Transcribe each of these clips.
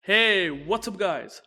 Hey, what's up guys?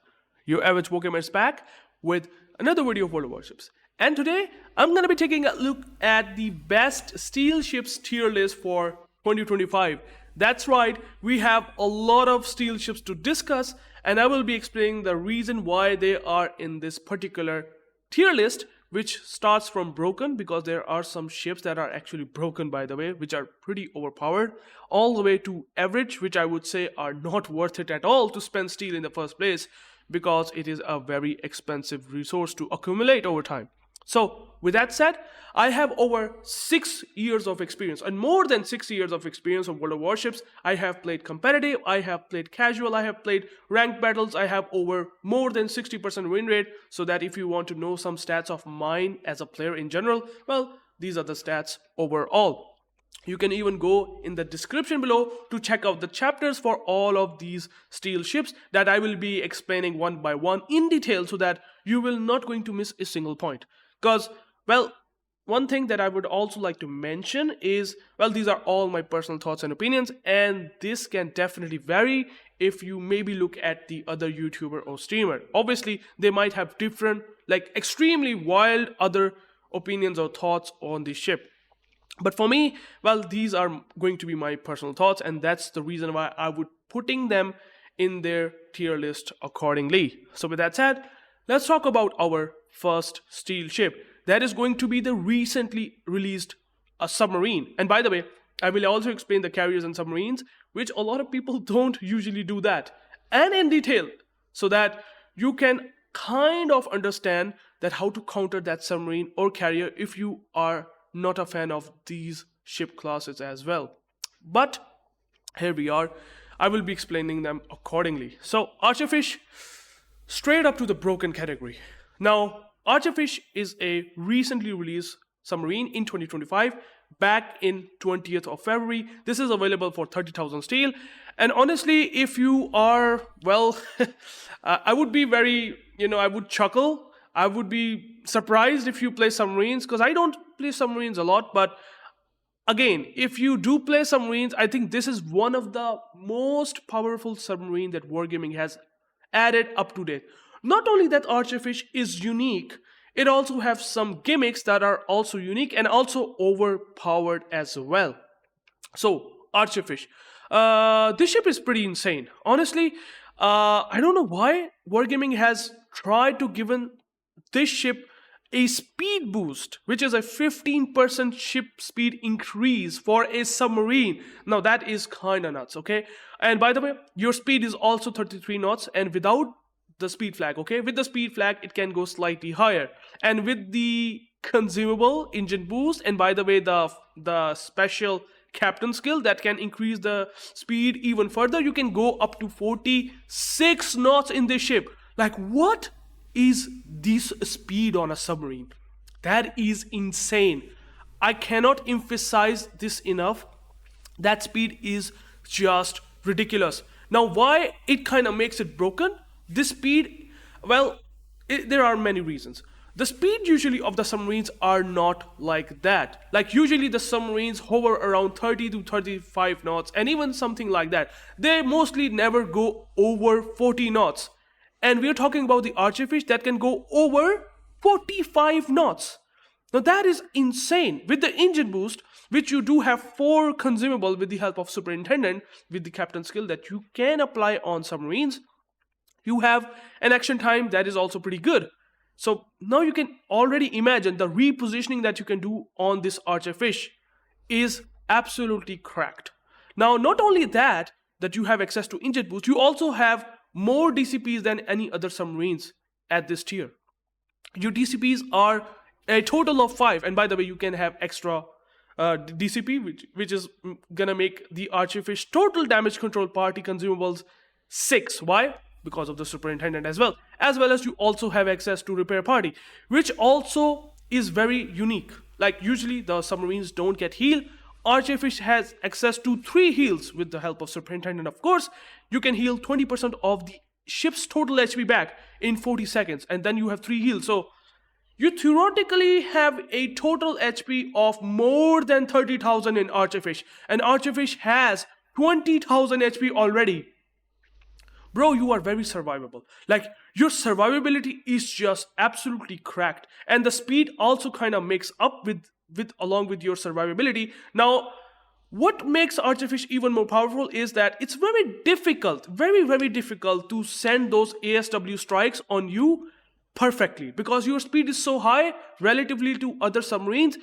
UrAvgWarGamer is back with another video of World of Warships. And today, I'm going to be taking a look at the best steel ships tier list for 2025. That's right, we have a lot of steel ships to discuss and I will be explaining the reason why they are in this particular tier list, which starts from broken, because there are some ships that are actually broken, by the way, which are pretty overpowered, all the way to average, which I would say are not worth it at all to spend steel in the first place, because it is a very expensive resource to accumulate over time. So with that said, I have over 6 years of experience, and more than 6 years of experience of World of Warships. I have played competitive, I have played casual, I have played ranked battles, I have over more than 60% win rate, so that if you want to know some stats of mine as a player in general, well, these are the stats overall. You can even go in the description below to check out the chapters for all of these steel ships that I will be explaining one by one in detail, so that you will not going to miss a single point. Because, well, one thing that I would also like to mention is, well, these are all my personal thoughts and opinions, and this can definitely vary if you maybe look at the other YouTuber or streamer. Obviously, they might have different, like extremely wild other opinions or thoughts on the ship. But for me, well, these are going to be my personal thoughts, and that's the reason why I would putting them in their tier list accordingly. So with that said, let's talk about our first steel ship. That is going to be the recently released submarine. And by the way, I will also explain the carriers and submarines, which a lot of people don't usually do that, and in detail, so that you can kind of understand that how to counter that submarine or carrier if you are not a fan of these ship classes as well. But here we are. I will be explaining them accordingly. So Archerfish, straight up to the broken category. Now, Archerfish is a recently released submarine in 2025, back in 20th of February. This is available for 30,000 steel. And honestly, if you are, well, I would be very, I would chuckle. I would be surprised if you play submarines, because I don't play submarines a lot. But again, if you do play submarines, I think this is one of the most powerful submarine that Wargaming has added up to date. Not only that Archerfish is unique, it also has some gimmicks that are also unique and also overpowered as well. So, Archerfish. This ship is pretty insane. Honestly, I don't know why Wargaming has tried to give this ship a speed boost, which is a 15% ship speed increase for a submarine. Now that is kinda nuts, okay? And by the way, your speed is also 33 knots, and without the speed flag, okay? With the speed flag, it can go slightly higher. And with the consumable engine boost, and by the way, the special captain skill that can increase the speed even further, you can go up to 46 knots in this ship. Like, what is this speed on a submarine? That is insane. I cannot emphasize this enough. That speed is just ridiculous. Now, why it kind of makes it broken? This speed, well, there are many reasons. The speed usually of the submarines are not like that. Like usually the submarines hover around 30 to 35 knots and even something like that. They mostly never go over 40 knots. And we're talking about the Archerfish that can go over 45 knots. Now that is insane. With the engine boost, which you do have 4 consumable with the help of Superintendent, with the captain skill that you can apply on submarines, you have an action time that is also pretty good. So now you can already imagine the repositioning that you can do on this Archerfish is absolutely cracked. Now, not only that you have access to engine boost, you also have more DCPs than any other submarines at this tier. Your DCPs are a total of 5, and by the way, you can have extra DCP, which is gonna make the Archerfish total damage control party consumables 6. Why? Because of the Superintendent as well as you also have access to repair party, which also is very unique. Like usually the submarines don't get heal. Archerfish has access to 3 heals with the help of Superintendent. Of course, you can heal 20% of the ship's total HP back in 40 seconds, and then you have 3 heals. So you theoretically have a total HP of more than 30,000 in Archerfish, and Archerfish has 20,000 HP already. bro, you are very survivable. Like, your survivability is just absolutely cracked, and the speed also kind of makes up with along with your survivability. Now, what makes Archerfish even more powerful is that it's very difficult, very difficult to send those ASW strikes on you perfectly, because your speed is so high relatively to other submarines.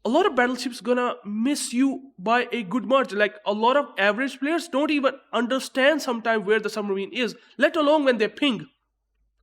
A lot of battleships gonna miss you by a good margin. Like, a lot of average players don't even understand sometimes where the submarine is, let alone when they ping.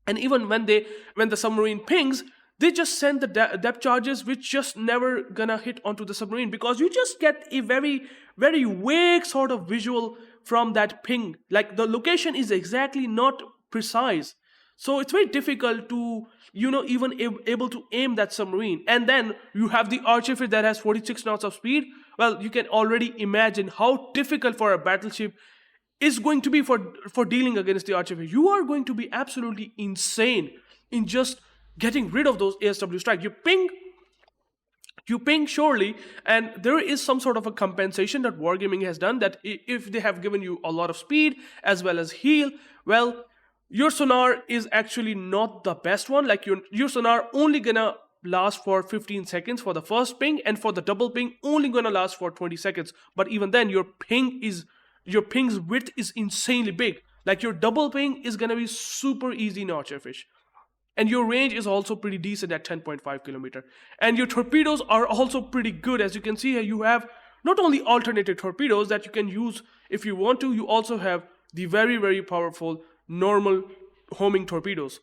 And even when the submarine pings, they just send the depth charges, which just never gonna hit onto the submarine, because you just get a very vague sort of visual from that ping. Like, the location is exactly not precise, so it's very difficult to even able to aim that submarine. And then you have the Archerfish that has 46 knots of speed. Well, you can already imagine how difficult for a battleship is going to be for dealing against the Archerfish. You are going to be absolutely insane in just getting rid of those ASW strikes. You ping surely, and there is some sort of a compensation that Wargaming has done, that if they have given you a lot of speed as well as heal, well, your sonar is actually not the best one. Like, your sonar only gonna last for 15 seconds for the first ping, and for the double ping only gonna last for 20 seconds. But even then, your ping's width is insanely big. Like, your double ping is gonna be super easy in Archerfish. And your range is also pretty decent at 10.5 kilometer. And your torpedoes are also pretty good. As you can see here, you have not only alternated torpedoes that you can use if you want to, you also have the very powerful normal homing torpedoes,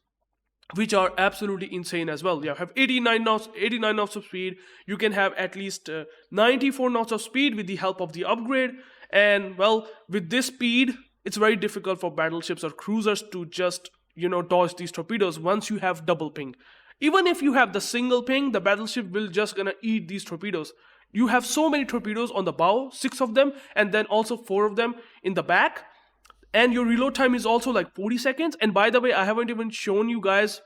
which are absolutely insane as well. You have 89 knots of speed. You can have at least 94 knots of speed with the help of the upgrade. And well, with this speed, it's very difficult for battleships or cruisers to just dodge these torpedoes once you have double ping. Even if you have the single ping, the battleship will just gonna eat these torpedoes. You have so many torpedoes on the bow, 6 of them, and then also 4 of them in the back. And your reload time is also like 40 seconds. And by the way, I haven't even shown you guys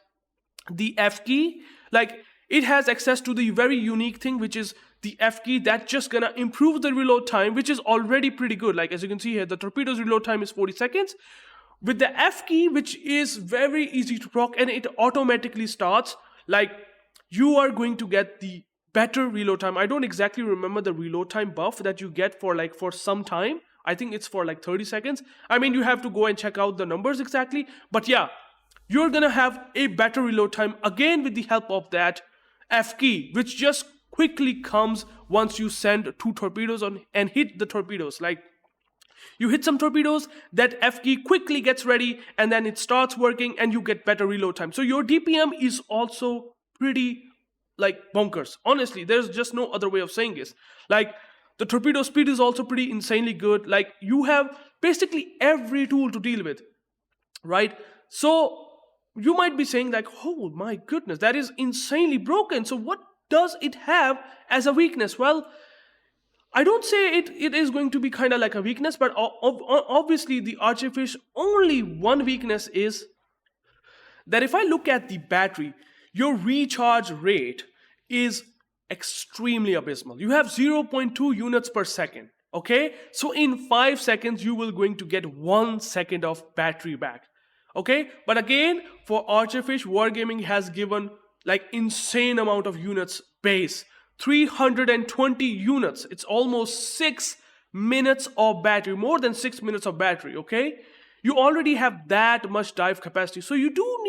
the F key. Like, it has access to the very unique thing, which is the F key, that just gonna improve the reload time, which is already pretty good. Like, as you can see here, the torpedo's reload time is 40 seconds. With the F key, which is very easy to proc, and it automatically starts, like, you are going to get the better reload time. I don't exactly remember the reload time buff that you get for some time. I think it's for like 30 seconds. I mean, you have to go and check out the numbers exactly. But yeah, you're gonna have a better reload time, again with the help of that F key, which just quickly comes once you send 2 torpedoes on and hit the torpedoes. Like, you hit some torpedoes, that F key quickly gets ready, and then it starts working, and you get better reload time. So your DPM is also pretty, like, bonkers. Honestly, there's just no other way of saying this. Like, the torpedo speed is also pretty insanely good. Like, you have basically every tool to deal with, right? So you might be saying like, oh my goodness, that is insanely broken. So what does it have as a weakness? Well, I don't say it is going to be kind of like a weakness, but obviously the Archerfish only one weakness is that if I look at the battery, your recharge rate is extremely abysmal. You have 0.2 units per second, okay? So in 5 seconds, you will going to get 1 second of battery back, okay? But again, for Archerfish, Wargaming has given like insane amount of units base. 320 units. It's almost 6 minutes of battery, more than 6 minutes of battery, okay? You already have that much dive capacity. So you don't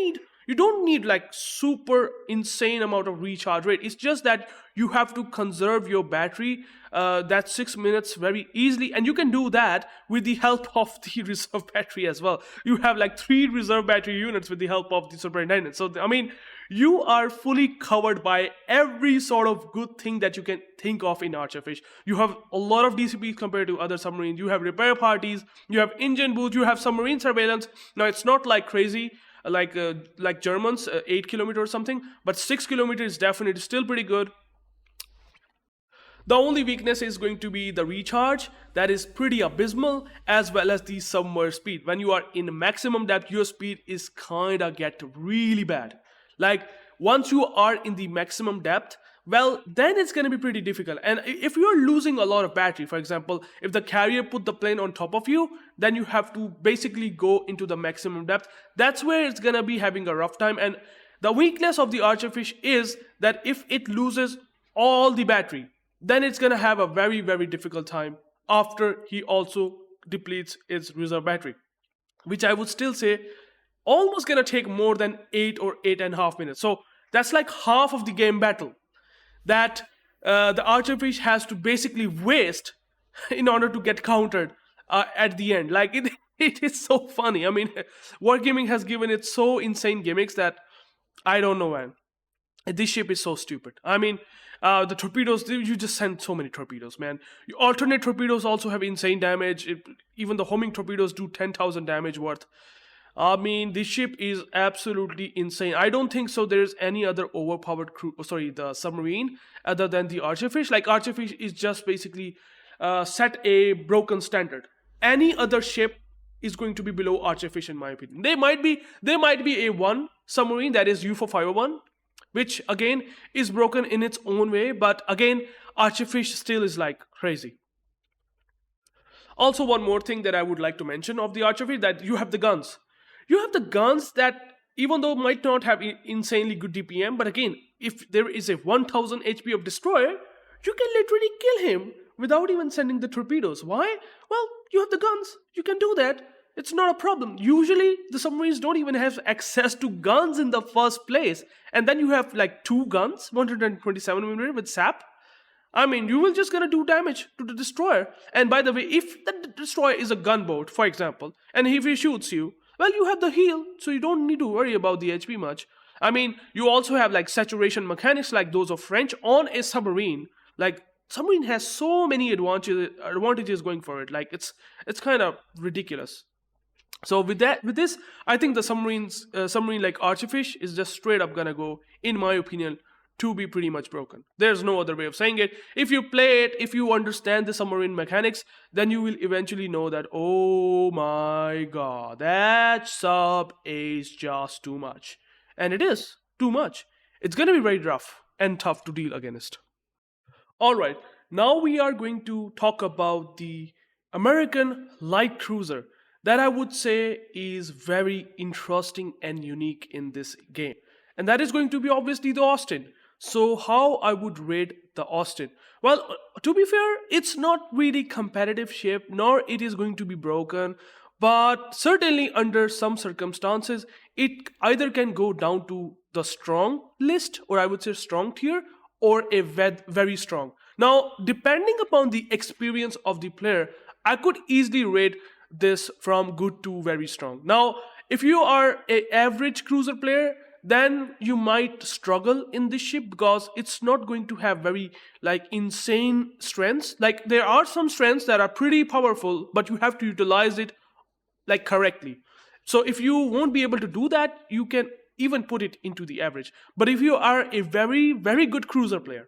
need like super insane amount of recharge rate. It's just that you have to conserve your battery, that 6 minutes very easily. And you can do that with the help of the reserve battery as well. You have like 3 reserve battery units with the help of the superintendent. So, I mean, you are fully covered by every sort of good thing that you can think of in Archerfish. You have a lot of DCPs compared to other submarines. You have repair parties, you have engine boost, you have submarine surveillance. Now, it's not like crazy, like Germans, 8 kilometers or something, but 6 kilometers is definitely still pretty good. The only weakness is going to be the recharge. That is pretty abysmal, as well as the submerged speed. When you are in maximum depth, your speed is kinda get really bad. Like, once you are in the maximum depth, well, then it's going to be pretty difficult. And if you're losing a lot of battery, for example, if the carrier put the plane on top of you, then you have to basically go into the maximum depth. That's where it's going to be having a rough time. And the weakness of the Archerfish is that if it loses all the battery, then it's going to have a very, very difficult time after he also depletes its reserve battery, which I would still say almost going to take more than 8 or 8.5 minutes. So that's like half of the game battle that the Archerfish has to basically waste in order to get countered at the end. Like it is so funny. I mean, Wargaming has given it so insane gimmicks that I don't know, man. This ship is so stupid. I mean, the torpedoes, you just send so many torpedoes, man. Alternate torpedoes also have insane damage. Even the homing torpedoes do 10,000 damage worth. I mean, this ship is absolutely insane. I don't think so there's any other overpowered the submarine other than the Archerfish. Like, Archerfish is just basically set a broken standard. Any other ship is going to be below Archerfish, in my opinion. There might be a one submarine, that is U-450-1, which again is broken in its own way, but again, Archerfish still is like crazy. Also, one more thing that I would like to mention of the Archerfish, that you have the guns. You have the guns that, even though might not have insanely good DPM, but again, if there is a 1000 HP of destroyer, you can literally kill him without even sending the torpedoes. Why? Well, you have the guns. You can do that. It's not a problem. Usually, the submarines don't even have access to guns in the first place. And then you have like 2 guns, 127mm with SAP. I mean, you will just gonna do damage to the destroyer. And by the way, if the destroyer is a gunboat, for example, and if he shoots you, well, you have the heal, so you don't need to worry about the HP much. I mean, you also have like saturation mechanics like those of French on a submarine. Like, submarine has so many advantages going for it. Like, it's kind of ridiculous. So with this, I think the submarine like Archerfish is just straight up gonna go, in my opinion, to be pretty much broken. There's no other way of saying it. If you play it, if you understand the submarine mechanics, then you will eventually know that, oh my god, that sub is just too much. And it is too much. It's gonna be very rough and tough to deal against. Alright, now we are going to talk about the American light cruiser that I would say is very interesting and unique in this game. And that is going to be obviously the Austin. So how I would rate the Austin? Well, to be fair, it's not really competitive ship, nor it is going to be broken, but certainly under some circumstances, it either can go down to the strong list, or I would say strong tier, or a very strong. Now, depending upon the experience of the player, I could easily rate this from good to very strong. Now, if you are an average cruiser player, then you might struggle in this ship because it's not going to have very like insane strengths. Like, there are some strengths that are pretty powerful, but you have to utilize it like correctly. So if you won't be able to do that, you can even put it into the average. But if you are a very, very good cruiser player,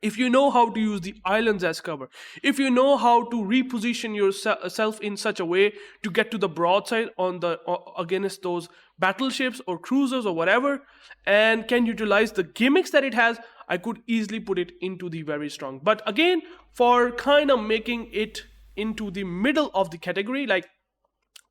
if you know how to use the islands as cover, if you know how to reposition yourself in such a way to get to the broadside on the against those battleships or cruisers or whatever, and can utilize the gimmicks that it has, I could easily put it into the very strong. But again, for kind of making it into the middle of the category, like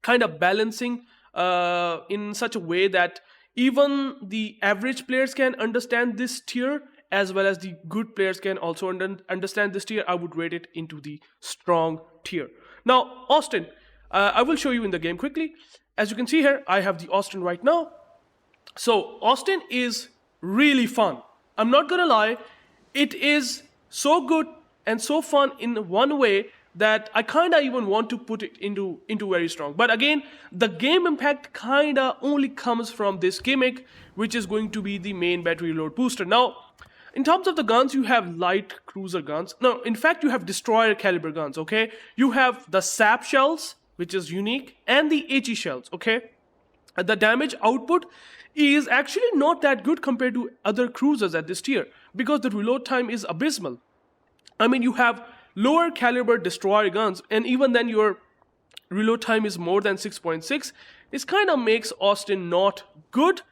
kind of balancing in such a way that even the average players can understand this tier, as well as the good players can also understand this tier, I would rate it into the strong tier. Now, Austin, I will show you in the game quickly. As you can see here, I have the Austin right now. So, Austin is really fun. I'm not gonna lie, it is so good and so fun in one way that I kinda even want to put it into very strong. But again, the game impact kinda only comes from this gimmick, which is going to be the main battery load booster. Now, in terms of the guns, you have light cruiser guns. No, in fact, you have destroyer caliber guns, okay? You have the SAP shells, which is unique, and the HE shells, okay? The damage output is actually not that good compared to other cruisers at this tier, because the reload time is abysmal. I mean, you have lower caliber destroyer guns, and even then your reload time is more than 6.6. This kind of makes Austin not good,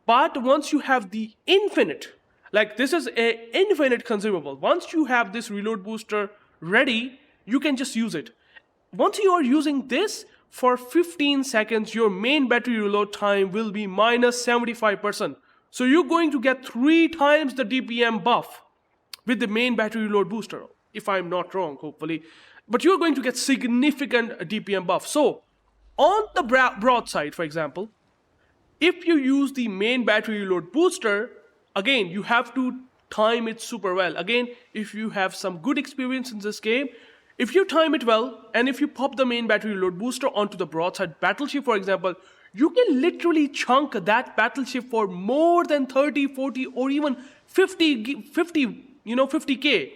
But once you have the infinite, like this is a infinite consumable. Once you have this reload booster ready, you can just use it. Once you are using this for 15 seconds, your main battery reload time will be minus 75%. So you're going to get 3 times the DPM buff with the main battery reload booster, if I'm not wrong, hopefully. But you're going to get significant DPM buff. So on the broadside, for example, if you use the main battery reload booster, again, you have to time it super well. Again, if you have some good experience in this game, if you time it well, and if you pop the main battery reload booster onto the broadside battleship, for example, you can literally chunk that battleship for more than 30, 40, or even 50K,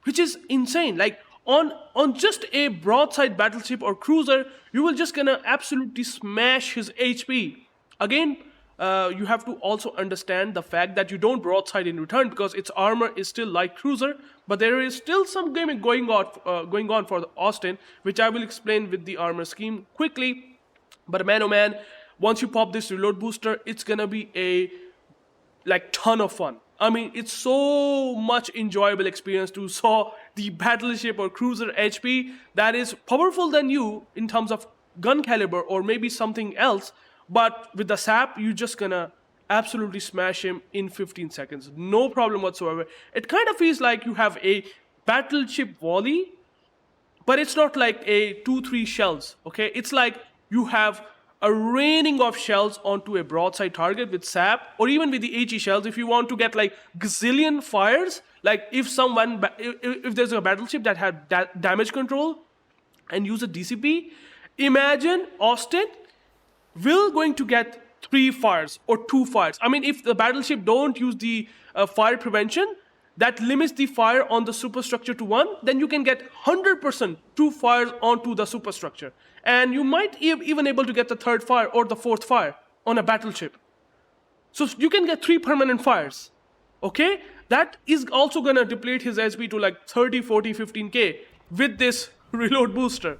which is insane. Like on just a broadside battleship or cruiser, you will just gonna absolutely smash his HP. Again, you have to also understand the fact that you don't broadside in return because its armor is still light cruiser, but there is still some gaming going on for the Austin, which I will explain with the armor scheme quickly. But man, oh man, once you pop this reload booster, it's gonna be a ton of fun. I mean, it's so much enjoyable experience to saw the battleship or cruiser HP that is powerful than you in terms of gun caliber or maybe something else. But with the sap, you're just gonna absolutely smash him in 15 seconds. No problem whatsoever. It kind of feels like you have a battleship volley, but it's not like a 2-3 shells, okay? It's like you have a raining of shells onto a broadside target with sap, or even with the HE shells if you want to get like gazillion fires. Like if there's a battleship that had damage control and use a DCP, imagine Austin will going to get 3 fires or 2 fires. I mean, if the battleship don't use the fire prevention that limits the fire on the superstructure to 1, then you can get 100% 2 fires onto the superstructure. And you might even able to get the 3rd fire or the 4th fire on a battleship. So you can get 3 permanent fires, okay? That is also gonna deplete his HP to like 30, 40, 15K with this reload booster.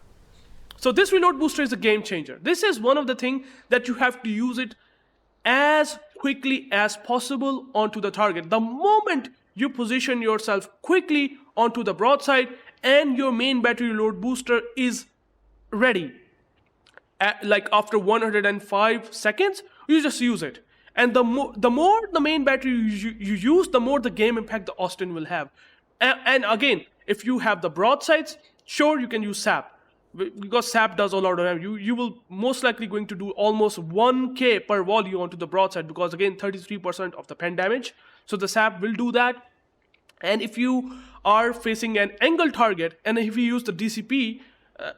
So this reload booster is a game changer. This is one of the things that you have to use it as quickly as possible onto the target. The moment you position yourself quickly onto the broadside and your main battery reload booster is ready, like after 105 seconds, you just use it. And the more the main battery you use, the more the game impact the Austin will have. And again, if you have the broadsides, sure, you can use sap. Because sap does a lot of damage. You will most likely going to do almost 1k per volley onto the broadside because again 33% of the pen damage. So the sap will do that. And if you are facing an angle target and if you use the DCP,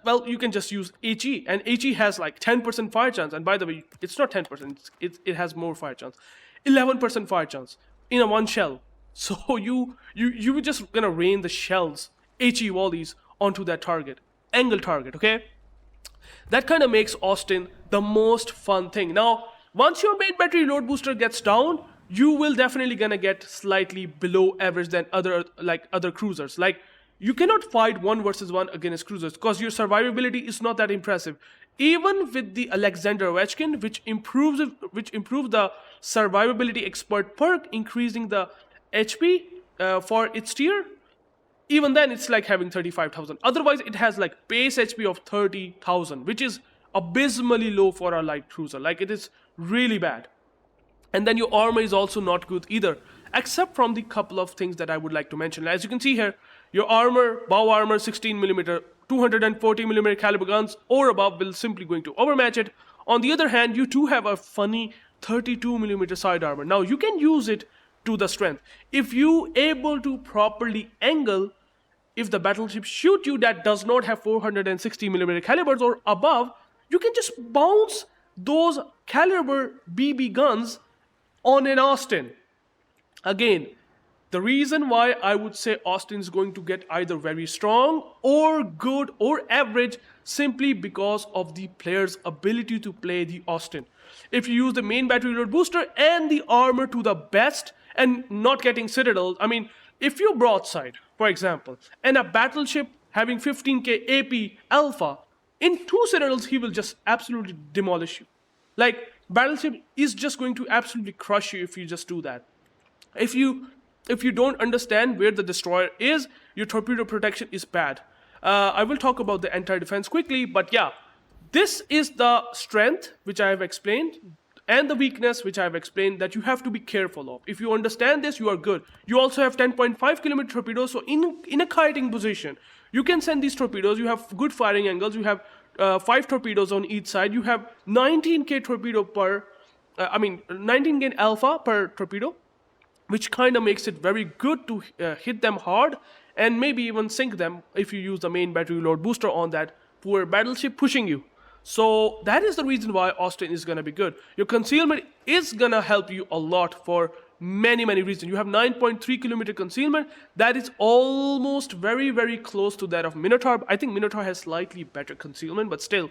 well, you can just use HE, and HE has like 10% fire chance. And by the way, it's not 10%, it has more fire chance, 11% fire chance in a 1 shell. So you just gonna rain the shells, HE volleys onto that target. Angle target, okay? That kind of makes Austin the most fun thing. Now, once your main battery load booster gets down, you will definitely gonna get slightly below average than other cruisers. Like, you cannot fight 1 versus 1 against cruisers because your survivability is not that impressive. Even with the Alexander Ovechkin, which improves the survivability expert perk, increasing the HP for its tier, even then it's like having 35,000. Otherwise, it has like base HP of 30,000, which is abysmally low for a light cruiser. Like, it is really bad. And then your armor is also not good either, except from the couple of things that I would like to mention. As you can see here, your armor, bow armor, 16mm, 240mm caliber guns or above will simply going to overmatch it. On the other hand, you do have a funny 32mm side armor. Now, you can use it to the strength. If you able to properly angle, if the battleship shoot you that does not have 460mm calibers or above, you can just bounce those caliber BB guns on an Austin. Again, the reason why I would say Austin is going to get either very strong or good or average simply because of the player's ability to play the Austin. If you use the main battery load booster and the armor to the best and not getting citadels, I mean, if you broadside, for example, and a battleship having 15k AP alpha, in 2 citadels he will just absolutely demolish you. Like, battleship is just going to absolutely crush you if you just do that. If you don't understand where the destroyer is, your torpedo protection is bad. I will talk about the anti-defense quickly, but yeah, this is the strength which I have explained and the weakness which I have explained that you have to be careful of. If you understand this, you are good. You also have 10.5 kilometer torpedoes, so in a kiting position, you can send these torpedoes. You have good firing angles. You have 5 torpedoes on each side. You have 19k torpedo per, 19k alpha per torpedo, which kind of makes it very good to hit them hard and maybe even sink them if you use the main battery load booster on that poor battleship pushing you. So that is the reason why Austin is going to be good. Your concealment is going to help you a lot for many reasons. You have 9.3 kilometer concealment. That is almost very close to that of Minotaur. I think Minotaur has slightly better concealment, but still,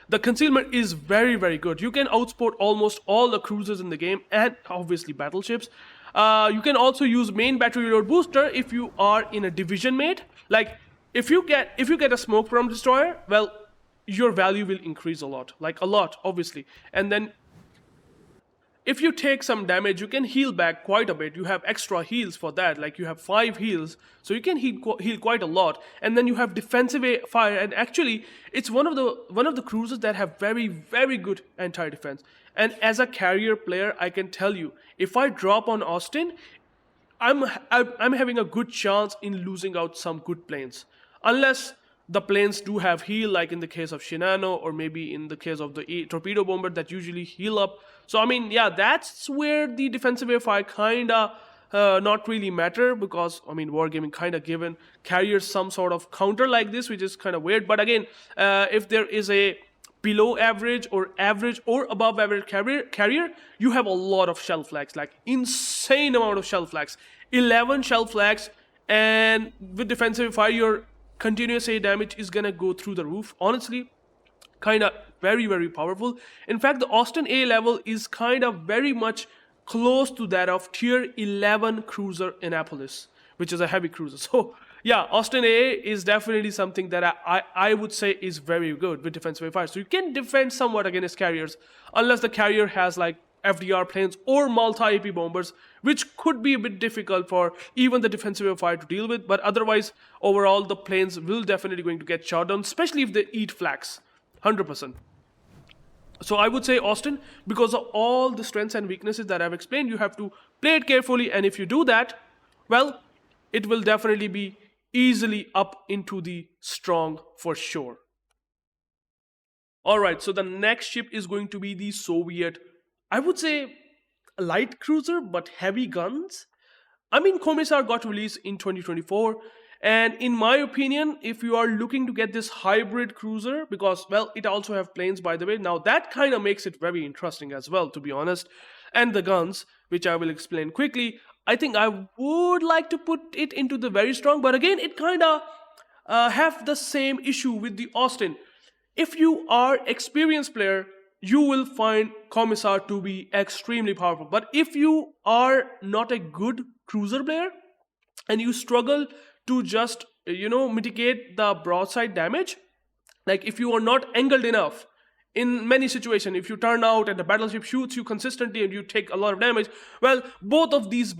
the concealment is very good. You can outsport almost all the cruisers in the game and obviously battleships. You can also use main battery load booster if you are in a division mate. Like if you get a smoke from destroyer, well, your value will increase a lot, obviously. And then if you take some damage, you can heal back quite a bit. You have extra heals for that, like you have 5 heals, so you can heal quite a lot. And then you have defensive fire, and actually it's one of the cruisers that have very good anti-defense. And as a carrier player, I can tell you, if I drop on Austin, I'm having a good chance in losing out some good planes, unless the planes do have heal, like in the case of Shinano, or maybe in the case of the torpedo bomber that usually heal up. So I mean, yeah, that's where the defensive fire kinda not really matter, because I mean, Wargaming kinda given carriers some sort of counter like this, which is kind of weird. But again, if there is a below average or above average carrier, you have a lot of shell flags, like insane amount of shell flags, 11 shell flags, and with defensive fire, your continuous A damage is gonna go through the roof. Honestly, kind of very powerful. In fact, the Austin A level is kind of very much close to that of tier 11 cruiser Annapolis, which is a heavy cruiser. So yeah, Austin A is definitely something that I would say is very good with defensive fire. So you can defend somewhat against carriers, unless the carrier has like FDR planes or multi-AP bombers, which could be a bit difficult for even the defensive fire to deal with. But otherwise, overall, the planes will definitely going to get shot down, especially if they eat flags, 100%. So I would say Austin, because of all the strengths and weaknesses that I've explained, you have to play it carefully. And if you do that, well, it will definitely be easily up into the strong for sure. Alright, so the next ship is going to be the Soviet, I would say, light cruiser, but heavy guns. I mean, Komissar got released in 2024, and in my opinion, if you are looking to get this hybrid cruiser, because, well, it also have planes, by the way, now that kind of makes it very interesting as well, to be honest, and the guns, which I will explain quickly, I think I would like to put it into the very strong, but again, it kind of have the same issue with the Austin. If you are experienced player, you will find Komissar to be extremely powerful. But if you are not a good cruiser player and you struggle to just, mitigate the broadside damage, like if you are not angled enough in many situations, if you turn out and the battleship shoots you consistently and you take a lot of damage, well, both of these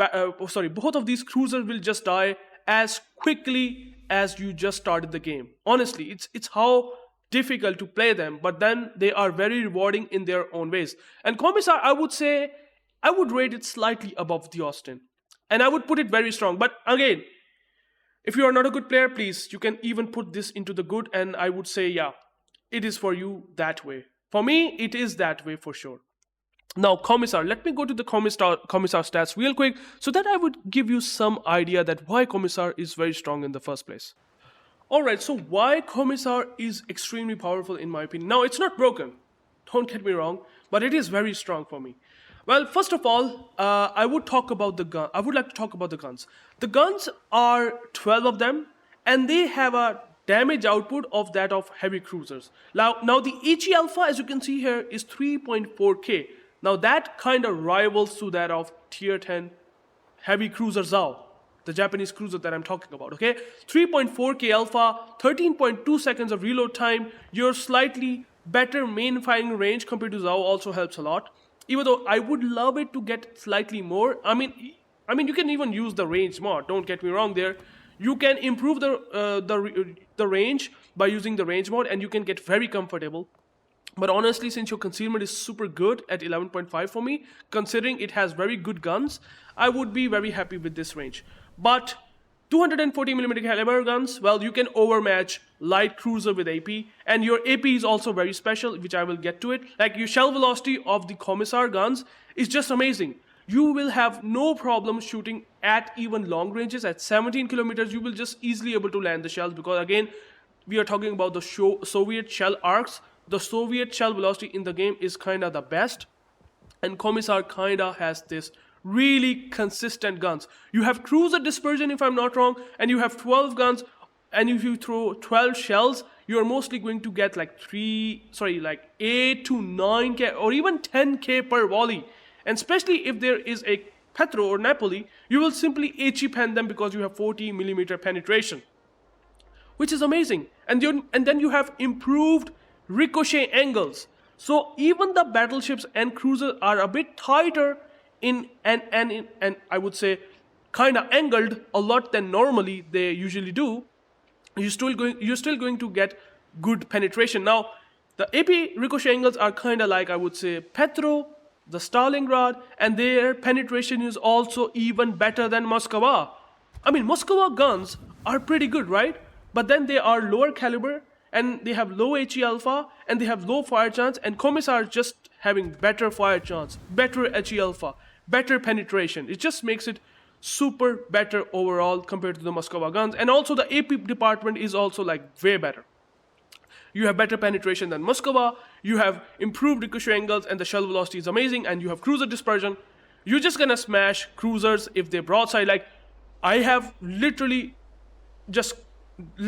cruisers will just die as quickly as you just started the game. Honestly, it's how difficult to play them, but then they are very rewarding in their own ways. And Komissar, I would say, I would rate it slightly above the Austin, and I would put it very strong. But again, if you are not a good player, please, you can even put this into the good, and I would say, yeah, it is for you that way. For me, it is that way for sure. Now, Komissar, let me go to the Komissar stats real quick, so that I would give you some idea that why Komissar is very strong in the first place. Alright, so why Komissar is extremely powerful in my opinion. Now, it's not broken, don't get me wrong, but it is very strong for me. Well, first of all, I would like to talk about the guns. The guns are 12 of them, and they have a damage output of that of heavy cruisers. Now the HE Alpha, as you can see here, is 3.4k. Now that kind of rivals to that of tier 10 heavy cruiser Zao, the Japanese cruiser that I'm talking about, okay? 3.4k alpha, 13.2 seconds of reload time, you're slightly better main firing range compared to Zhao also helps a lot. Even though I would love it to get slightly more. I mean, you can even use the range mod. Don't get me wrong there. You can improve the range by using the range mod, and you can get very comfortable. But honestly, since your concealment is super good at 11.5 for me, considering it has very good guns, I would be very happy with this range. But 240mm caliber guns, well, you can overmatch light cruiser with AP, and your AP is also very special, which I will get to it. Like, your shell velocity of the Komissar guns is just amazing. You will have no problem shooting at even long ranges. At 17 kilometers, you will just easily able to land the shells, because again, we are talking about the Soviet shell arcs. The Soviet shell velocity in the game is kinda the best, and Komissar kinda has this really consistent guns. You have cruiser dispersion, if I'm not wrong, and you have 12 guns, and if you throw 12 shells, you're mostly going to get like 8 to 9k or even 10k per volley. And especially if there is a Petro or Napoli, you will simply HE pen them because you have 40mm penetration, which is amazing. And then you have improved ricochet angles. So even the battleships and cruisers are a bit tighter and I would say kind of angled a lot than normally they usually do. You're still going to get good penetration. Now, the AP ricochet angles are kind of like, I would say, Petro, the Stalingrad, and their penetration is also even better than Moskva. I mean, Moskva guns are pretty good, right? But then they are lower caliber, and they have low HE alpha, and they have low fire chance, and Komissar just having better fire chance, better HE alpha, better penetration. It just makes it super better overall compared to the Moskva guns. And also the AP department is also like way better. You have better penetration than Moskva, you have improved ricochet angles, and the shell velocity is amazing, and you have cruiser dispersion. You're just gonna smash cruisers if they broadside. Like, I have literally just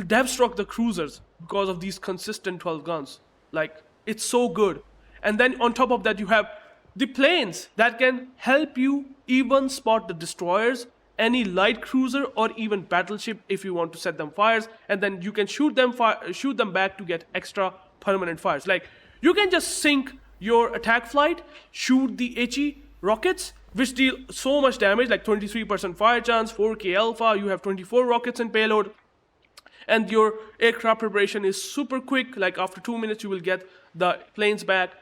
dev struck the cruisers because of these consistent 12 guns. Like, it's so good. And then on top of that, you have the planes that can help you even spot the destroyers, any light cruiser, or even battleship if you want to set them fires, and then you can shoot them back to get extra permanent fires. Like, you can just sink your attack flight, shoot the HE rockets, which deal so much damage, like 23% fire chance, 4k alpha, you have 24 rockets in payload, and your aircraft preparation is super quick. Like, after 2 minutes you will get the planes back.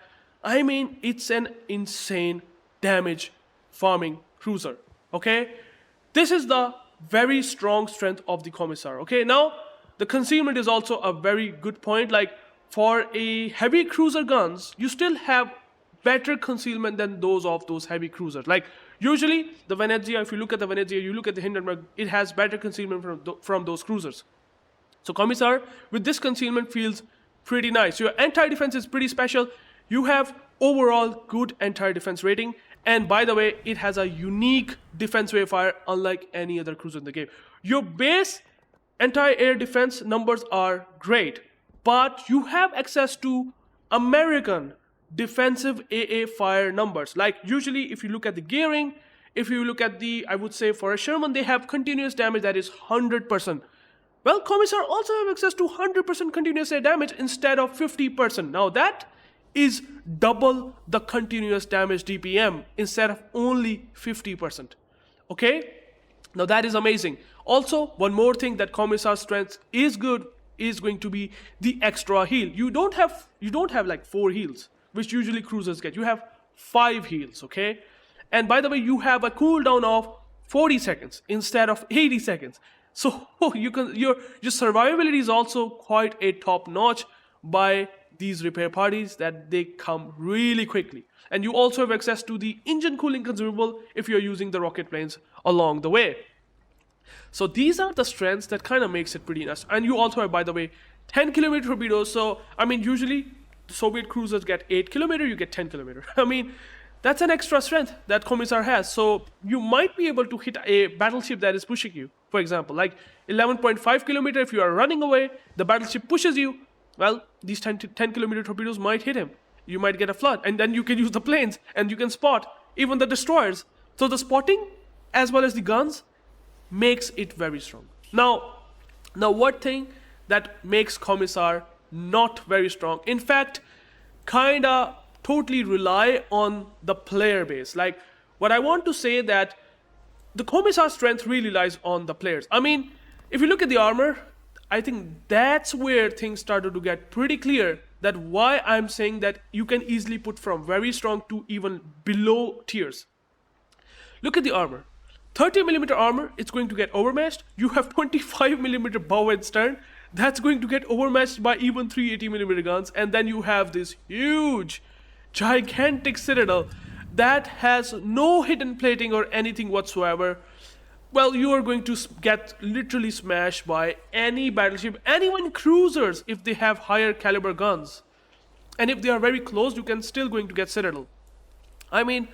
I mean, it's an insane damage farming cruiser, okay? This is the very strong strength of the Komissar, okay? Now, the concealment is also a very good point. Like, for a heavy cruiser guns, you still have better concealment than those heavy cruisers. Like, usually, the Venezia, if you look at the Venezia, you look at the Hindenburg, it has better concealment from those cruisers. So Komissar, with this concealment, feels pretty nice. Your anti-defense is pretty special. You have overall good anti-defense rating. And by the way, it has a unique defense wave fire unlike any other cruiser in the game. Your base anti-air defense numbers are great, but you have access to American defensive AA fire numbers. Like, usually if you look at the gearing, if you look at the, I would say for a Sherman, they have continuous damage that is 100%. Well, Komissar also have access to 100% continuous air damage instead of 50%. Now that is double the continuous damage DPM instead of only 50%. Okay? Now that is amazing. Also, one more thing that Komissar's strength is good is going to be the extra heal. You don't have like 4 heals, which usually cruisers get. You have 5 heals, okay? And by the way, you have a cooldown of 40 seconds instead of 80 seconds. So your survivability is also quite a top notch by these repair parties, that they come really quickly. And you also have access to the engine cooling consumable if you're using the rocket planes along the way. So these are the strengths that kind of makes it pretty nice. And you also have, by the way, 10 kilometer torpedoes. So I mean, usually the Soviet cruisers get 8 kilometer, you get 10 kilometer. I mean, that's an extra strength that Komissar has. So you might be able to hit a battleship that is pushing you. For example, like 11.5 kilometer, if you are running away, the battleship pushes you. Well, these 10 kilometer torpedoes might hit him. You might get a flood, and then you can use the planes, and you can spot even the destroyers. So the spotting, as well as the guns, makes it very strong. Now one thing that makes Komissar not very strong. In fact, kinda totally rely on the player base. Like, what I want to say that the Komissar's strength really lies on the players. I mean, if you look at the armor, I think that's where things started to get pretty clear that why I'm saying that you can easily put from very strong to even below tiers. Look at the armor. 30mm armor, it's going to get overmatched. You have 25mm bow and stern. That's going to get overmatched by even 380mm guns. And then you have this huge, gigantic citadel that has no hidden plating or anything whatsoever. Well, you are going to get literally smashed by any battleship, and even cruisers if they have higher caliber guns. And if they are very close, you can still going to get citadel. I mean,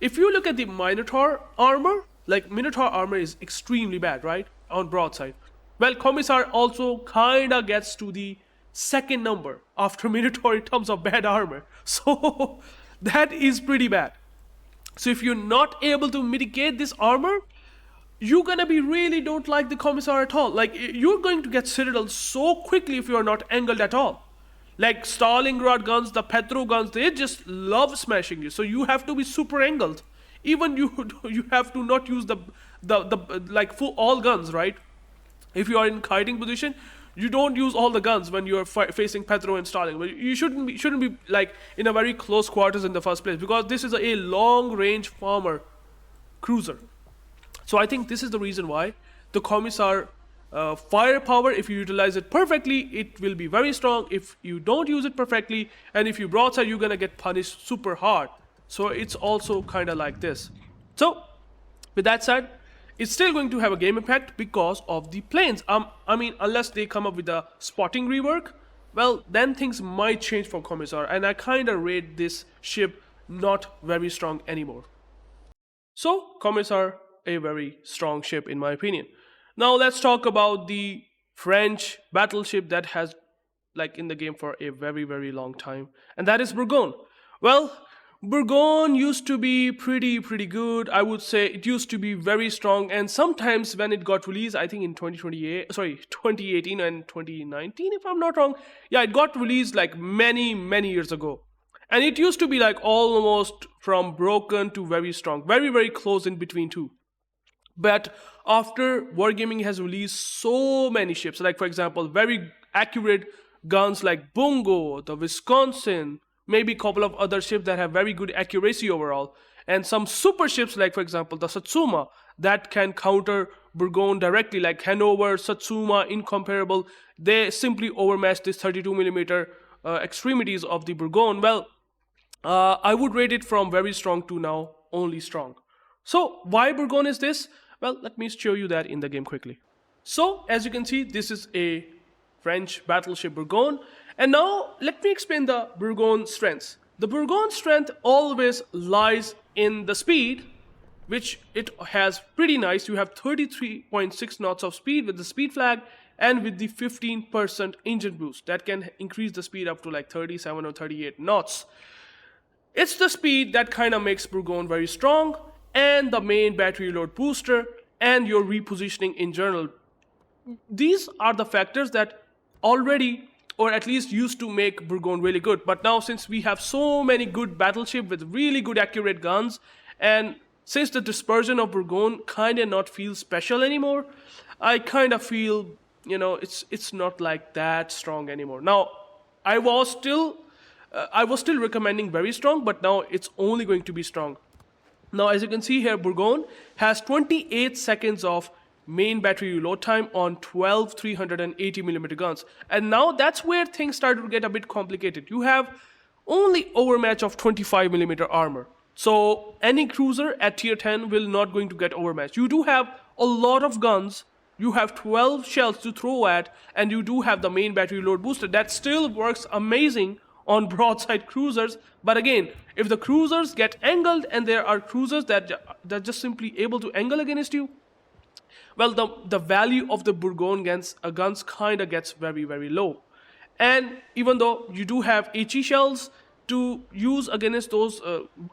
if you look at the Minotaur armor, like Minotaur armor is extremely bad, right? On broadside. Well, Komissar also kinda gets to the second number after Minotaur in terms of bad armor. So that is pretty bad. So if you're not able to mitigate this armor, you're gonna be really don't like the Komissar at all. Like, you're going to get citadel so quickly if you are not angled at all. Like Stalingrad guns, the Petro guns, they just love smashing you. So you have to be super angled. Even you have to not use the like full all guns, right? If you are in kiting position, you don't use all the guns when you are facing Petro and Stalin. But you shouldn't be like in a very close quarters in the first place, because this is a long range farmer cruiser. So I think this is the reason why the Komissar firepower, if you utilize it perfectly, it will be very strong. If you don't use it perfectly, and if you broadside, you're gonna get punished super hard. So it's also kind of like this. So with that said, it's still going to have a game impact because of the planes. I mean, unless they come up with a spotting rework, well, then things might change for Komissar, and I kind of rate this ship not very strong anymore. So Komissar, a very strong ship in my opinion. Now let's talk about the French battleship that has like in the game for a very long time, and that is Bourgogne. Well, Bourgogne used to be pretty good. I would say it used to be very strong, and sometimes when it got released, I think in 2018 and 2019 if I'm not wrong. Yeah, it got released like many years ago. And it used to be like almost from broken to very strong, very close in between two. But after Wargaming has released so many ships, like for example, very accurate guns like Bungo, the Wisconsin, maybe a couple of other ships that have very good accuracy overall, and some super ships like for example the Satsuma that can counter Bourgogne directly, like Hanover, Satsuma, Incomparable. They simply overmatch this 32mm extremities of the Bourgogne. Well, I would rate it from very strong to now only strong. So why Bourgogne is this? Well, let me show you that in the game quickly. So as you can see, this is a French battleship Bourgogne. And now let me explain the Bourgogne strengths. The Bourgogne strength always lies in the speed, which it has pretty nice. You have 33.6 knots of speed with the speed flag, and with the 15% engine boost that can increase the speed up to like 37 or 38 knots. It's the speed that kind of makes Bourgogne very strong, and the main battery load booster, and your repositioning in general. These are the factors that already, or at least used to make Bourgogne really good. But now since we have so many good battleships with really good accurate guns, and since the dispersion of Bourgogne kind of not feel special anymore, I kind of feel, you know, it's not like that strong anymore. Now, I was still recommending very strong, but now it's only going to be strong. Now, as you can see here, Bourgogne has 28 seconds of main battery reload time on 12 380mm guns. And now that's where things started to get a bit complicated. You have only overmatch of 25mm armor. So any cruiser at tier 10 will not going to get overmatched. You do have a lot of guns. You have 12 shells to throw at, and you do have the main battery load booster. That still works amazing on broadside cruisers. But again, if the cruisers get angled, and there are cruisers that just simply able to angle against you, well, the value of the Bourgogne guns kind of gets very low. And even though you do have HE shells to use against those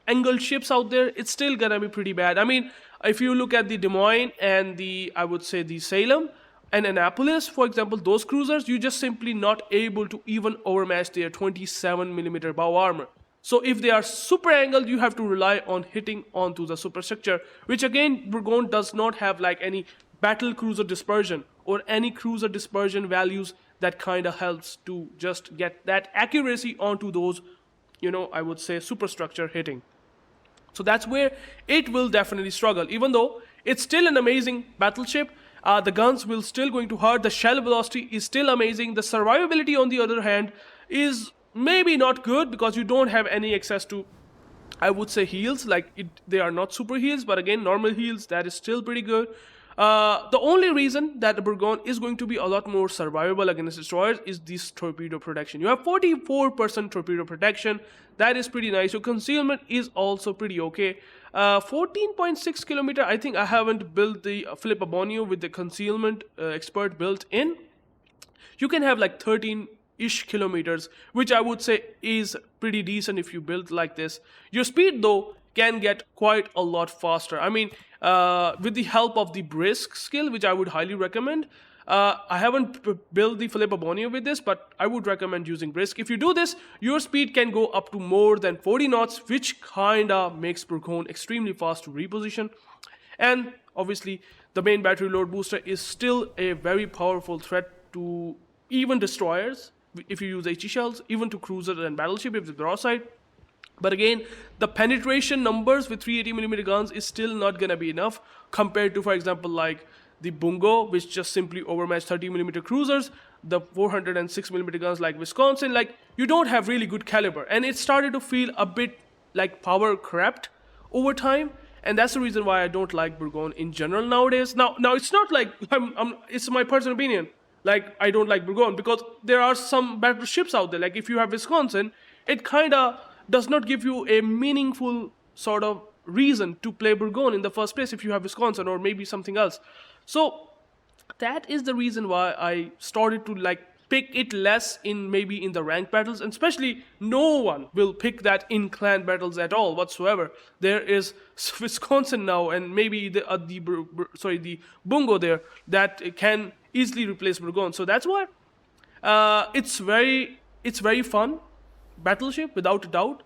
angled ships out there, it's still gonna be pretty bad. I mean, if you look at the Des Moines and I would say the Salem, and Annapolis, for example, those cruisers, you're just simply not able to even overmatch their 27mm bow armor. So if they are super angled, you have to rely on hitting onto the superstructure, which again, Bourgogne does not have like any battle cruiser dispersion or any cruiser dispersion values that kind of helps to just get that accuracy onto those, I would say superstructure hitting. So that's where it will definitely struggle. Even though it's still an amazing battleship, the guns will still going to hurt. The shell velocity is still amazing. The survivability, on the other hand, is maybe not good because you don't have any access to, I would say, heals. They are not super heals, but again, normal heals, that is still pretty good. The only reason that the Bourgogne is going to be a lot more survivable against destroyers is this torpedo protection. You have 44% torpedo protection. That is pretty nice. Your concealment is also pretty okay. 14.6 kilometer. I think I haven't built the Filippo Bonio with the concealment expert built in. You can have like 13-ish kilometers, which I would say is pretty decent if you build like this. Your speed, though, can get quite a lot faster. I mean, with the help of the brisk skill, which I would highly recommend. I haven't built the Filippo Bonio with this, but I would recommend using brisk. If you do this, your speed can go up to more than 40 knots, which kinda makes Bourgogne extremely fast to reposition. And obviously, the main battery load booster is still a very powerful threat to even destroyers, if you use HE shells, even to cruisers and battleship if they're broadside. But again, the penetration numbers with 380mm guns is still not gonna be enough compared to, for example, like the Bungo, which just simply overmatched 30mm cruisers, the 406mm guns like Wisconsin. Like, you don't have really good caliber, and it started to feel a bit like power crept over time, and that's the reason why I don't like Bourgogne in general nowadays. Now it's not like it's my personal opinion. Like, I don't like Bourgogne because there are some battleships out there. Like, if you have Wisconsin, it kinda does not give you a meaningful sort of reason to play Bourgogne in the first place if you have Wisconsin or maybe something else. So that is the reason why I started to like pick it less in maybe in the ranked battles, and especially no one will pick that in clan battles at all whatsoever. There is Wisconsin now, and maybe the Bungo there that can easily replace Bourgogne. So that's why it's very fun battleship without a doubt,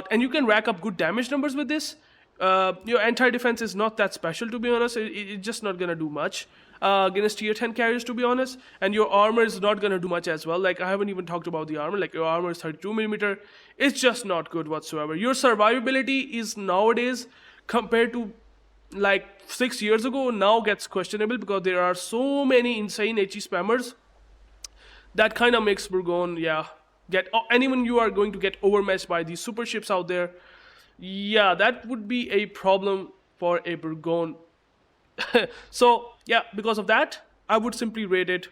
and you can rack up good damage numbers with this. Your anti-defense is not that special, to be honest. It's just not gonna do much against tier 10 carriers, to be honest, and your armor is not gonna do much as well. Like, I haven't even talked about the armor. Like, your armor is 32mm. It's just not good whatsoever. Your survivability is nowadays, compared to like 6 years ago, now gets questionable because there are so many insane HE spammers that kind of makes Bourgogne, anyone you are going to get overmatched by these super ships out there. Yeah, that would be a problem for a Bourgogne. So yeah, because of that, I would simply rate it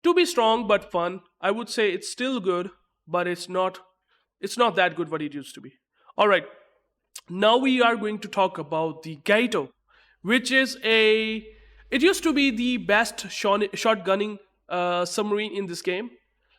to be strong but fun. I would say it's still good, but it's not that good what it used to be. All right, now we are going to talk about the Gato, which is it used to be the best shotgunning submarine in this game.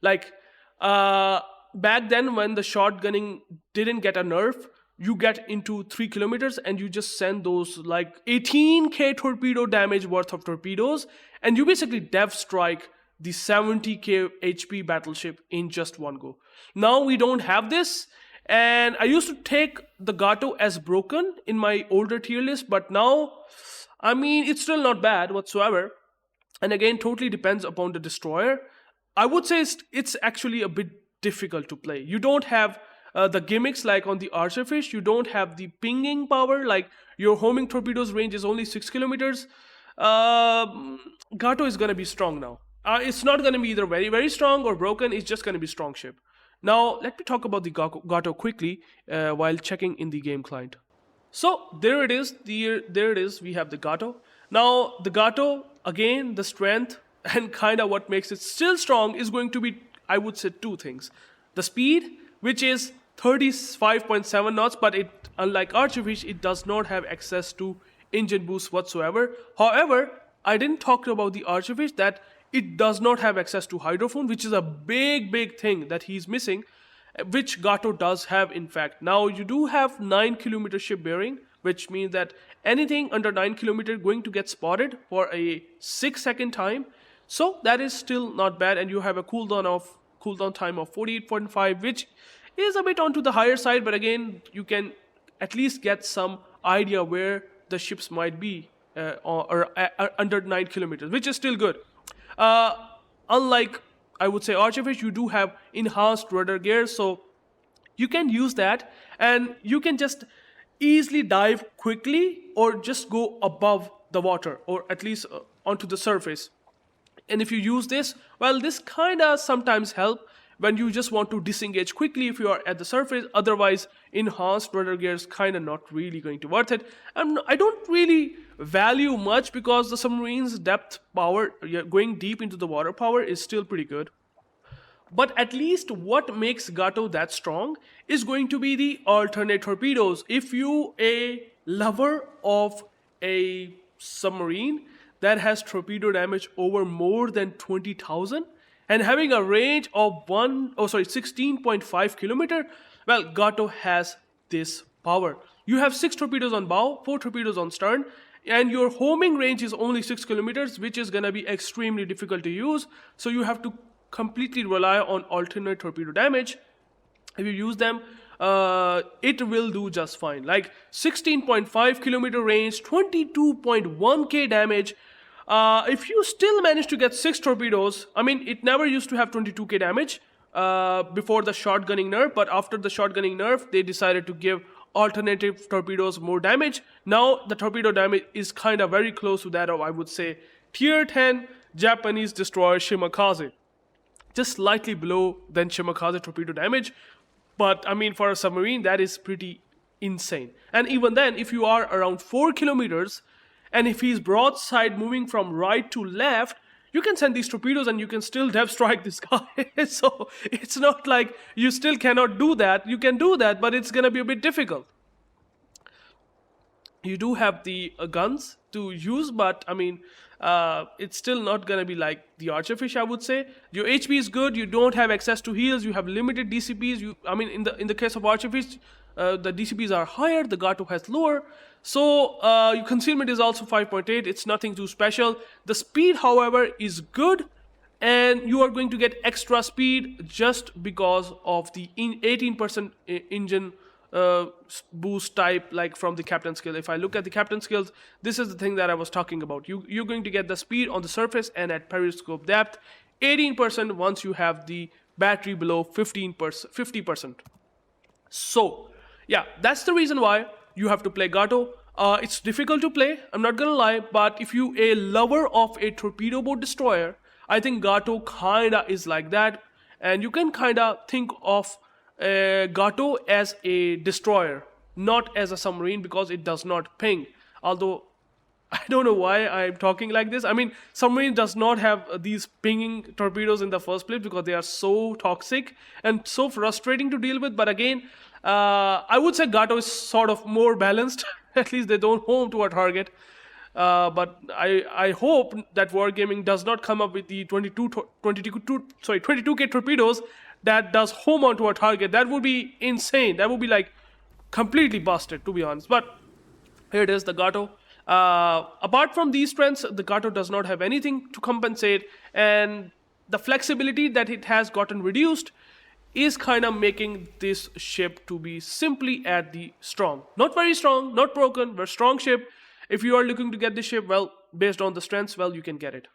Like, back then when the shotgunning didn't get a nerf, you get into 3 kilometers and you just send those like 18k torpedo damage worth of torpedoes, and you basically dev strike the 70k HP battleship in just one go. Now we don't have this, and I used to take the Gato as broken in my older tier list, but now, I mean, it's still not bad whatsoever. And again, totally depends upon the destroyer. I would say it's actually a bit difficult to play. You don't have the gimmicks like on the Archerfish. You don't have the pinging power. Like, your homing torpedoes range is only 6 kilometers. Gato is going to be strong now. It's not going to be either very, very strong or broken. It's just going to be strong ship. Now, let me talk about the Gato quickly while checking in the game client. So, there it is. There it is. We have the Gato. Now, the Gato, again, the strength and kind of what makes it still strong is going to be, I would say, two things. The speed, which is 35.7 knots, but unlike Archerfish, it does not have access to engine boost whatsoever. However, I didn't talk about the Archerfish that it does not have access to hydrophone, which is a big thing that he's missing, which Gato does have, in fact. Now, you do have 9 kilometer ship bearing, which means that anything under 9 kilometers going to get spotted for a 6-second time. So that is still not bad, and you have a cooldown time of 48.5, which is a bit onto the higher side, but again, you can at least get some idea where the ships might be under 9 kilometers, which is still good. Unlike, I would say, Archerfish, you do have enhanced rudder gear, so you can use that, and you can just easily dive quickly or just go above the water, or at least onto the surface. And if you use this, well, this kind of sometimes help when you just want to disengage quickly if you are at the surface. Otherwise, enhanced rudder gear is kind of not really going to worth it. And I don't really value much because the submarine's depth power, going deep into the water power, is still pretty good. But at least what makes Gato that strong is going to be the alternate torpedoes. If you a lover of a submarine that has torpedo damage over more than 20,000 and having a range of 16.5 kilometer, well, Gato has this power. You have 6 torpedoes on bow, 4 torpedoes on stern, and your homing range is only 6 kilometers, which is going to be extremely difficult to use. So you have to completely rely on alternate torpedo damage. If you use them, it will do just fine. Like 16.5 kilometer range, 22.1k damage. If you still manage to get 6 torpedoes, I mean, it never used to have 22k damage before the shotgunning nerf, but after the shotgunning nerf, they decided to give alternative torpedoes more damage. Now the torpedo damage is kind of very close to that of, I would say, tier 10 Japanese destroyer Shimakaze. Just slightly below than Shimakaze torpedo damage. But I mean, for a submarine, that is pretty insane. And even then, if you are around 4 kilometers, and if he's broadside moving from right to left, you can send these torpedoes and you can still depth strike this guy. So it's not like you still cannot do that. You can do that, but it's going to be a bit difficult. You do have the guns to use, but I mean, it's still not going to be like the Archerfish, I would say. Your HP is good. You don't have access to heals. You have limited DCPs. I mean, in the case of Archerfish, the DCPs are higher. The Gato has lower. So your concealment is also 5.8. It's nothing too special. The speed, however, is good, and you are going to get extra speed just because of the 18% engine boost type, like from the captain skill. If I look at the captain skills, this is the thing that I was talking about. You're going to get the speed on the surface and at periscope depth, 18% once you have the battery below 50%. So yeah, that's the reason why you have to play Gato. It's difficult to play, I'm not gonna lie, but if you a lover of a torpedo boat destroyer, I think Gato kinda is like that, and you can kinda think of Gato as a destroyer, not as a submarine, because it does not ping. Although I don't know why I'm talking like this. I mean, submarine does not have these pinging torpedoes in the first place because they are so toxic and so frustrating to deal with. But again, I would say Gato is sort of more balanced. At least they don't home to a target. But I hope that Wargaming does not come up with the 22k torpedoes that does home onto a target. That would be insane. That would be like completely busted, to be honest. But here it is, the Gato. Apart from these strengths, the Gato does not have anything to compensate, and the flexibility that it has gotten reduced is kind of making this ship to be simply at the strong. Not very strong, not broken, but strong ship. If you are looking to get this ship, well, based on the strengths, well, you can get it.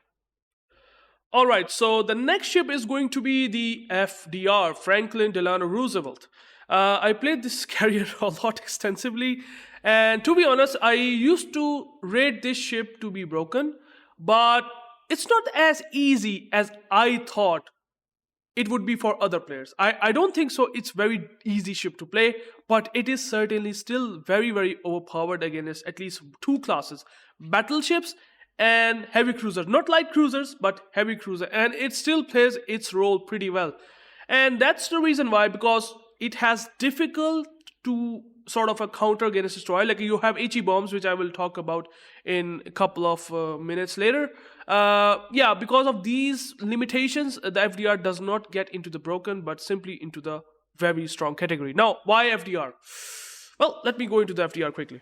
Alright, so the next ship is going to be the FDR, Franklin Delano Roosevelt. I played this carrier a lot extensively, and to be honest, I used to rate this ship to be broken, but it's not as easy as I thought it would be for other players. I don't think so. It's very easy ship to play, but it is certainly still very, very overpowered against at least 2 classes: battleships and heavy cruisers. Not light cruisers, but heavy cruiser. And it still plays its role pretty well. And that's the reason why, because it has difficult to sort of a counter against destroyer. Like you have HE bombs, which I will talk about in a couple of minutes later. Yeah, because of these limitations, the FDR does not get into the broken, but simply into the very strong category. Now, why FDR? Well, let me go into the FDR quickly.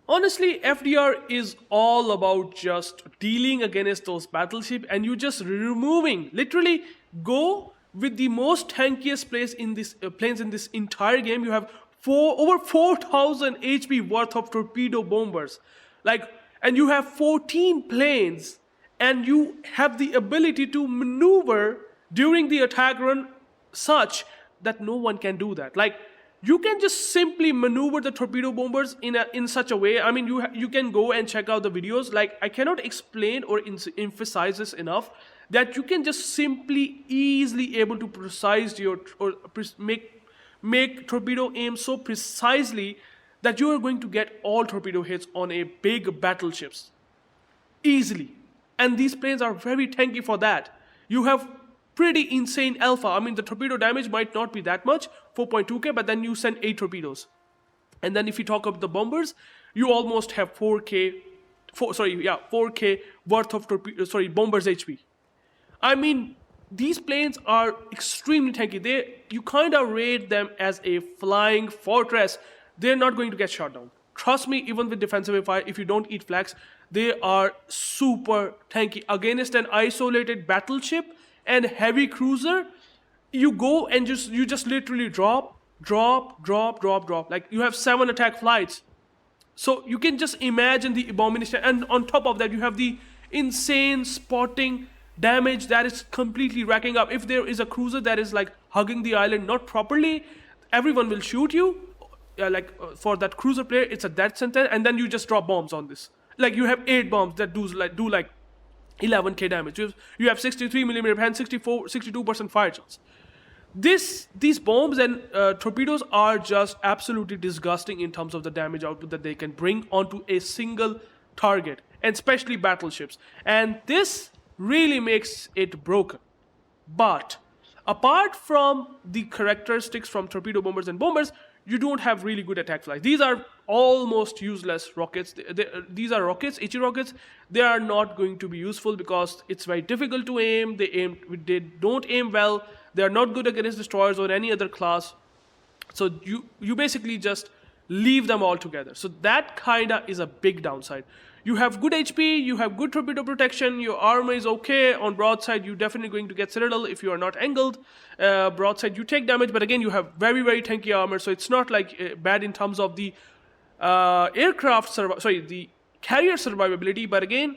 Honestly, FDR is all about just dealing against those battleships and you just removing, literally go with the most tankiest planes in this entire game. You have over 4,000 HP worth of torpedo bombers, like, and you have 14 planes, and you have the ability to maneuver during the attack run such that no one can do that. Like, you can just simply maneuver the torpedo bombers in such a way. I mean, you can go and check out the videos. Like, I cannot explain or emphasize this enough, that you can just simply easily able to precise your or make torpedo aim so precisely that you are going to get all torpedo hits on a big battleships easily. And these planes are very tanky for that. You have pretty insane alpha. I mean, the torpedo damage might not be that much, 4.2k, but then you send 8 torpedoes. And then if you talk about the bombers, you almost have 4k worth of bombers HP. I mean, these planes are extremely tanky. You kind of rate them as a flying fortress. They're not going to get shot down. Trust me, even with defensive fire, if you don't eat flags, they are super tanky. Against an isolated battleship and heavy cruiser, you go and you just literally drop. Like, you have 7 attack flights. So you can just imagine the abomination. And on top of that, you have the insane spotting damage that is completely racking up. If there is a cruiser that is like hugging the island not properly, everyone will shoot you. For that cruiser player, it's a death sentence, and then you just drop bombs on this. Like, you have 8 bombs that do like 11k damage. You have 63mm and 62% fire chance. These bombs and torpedoes are just absolutely disgusting in terms of the damage output that they can bring onto a single target, and especially battleships. And this really makes it broken. But apart from the characteristics from torpedo bombers and bombers, you don't have really good attack flights. These are almost useless rockets. These are rockets, HE rockets. They are not going to be useful because it's very difficult to aim. They don't aim well. They are not good against destroyers or any other class. So you basically just leave them all together. So that kinda is a big downside. You have good HP, you have good torpedo protection, your armor is okay. On broadside, you're definitely going to get Citadel if you are not angled. Broadside, you take damage, but again, you have very, very tanky armor, so it's not like bad in terms of the the carrier survivability. But again,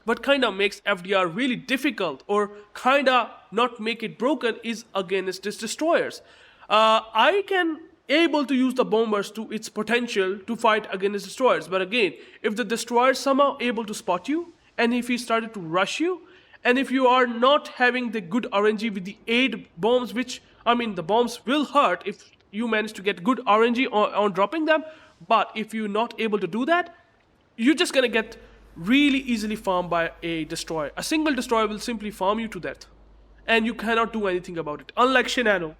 what kind of makes FDR really difficult or kind of not make it broken is against its destroyers. I can able to use the bombers to its potential to fight against destroyers. But again, if the destroyer is somehow able to spot you, and if he started to rush you, and if you are not having the good RNG with the 8 bombs, which, I mean, the bombs will hurt if you manage to get good RNG on dropping them, but if you're not able to do that, you're just gonna get really easily farmed by a destroyer. A single destroyer will simply farm you to death, and you cannot do anything about it. Unlike Shinano.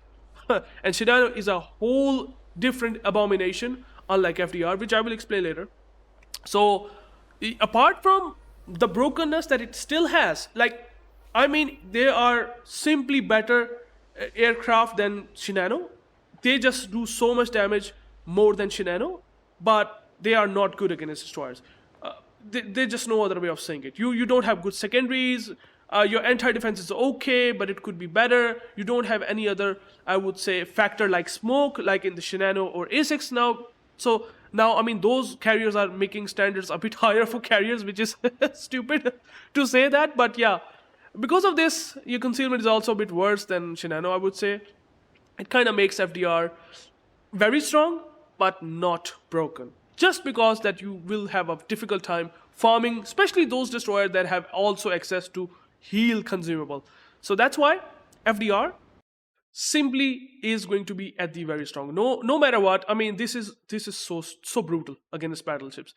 And Shinano is a whole different abomination, unlike FDR, which I will explain later. So, apart from the brokenness that it still has, like, I mean, they are simply better aircraft than Shinano. They just do so much damage more than Shinano, but they are not good against destroyers. There's just no other way of saying it. You don't have good secondaries. Your anti-defense is okay, but it could be better. You don't have any other, I would say, factor like smoke, like in the Shinano or A6 now. So now, I mean, those carriers are making standards a bit higher for carriers, which is stupid to say that. But yeah, because of this, your concealment is also a bit worse than Shinano, I would say. It kind of makes FDR very strong, but not broken. Just because that you will have a difficult time farming, especially those destroyers that have also access to heal consumable. So that's why FDR simply is going to be at the very strong. No matter what. I mean, this is so brutal against battleships.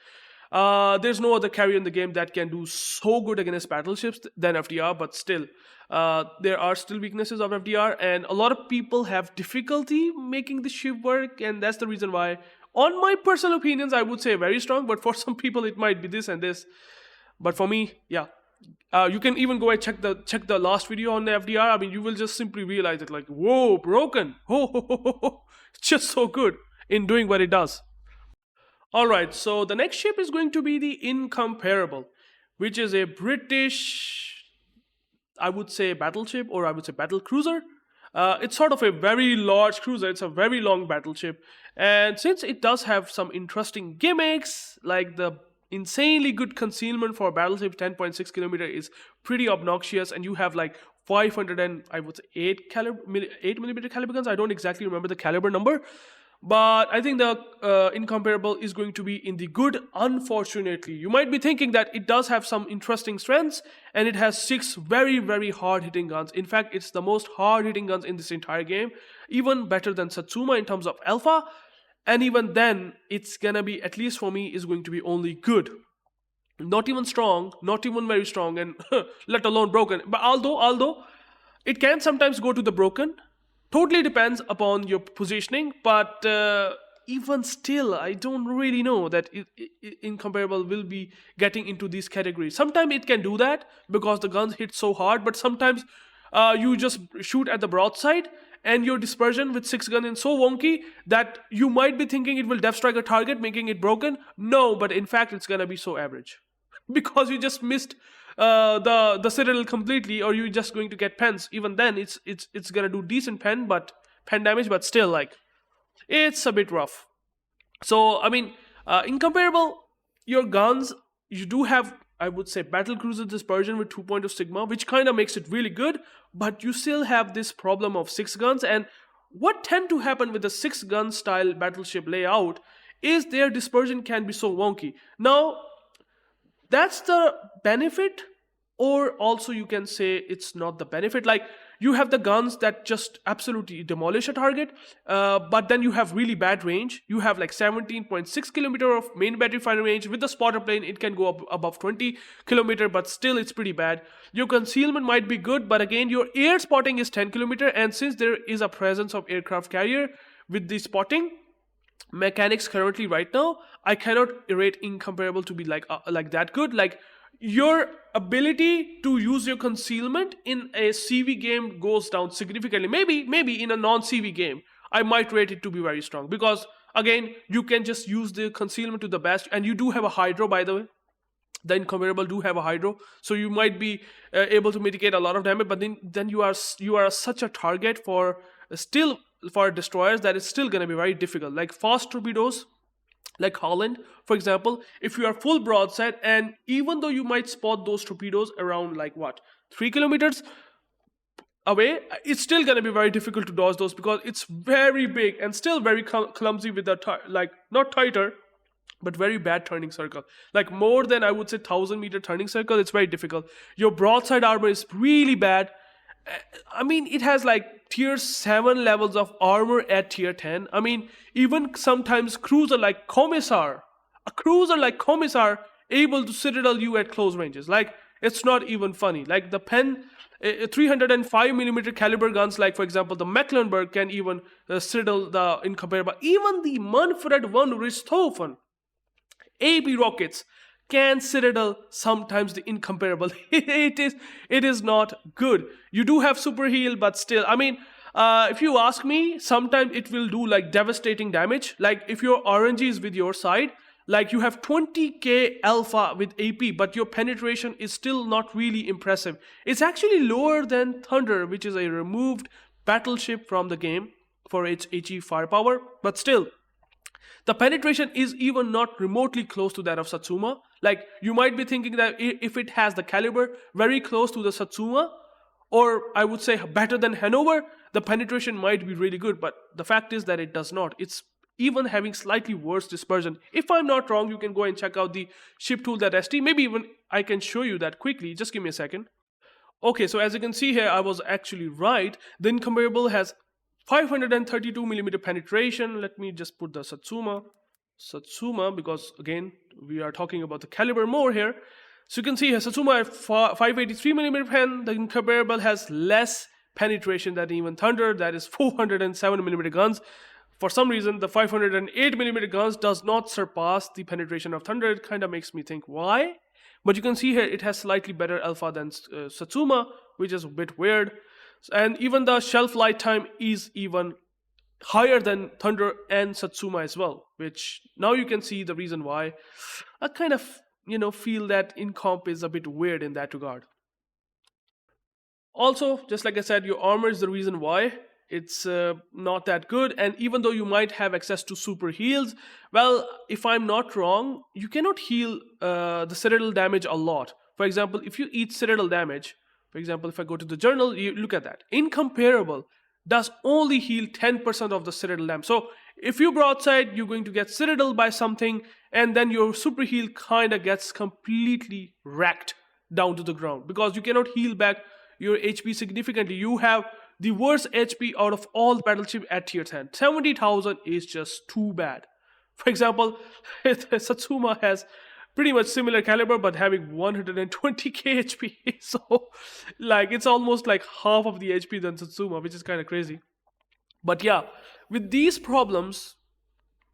There's no other carrier in the game that can do so good against battleships than FDR, but still, there are still weaknesses of FDR, and a lot of people have difficulty making the ship work, and that's the reason why, on my personal opinions, I would say very strong, but for some people it might be this and this. But for me, yeah. You can even go and check the last video on the FDR. I mean, you will just simply realize it, like, whoa, broken. It's just so good in doing what it does. Alright, so the next ship is going to be the Incomparable, which is a British, I would say, battleship, or I would say battle cruiser. It's sort of a very large cruiser. It's a very long battleship, and since it does have some interesting gimmicks, like the insanely good concealment for a battleship, 10.6 kilometer is pretty obnoxious, and you have like 500 and I would say 8 millimeter caliber guns. I don't exactly remember the caliber number, but I think the Incomparable is going to be in the good. Unfortunately, you might be thinking that it does have some interesting strengths, and it has 6 very, very hard hitting guns. In fact, it's the most hard hitting guns in this entire game, even better than Satsuma in terms of alpha. And even then, it's gonna be, at least for me, is going to be only good. Not even strong, not even very strong, and let alone broken. But although it can sometimes go to the broken. Totally depends upon your positioning, but even still, I don't really know that Incomparable will be getting into these categories. Sometimes it can do that because the guns hit so hard, but sometimes you just shoot at the broadside and your dispersion with 6 gun is so wonky that you might be thinking it will depth strike a target, making it broken. No, but in fact, it's gonna be so average because you just missed the citadel completely, or you're just going to get pens. Even then, it's gonna do decent pen damage, but still, like, it's a bit rough. So I mean, Incomparable, your guns, you do have, I would say, battle cruiser dispersion with 2 sigma, which kind of makes it really good, but you still have this problem of 6 guns. And what tend to happen with the 6 gun style battleship layout is their dispersion can be so wonky. Now, that's the benefit, or also you can say it's not the benefit. Like, you have the guns that just absolutely demolish a target, but then you have really bad range. You have like 17.6 kilometer of main battery firing range. With the spotter plane, it can go up above 20 kilometer, but still it's pretty bad. Your concealment might be good, but again, your air spotting is 10 kilometer, and since there is a presence of aircraft carrier with the spotting mechanics currently right now, I cannot rate Incomparable to be like that good. Like, your ability to use your concealment in a CV game goes down significantly. Maybe in a non-CV game, I might rate it to be very strong, because again, you can just use the concealment to the best, and you do have a hydro, by the way. The Incomparable do have a hydro, so you might be able to mitigate a lot of damage, but then you are such a target for destroyers that it's still going to be very difficult. Like fast torpedoes, like Holland, for example, if you are full broadside, and even though you might spot those torpedoes around like 3 kilometers away, it's still going to be very difficult to dodge those, because it's very big and still very clumsy with the not tighter, but very bad turning circle. Like more than, I would say, 1,000-meter turning circle, it's very difficult. Your broadside armor is really bad. I mean, it has like tier 7 levels of armor at tier 10. I mean, even sometimes a cruiser like Komissar able to citadel you at close ranges. Like, it's not even funny. Like the 305mm caliber guns, like for example the Mecklenburg, can even citadel the Incomparable. Even the Manfred von Richthofen AB rockets can citadel sometimes the Incomparable. it is not good. You do have super heal, but still, I mean, if you ask me, sometimes it will do like devastating damage. Like if your RNG is with your side, like you have 20k alpha with AP, but your penetration is still not really impressive. It's actually lower than Thunder, which is a removed battleship from the game for its HE firepower, but still, the penetration is even not remotely close to that of Satsuma. Like, you might be thinking that if it has the caliber very close to the Satsuma, or I would say better than Hanover, the penetration might be really good, but the fact is that it does not. It's even having slightly worse dispersion. If I'm not wrong, you can go and check out the shiptool.st. Maybe even I can show you that quickly. Just give me a second. Okay, so as you can see here, I was actually right. The Incomparable has 532mm penetration. Let me just put the Satsuma, because again, we are talking about the caliber more here. So you can see here, Satsuma at 583mm pen. The Incomparable has less penetration than even Thunder, that is 407mm guns. For some reason, the 508mm guns does not surpass the penetration of Thunder. It kind of makes me think why. But you can see here, it has slightly better alpha than Satsuma, which is a bit weird. And even the shelf lifetime is even higher than Thunder and Satsuma as well, which now you can see the reason why I kind of, feel that Incomp is a bit weird in that regard. Also, just like I said, your armor is the reason why it's not that good. And even though you might have access to super heals, well, if I'm not wrong, you cannot heal the citadel damage a lot. For example, if you eat citadel damage, for example, if I go to the journal, you look at that. Incomparable does only heal 10% of the citadel damage. So if you broadside, you're going to get citadel by something, and then your super heal kind of gets completely wrecked down to the ground because you cannot heal back your HP significantly. You have the worst HP out of all battleship at tier 10. 70,000 is just too bad. For example, Satsuma has pretty much similar caliber but having 120k HP. So like it's almost like half of the HP than Satsuma, which is kind of crazy. But yeah, with these problems,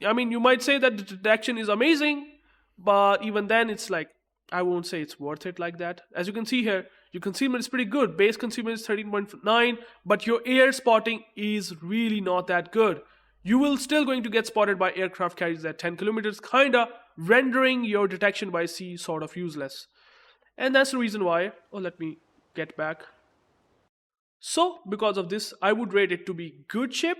I mean, you might say that the detection is amazing, but even then it's like, I won't say it's worth it like that. As you can see here, your concealment is pretty good. Base concealment is 13.9, but your air spotting is really not that good. You will still going to get spotted by aircraft carriers at 10 kilometers, kinda rendering your detection by sea sort of useless. And that's the reason why, let me get back. So, because of this, I would rate it to be good ship,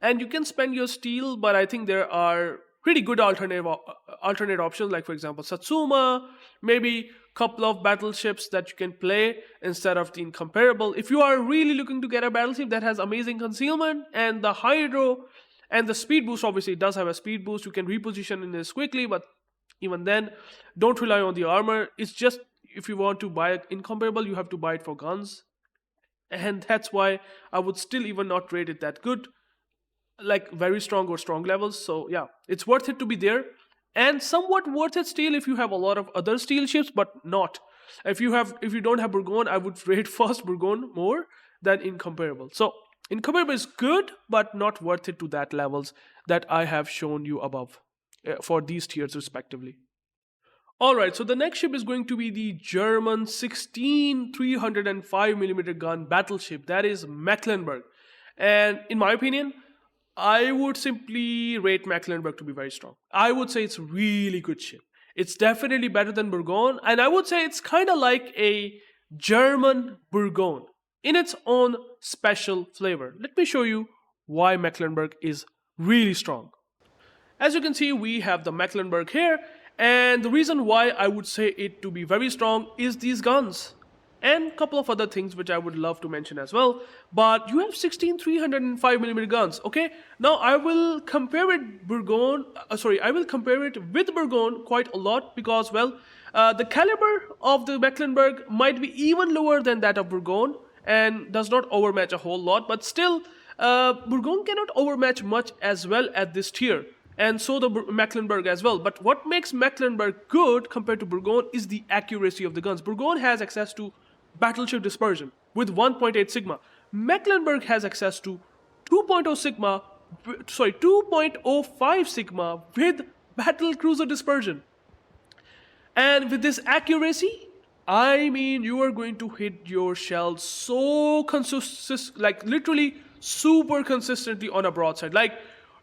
and you can spend your steel, but I think there are pretty good alternate options, like for example Satsuma, maybe couple of battleships that you can play instead of the Incomparable. If you are really looking to get a battleship that has amazing concealment and the hydro and the speed boost, obviously it does have a speed boost, you can reposition in this quickly, but even then, don't rely on the armor. It's just, if you want to buy Incomparable, you have to buy it for guns, and that's why I would still even not rate it that good, like very strong or strong levels. So yeah, it's worth it to be there, and somewhat worth it still if you have a lot of other steel ships, but not if you don't have Bourgogne. I would rate first Bourgogne more than Incomparable. So Incomparable is good, but not worth it to that levels that I have shown you above for these tiers respectively. Alright, so the next ship is going to be the German 16 305mm gun battleship, that is Mecklenburg. And in my opinion, I would simply rate Mecklenburg to be very strong. I would say it's a really good ship. It's definitely better than Bourgogne, and I would say it's kind of like a German Bourgogne in its own special flavor. Let me show you why Mecklenburg is really strong. As you can see, we have the Mecklenburg here, and the reason why I would say it to be very strong is these guns. And a couple of other things which I would love to mention as well. But you have 16 305mm guns, okay? Now I will compare it I will compare it with Bourgogne quite a lot because, well, the caliber of the Mecklenburg might be even lower than that of Bourgogne and does not overmatch a whole lot, but still, Bourgogne cannot overmatch much as well at this tier. And so the Mecklenburg as well. But what makes Mecklenburg good compared to Bourgogne is the accuracy of the guns. Bourgogne has access to battleship dispersion with 1.8 sigma. Mecklenburg has access to 2.05 sigma with battle cruiser dispersion. And with this accuracy, I mean, you are going to hit your shells so like literally super consistently on a broadside. Like,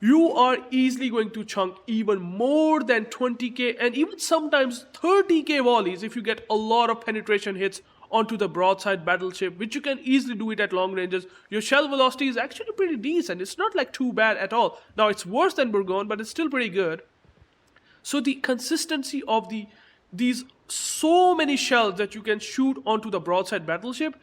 you are easily going to chunk even more than 20k and even sometimes 30k volleys if you get a lot of penetration hits onto the broadside battleship, which you can easily do it at long ranges. Your shell velocity is actually pretty decent. It's not like too bad at all. Now it's worse than Bourgogne, but it's still pretty good. So the consistency of these so many shells that you can shoot onto the broadside battleship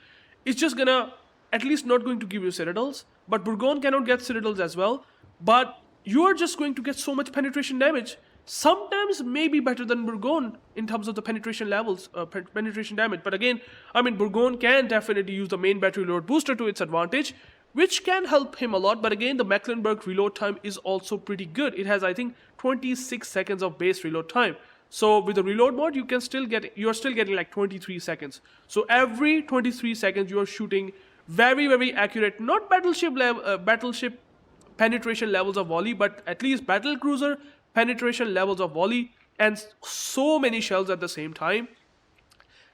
is just gonna, at least not going to give you citadels, but Bourgogne cannot get citadels as well. But you're just going to get so much penetration damage. Sometimes maybe better than Bourgogne in terms of the penetration levels, penetration damage. But again, I mean, Bourgogne can definitely use the main battery load booster to its advantage, which can help him a lot. But again, the Mecklenburg reload time is also pretty good. It has, I think, 26 seconds of base reload time. So with the reload mode, you're still getting like 23 seconds. So every 23 seconds, you are shooting very, very accurate, not battleship penetration levels of volley, but at least battle cruiser penetration levels of volley, and so many shells at the same time.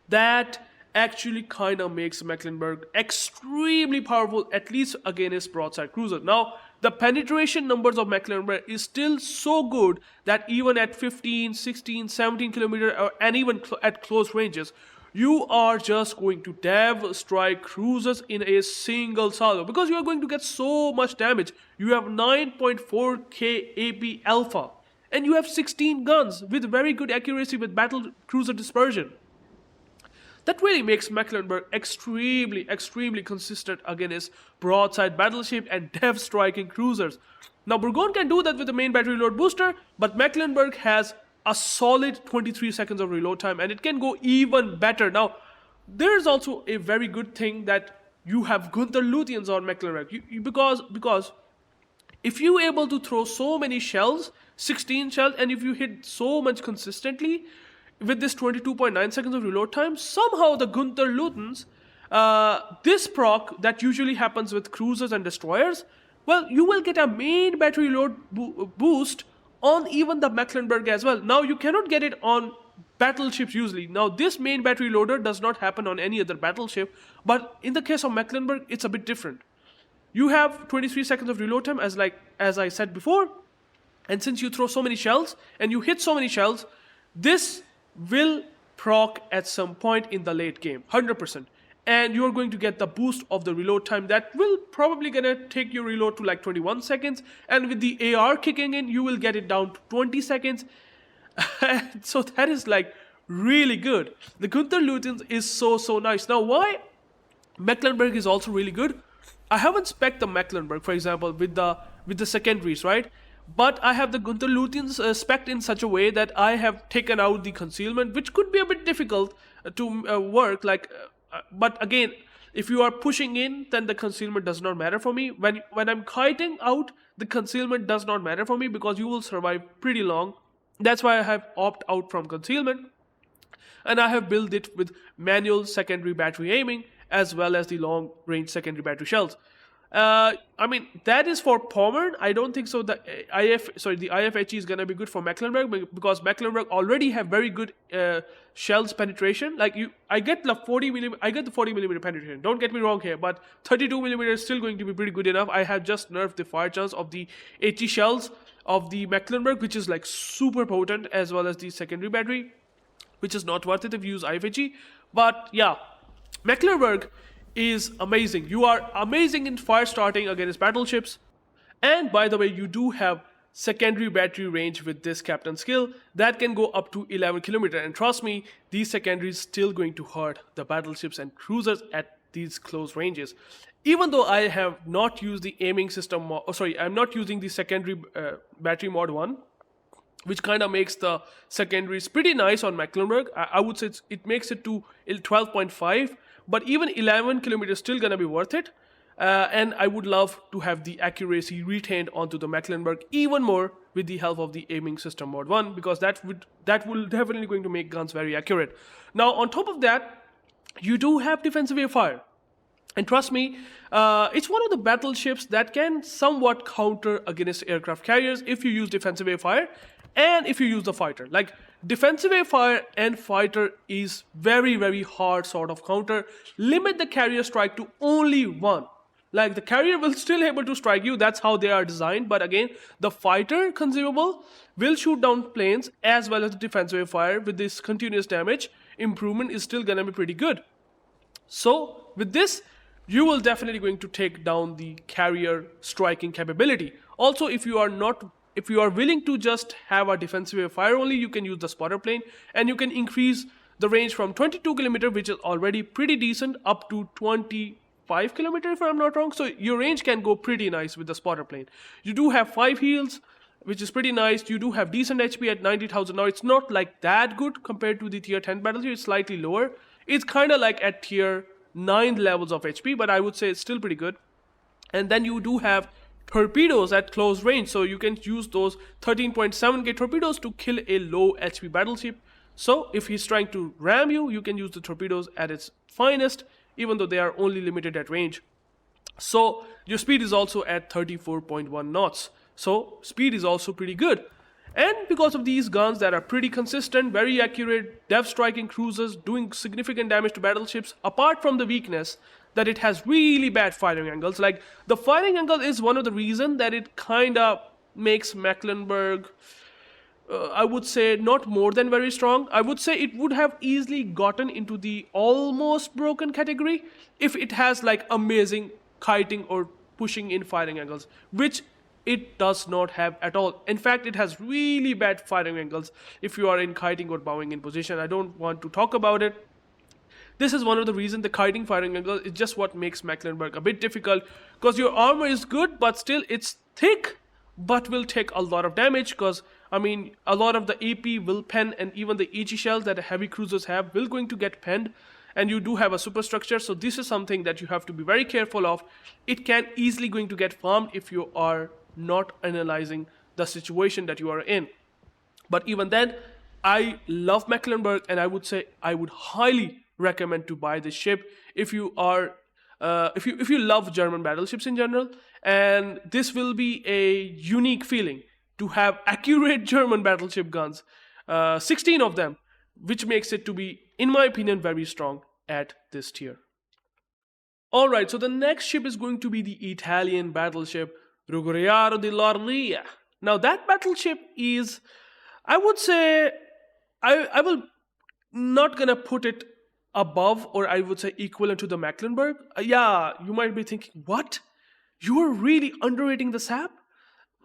That actually kind of makes Mecklenburg extremely powerful, at least against broadside cruiser. Now, the penetration numbers of Mecklenburg is still so good that even at 15, 16, 17 kilometer and even at close ranges, you are just going to strike cruisers in a single salvo because you are going to get so much damage. You have 9.4k AP alpha and you have 16 guns with very good accuracy with battle cruiser dispersion. That really makes Mecklenburg extremely consistent against broadside battleship and striking cruisers. Now Bourgogne can do that with the main battery load booster, but Mecklenburg has a solid 23 seconds of reload time and it can go even better. Now there is also a very good thing that you have Gunther Lutyens on Mecklenburg because if you able to throw so many shells, 16 shells, and if you hit so much consistently with this 22.9 seconds of reload time, somehow the Gunther Lutyens, this proc that usually happens with cruisers and destroyers, well, you will get a main battery load boost on even the Mecklenburg as well. Now you cannot get it on battleships usually. Now this main battery loader does not happen on any other battleship, but in the case of Mecklenburg, it's a bit different. You have 23 seconds of reload time as I said before, and since you throw so many shells and you hit so many shells, this will proc at some point in the late game, 100%. And you're going to get the boost of the reload time that will probably gonna take your reload to like 21 seconds. And with the AR kicking in, you will get it down to 20 seconds. So that is like really good. The Gunther Lutyens is so nice. Now why Mecklenburg is also really good? I haven't spec'd the Mecklenburg, for example, with the secondaries, right? But I have the Gunther Lutyens spec'd in such a way that I have taken out the concealment, which could be a bit difficult to work. But again, if you are pushing in, then the concealment does not matter for me. When I'm kiting out, the concealment does not matter for me because you will survive pretty long. That's why I have opted out from concealment. And I have built it with manual secondary battery aiming as well as the long range secondary battery shells. I mean, that is for Pommern. I don't think so. The IFHE is gonna be good for Mecklenburg because Mecklenburg already have very good shells penetration. I get the 40 millimeter penetration. Don't get me wrong here, but 32 millimeter is still going to be pretty good enough. I have just nerfed the fire chance of the HE shells of the Mecklenburg, which is like super potent, as well as the secondary battery, which is not worth it if you use IFHE. But yeah, Mecklenburg is amazing. You are amazing in fire starting against battleships. And by the way, you do have secondary battery range with this captain skill that can go up to 11 kilometers. And trust me, these secondaries still going to hurt the battleships and cruisers at these close ranges. Even though I have not used the aiming system, I'm not using the secondary battery mod 1, which kind of makes the secondaries pretty nice on Mecklenburg. I would say it makes it to 12.5. But even 11 kilometers is still gonna be worth it. And I would love to have the accuracy retained onto the Mecklenburg even more with the help of the aiming system mod 1, because that will definitely going to make guns very accurate. Now on top of that, you do have defensive air fire. And trust me, it's one of the battleships that can somewhat counter against aircraft carriers if you use defensive air fire and if you use the fighter. Like defensive air fire and fighter is very hard sort of counter. Limit the carrier strike to only one. Like the carrier will still able to strike you, that's how they are designed. But again, the fighter consumable will shoot down planes as well as the defensive air fire. With this continuous damage, improvement is still gonna be pretty good. So with this, you will definitely going to take down the carrier striking capability. Also, if you are willing to just have a defensive air fire only, you can use the spotter plane and you can increase the range from 22 kilometers, which is already pretty decent, up to 25 kilometers if I'm not wrong. So your range can go pretty nice with the spotter plane. You do have 5 heals, which is pretty nice. You do have decent HP at 90,000. Now it's not like that good compared to the tier 10 battleship, it's slightly lower. It's kind of like at tier 9 levels of HP, but I would say it's still pretty good. And then you do have torpedoes at close range, so you can use those 13.7k torpedoes to kill a low HP battleship. So if he's trying to ram you, you can use the torpedoes at its finest, even though they are only limited at range. So your speed is also at 34.1 knots. So speed is also pretty good. And because of these guns that are pretty consistent, very accurate, depth striking cruisers, doing significant damage to battleships, apart from the weakness that it has really bad firing angles. Like, the firing angle is one of the reasons that it kind of makes Mecklenburg, I would say, not more than very strong. I would say it would have easily gotten into the almost broken category if it has like amazing kiting or pushing in firing angles, which it does not have at all. In fact, it has really bad firing angles if you are in kiting or bowing in position. I don't want to talk about it. This is one of the reasons the kiting firing angle is just what makes Mecklenburg a bit difficult, because your armor is good, but still it's thick, but will take a lot of damage, because I mean, a lot of the AP will pen, and even the HE shells that heavy cruisers have will going to get penned, and you do have a superstructure, so this is something that you have to be very careful of. It can easily going to get farmed if you are not analyzing the situation that you are in. But even then, I love Mecklenburg, and I would say I would highly recommend to buy this ship if you are if you love German battleships in general, and this will be a unique feeling to have accurate German battleship guns, 16 of them, which makes it to be, in my opinion, very strong at this tier. Alright, so the next ship is going to be the Italian battleship R.Lauria. Now that battleship is, I would say, I will not gonna put it above, or I would say equivalent to the Mecklenburg. Yeah, you might be thinking, what? You are really underrating the SAP?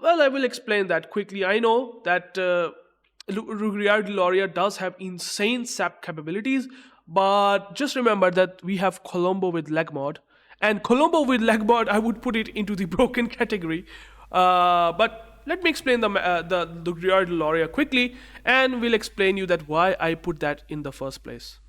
Well, I will explain that quickly. I know that R.Lauria does have insane SAP capabilities, but just remember that we have Colombo with leg mod, and Colombo with leg mod, I would put it into the broken category. But let me explain the R.Lauria quickly, and we'll explain you that why I put that in the first place.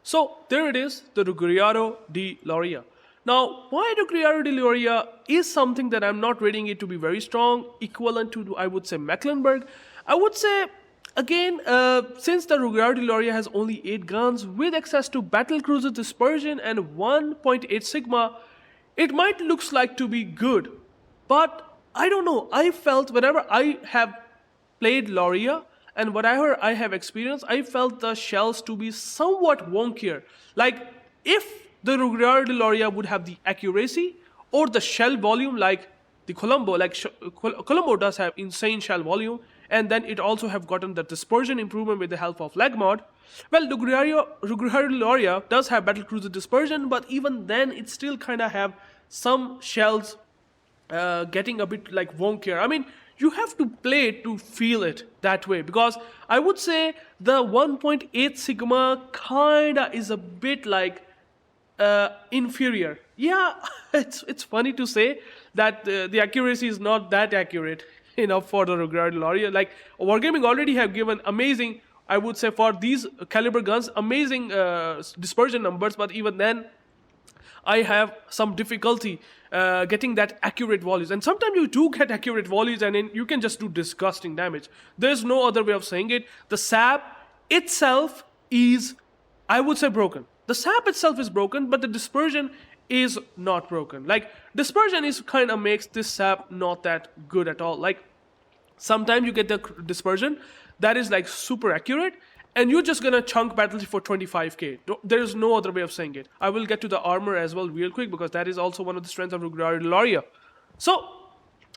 So there it is, the R.Lauria. Now, why R.Lauria is something that I'm not rating it to be very strong, equivalent to, I would say, Mecklenburg. I would say, again, since the R.Lauria has only 8 guns with access to battlecruiser dispersion and 1.8 Sigma, it might looks like to be good. But I don't know, I felt whenever I have played Lauria, and whatever I have experienced, I felt the shells to be somewhat wonkier. Like, if the R.Lauria would have the accuracy or the shell volume like the Colombo, Colombo does have insane shell volume, and then it also have gotten the dispersion improvement with the help of leg mod. Well, the R.Lauria does have battlecruiser dispersion, but even then it still kind of have some shells getting a bit like wonkier. I mean, you have to play it to feel it that way, because I would say the 1.8 Sigma kinda is a bit like inferior. Yeah, it's funny to say that the accuracy is not that accurate enough for the R.Lauria. Like, Wargaming already have given amazing, I would say, for these caliber guns, amazing dispersion numbers, but even then I have some difficulty getting that accurate volleys, and sometimes you do get accurate volleys and then you can just do disgusting damage. There's no other way of saying it. The SAP itself is, I would say, broken. The SAP itself is broken, but the dispersion is not broken. Like, dispersion is kind of makes this SAP not that good at all. Like, sometimes you get the dispersion that is like super accurate, and you're just gonna chunk battleship for 25k. There's no other way of saying it. I will get to the armor as well real quick, because that is also one of the strengths of R.Lauria. So,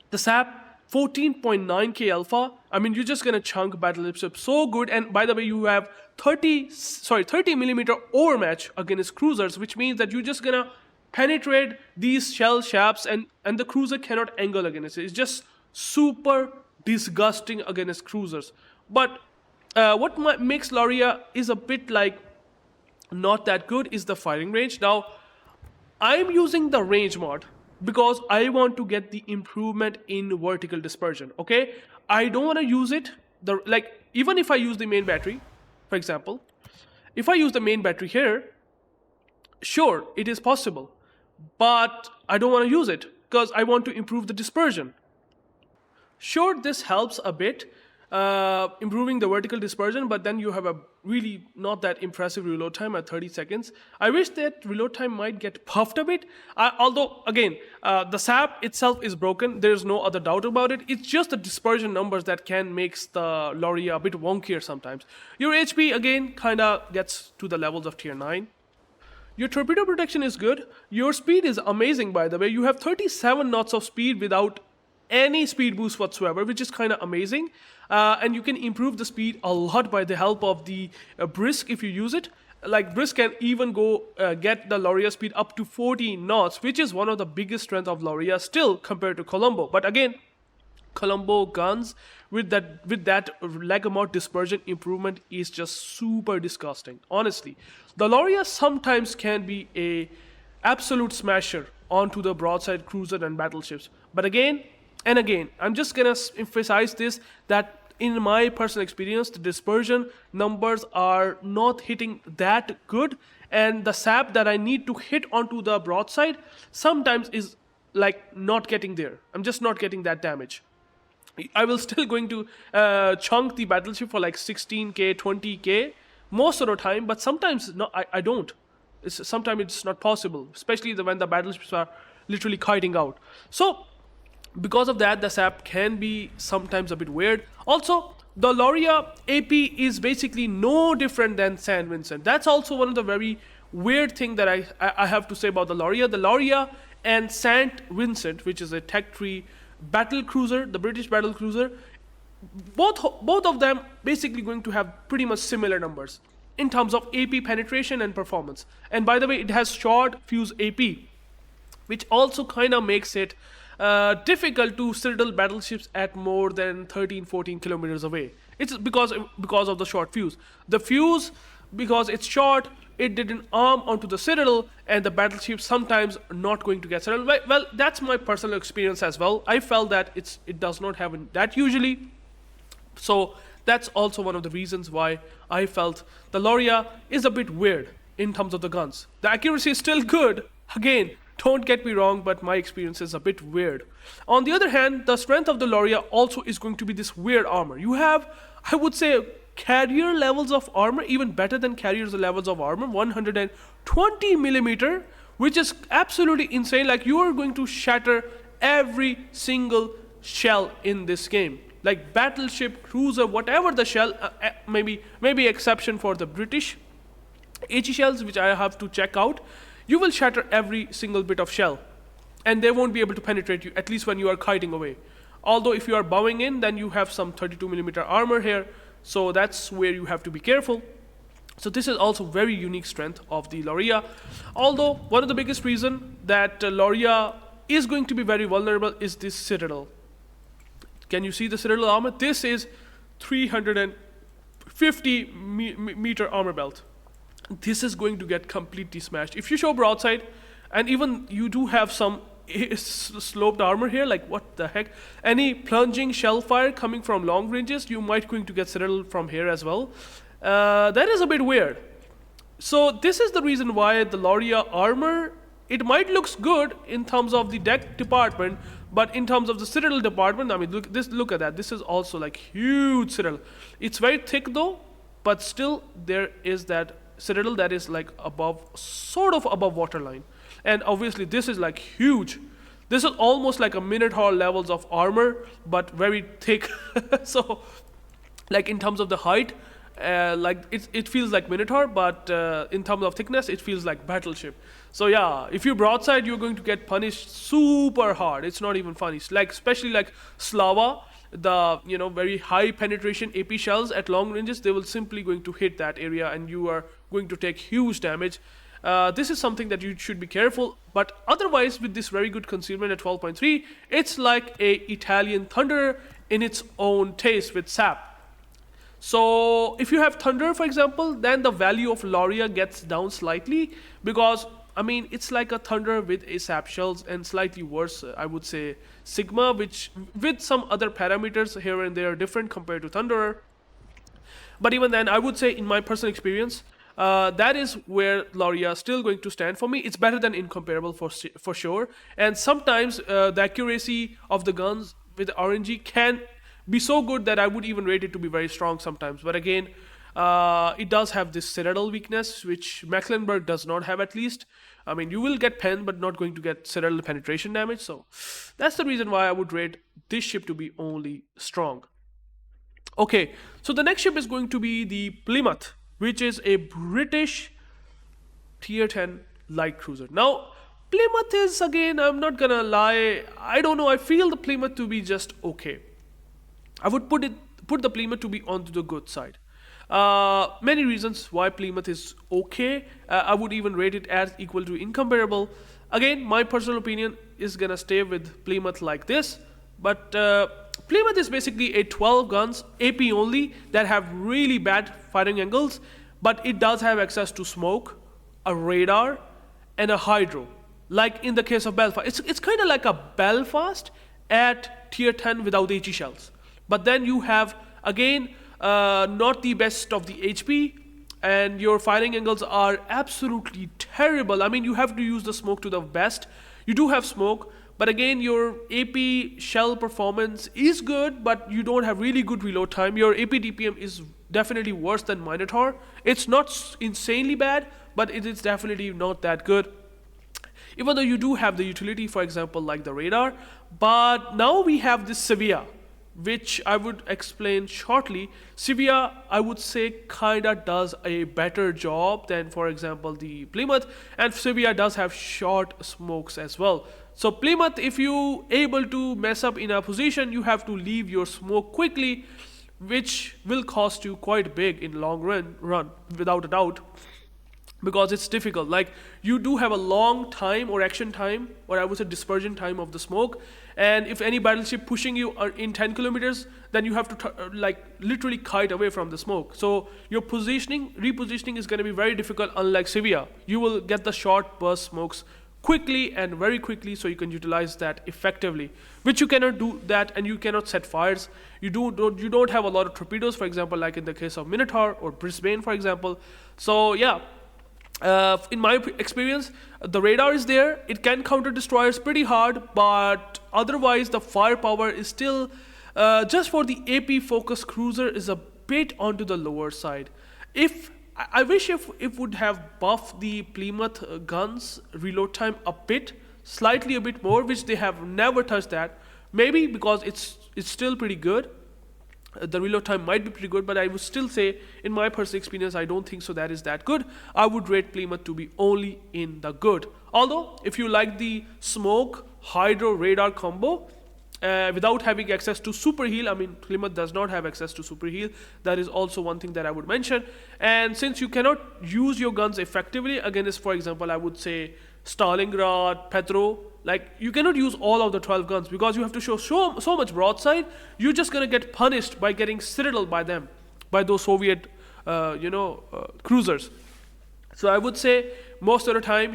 the SAP 14.9k alpha, I mean, you're just gonna chunk battleship so good, and by the way, you have 30 millimeter overmatch against cruisers, which means that you're just gonna penetrate these shell shafts, and the cruiser cannot angle against it. It's just super disgusting against cruisers. But what makes Lauria is a bit like not that good is the firing range. Now, I'm using the range mod because I want to get the improvement in vertical dispersion, okay? I don't want to use it, even if I use the main battery, for example, if I use the main battery here, sure, it is possible, but I don't want to use it because I want to improve the dispersion. Sure, this helps a bit, improving the vertical dispersion, but then you have a really not that impressive reload time at 30 seconds. I wish that reload time might get puffed a bit, although again, the SAP itself is broken, there's no other doubt about it. It's just the dispersion numbers that can makes the Lauria a bit wonkier sometimes. Your HP again kinda gets to the levels of tier 9. Your torpedo protection is good. Your speed is amazing, by the way. You have 37 knots of speed without any speed boost whatsoever, which is kind of amazing. And you can improve the speed a lot by the help of the brisk if you use it. Like brisk can even go get the R.Lauria speed up to 14 knots, which is one of the biggest strength of R.Lauria still compared to Colombo. But again, Colombo guns with that leg amount dispersion improvement is just super disgusting. Honestly, the R.Lauria sometimes can be a absolute smasher onto the broadside cruiser and battleships. But again and again, I'm just gonna emphasize this, that in my personal experience, the dispersion numbers are not hitting that good, and the sap that I need to hit onto the broadside sometimes is like not getting there. I'm just not getting that damage. I will still going to chunk the battleship for like 16k, 20k most of the time, but sometimes no, I don't. Sometimes it's not possible, especially when the battleships are literally kiting out. So because of that, the sap can be sometimes a bit weird. Also, the R.Lauria AP is basically no different than St. Vincent. That's also one of the very weird thing that I have to say about the R.Lauria. The R.Lauria and St. Vincent, which is a Tech 3 battle cruiser, the British battle cruiser, both of them basically going to have pretty much similar numbers in terms of AP penetration and performance. And by the way, it has short fuse AP, which also kind of makes it difficult to citadel battleships at more than 13-14 kilometers away. It's because of the short fuse. The fuse, because it's short, it didn't arm onto the citadel, and the battleship sometimes not going to get citadel. Well, that's my personal experience as well. I felt that it does not happen that usually. So that's also one of the reasons why I felt the R.Lauria is a bit weird in terms of the guns. The accuracy is still good. Again, don't get me wrong, but my experience is a bit weird. On the other hand, the strength of the R.Lauria also is going to be this weird armor. You have, I would say, carrier levels of armor, even better than carriers levels of armor, 120 millimeter, which is absolutely insane. Like, you are going to shatter every single shell in this game. Like battleship, cruiser, whatever the shell, maybe exception for the British HE shells, which I have to check out. You will shatter every single bit of shell, and they won't be able to penetrate you, at least when you are kiting away. Although if you are bowing in, then you have some 32 millimeter armor here, so that's where you have to be careful. So this is also very unique strength of the R.Lauria. Although one of the biggest reason that R.Lauria is going to be very vulnerable is this citadel. Can you see the citadel armor? This is 350 meter armor belt. This is going to get completely smashed. If you show broadside, and even you do have some sloped armor here, like what the heck? Any plunging shell fire coming from long ranges, you might going to get citadel from here as well. That is a bit weird. So this is the reason why the R.Lauria armor, it might looks good in terms of the deck department, but in terms of the citadel department, I mean, look at that. This is also like huge citadel. It's very thick though, but still there is that citadel that is like sort of above waterline. And obviously this is like huge. This is almost like a Minotaur levels of armor, but very thick. So like in terms of the height, like it feels like Minotaur, but in terms of thickness, it feels like battleship. So yeah, if you broadside, you're going to get punished super hard. It's not even funny. Like especially like Svea, the very high penetration AP shells at long ranges, they will simply going to hit that area, and you are going to take huge damage. This is something that you should be careful, but otherwise with this very good concealment at 12.3, it's like a Italian Thunder in its own taste with sap. So if you have Thunder, for example, then the value of R.Lauria gets down slightly, because I mean it's like a Thunder with a sap shells, and slightly worse, I would say Sigma, which with some other parameters here and there different compared to Thunder. But even then, I would say in my personal experience, that is where R.Lauria is still going to stand for me. It's better than Incomparable for sure. And sometimes the accuracy of the guns with RNG can be so good that I would even rate it to be very strong sometimes. But again, it does have this citadel weakness, which Mecklenburg does not have, at least. I mean, you will get pen, but not going to get citadel penetration damage. So that's the reason why I would rate this ship to be only strong. Okay, so the next ship is going to be the Plymouth, which is a British tier 10 light cruiser. Now, Plymouth is, again, I'm not gonna lie, I don't know, I feel the Plymouth to be just okay. I would put the Plymouth to be onto the good side. Many reasons why Plymouth is okay. I would even rate it as equal to Incomparable. Again, my personal opinion is gonna stay with Plymouth like this, but Plymouth is basically a 12 guns AP only that have really bad firing angles, but it does have access to smoke, a radar, and a hydro. Like in the case of Belfast, it's kind of like a Belfast at tier 10 without HE shells. But then you have, again, not the best of the HP, and your firing angles are absolutely terrible. I mean, you have to use the smoke to the best. You do have smoke, but again, your AP shell performance is good, but you don't have really good reload time. Your AP DPM is definitely worse than Minotaur. It's not insanely bad, but it is definitely not that good. Even though you do have the utility, for example, like the radar. But now we have this Svea, which I would explain shortly. Svea, I would say, kinda does a better job than, for example, the Plymouth, and Svea does have short smokes as well. So Plymouth, if you able to mess up in a position, you have to leave your smoke quickly, which will cost you quite big in long run without a doubt. Because it's difficult. Like, you do have a long time or action time, or I would say dispersion time of the smoke, and if any battleship pushing you are in 10 kilometers, then you have to like literally kite away from the smoke. So your repositioning is going to be very difficult. Unlike Svea, you will get the short burst smokes quickly and very quickly, so you can utilize that effectively, which you cannot do that, and you cannot set fires. You don't have a lot of torpedoes, for example, like in the case of Minotaur or Brisbane, for example. So yeah, in my experience, the radar is there. It can counter destroyers pretty hard, but otherwise the firepower is still, just for the AP focused cruiser, is a bit onto the lower side. I wish if it would have buffed the Plymouth guns reload time slightly a bit more, which they have never touched that. Maybe because it's still pretty good. The reload time might be pretty good, but I would still say, in my personal experience, I don't think so that is that good. I would rate Plymouth to be only in the good. Although, if you like the smoke hydro radar combo, without having access to super heal, I mean, Plymouth does not have access to super heal. That is also one thing that I would mention. And since you cannot use your guns effectively, again, is, for example, I would say Stalingrad, Petro, like, you cannot use all of the 12 guns because you have to show so much broadside. You're just going to get punished by getting citadel by them, by those Soviet, cruisers. So I would say most of the time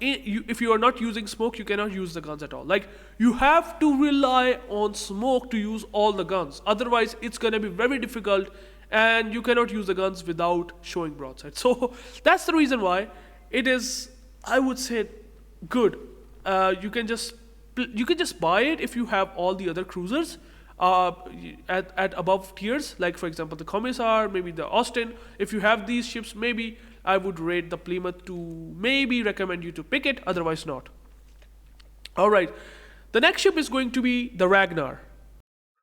if you are not using smoke, you cannot use the guns at all. Like, you have to rely on smoke to use all the guns. Otherwise, it's going to be very difficult, and you cannot use the guns without showing broadside. So that's the reason why it is, I would say, good. You can just buy it if you have all the other cruisers at above tiers, like, for example, the Komissar, maybe the Austin. If you have these ships, maybe I would rate the Plymouth to maybe recommend you to pick it, otherwise not. Alright, the next ship is going to be the Ragnar.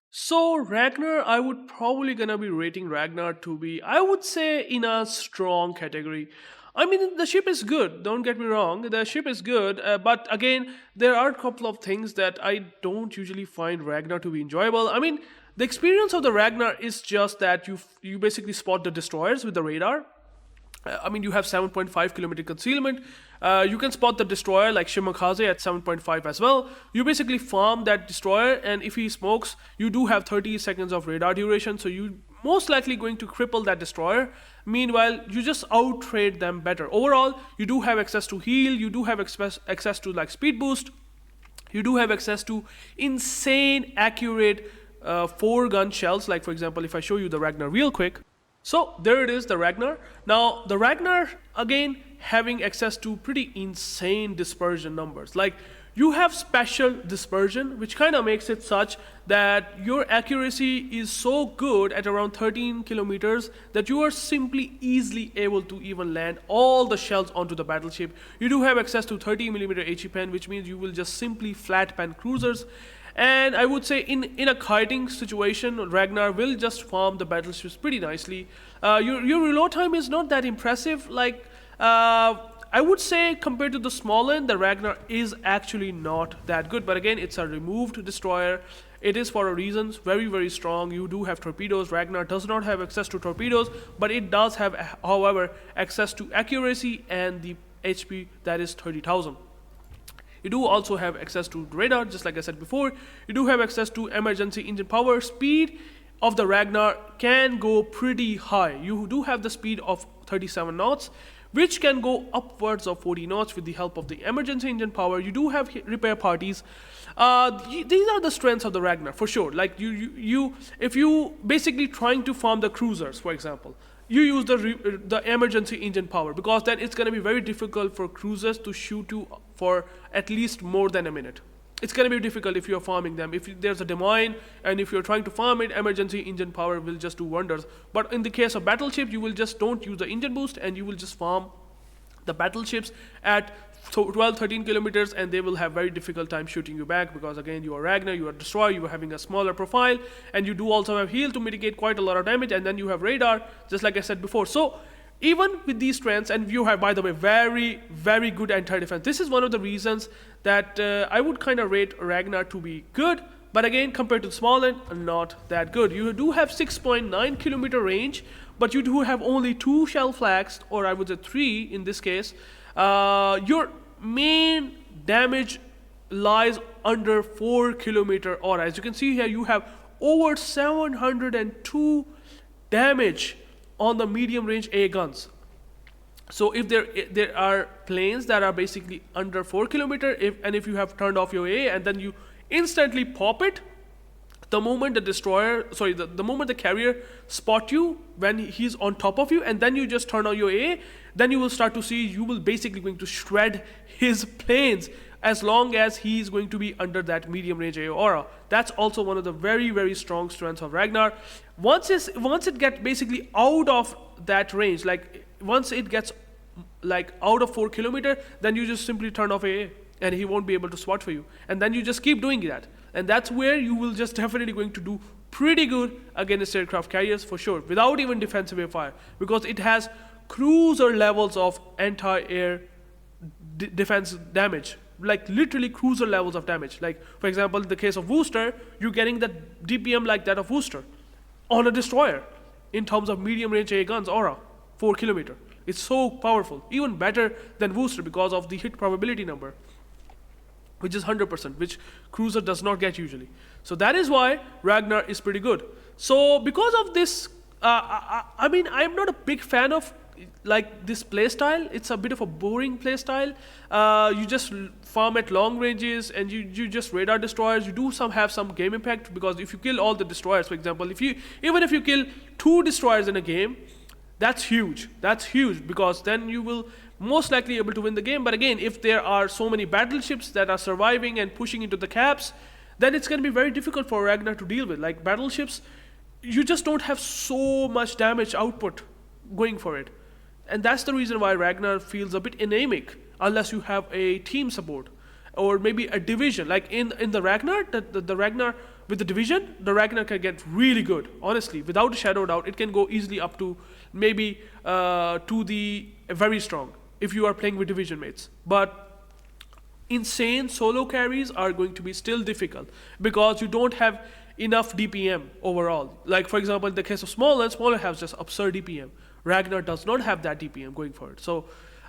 So Ragnar, I would probably gonna be rating Ragnar to be, I would say, in a strong category. I mean, the ship is good, don't get me wrong, the ship is good, but again, there are a couple of things that I don't usually find Ragnar to be enjoyable. I mean, the experience of the Ragnar is just that you basically spot the destroyers with the radar. I mean, you have 7.5 kilometer concealment. You can spot the destroyer like Shimakaze at 7.5 as well. You basically farm that destroyer, and if he smokes, you do have 30 seconds of radar duration, so you most likely going to cripple that destroyer. Meanwhile, you just out-trade them better. Overall, you do have access to heal, you do have access to like speed boost, you do have access to insane accurate 4-gun shells. Like, for example, if I show you the Ragnar real quick. So there it is, the Ragnar. Now the Ragnar, again, having access to pretty insane dispersion numbers. Like, you have special dispersion, which kind of makes it such that your accuracy is so good at around 13 kilometers that you are simply easily able to even land all the shells onto the battleship. You do have access to 30mm HE pen, which means you will just simply flat pan cruisers. And I would say in a kiting situation, Ragnar will just farm the battleships pretty nicely. Your reload time is not that impressive. Like, I would say compared to the Smolensk, the Ragnar is actually not that good. But again, it's a removed destroyer. It is for a reason, very, very strong. You do have torpedoes. Ragnar does not have access to torpedoes, but it does have, however, access to accuracy and the HP that is 30,000. You do also have access to radar, just like I said before. You do have access to emergency engine power. Speed of the Ragnar can go pretty high. You do have the speed of 37 knots, which can go upwards of 40 knots with the help of the emergency engine power. You do have repair parties. These are the strengths of the Ragnar for sure. Like if you basically trying to farm the cruisers, for example, you use the emergency engine power, because then it's going to be very difficult for cruisers to shoot you for at least more than a minute. It's going to be difficult if you're farming them. If there's a demine and if you're trying to farm it, emergency engine power will just do wonders. But in the case of battleships, you will just don't use the engine boost and you will just farm the battleships at 12-13 kilometers, and they will have very difficult time shooting you back, because again, you are Ragnar, you are destroyer, you are having a smaller profile, and you do also have heal to mitigate quite a lot of damage, and then you have radar, just like I said before. So even with these strengths, and you have, by the way, very, very good anti-defense. This is one of the reasons that I would kind of rate Ragnar to be good, but again, compared to Smolensk, not that good. You do have 6.9 kilometer range, but you do have only 2 shell flags, or I would say 3 in this case. Your main damage lies under 4 kilometer aura. As you can see here, you have over 702 damage on the medium range A guns. So if there are planes that are basically under 4 kilometer, if you have turned off your A and then you instantly pop it, the moment the moment the carrier spot you when he's on top of you, and then you just turn on your A, then you will start to see you will basically going to shred his planes as long as he's going to be under that medium range A aura. That's also one of the very, very strong strengths of Ragnar. Once it gets basically out of that range, like once it gets like out of 4 kilometer, then you just simply turn off A and he won't be able to swat for you, and then you just keep doing that, and that's where you will just definitely going to do pretty good against aircraft carriers for sure, without even defensive air fire, because it has cruiser levels of anti-air defense damage, like literally cruiser levels of damage. Like for example, in the case of Worcester, you're getting the DPM like that of Worcester on a destroyer in terms of medium range A guns aura, 4 kilometer. It's so powerful, even better than Worcester because of the hit probability number, which is 100%, which cruiser does not get usually. So that is why Ragnar is pretty good. So because of this, I mean, I'm not a big fan of like this playstyle. It's a bit of a boring playstyle. You just farm at long ranges and you just radar destroyers. You do have some game impact, because if you kill all the destroyers, for example, even if you kill 2 destroyers in a game, that's huge. That's huge, because then you will most likely able to win the game. But again, if there are so many battleships that are surviving and pushing into the caps, then it's going to be very difficult for Ragnar to deal with. Like battleships, you just don't have so much damage output going for it. And that's the reason why Ragnar feels a bit anemic unless you have a team support or maybe a division. Like in the Ragnar, the Ragnar with the division, the Ragnar can get really good. Honestly, without a shadow of doubt, it can go easily up to maybe to the very strong if you are playing with division mates. But insane solo carries are going to be still difficult because you don't have enough DPM overall. Like for example, in the case of Smolensk has just absurd DPM. Ragnar does not have that DPM going for it. So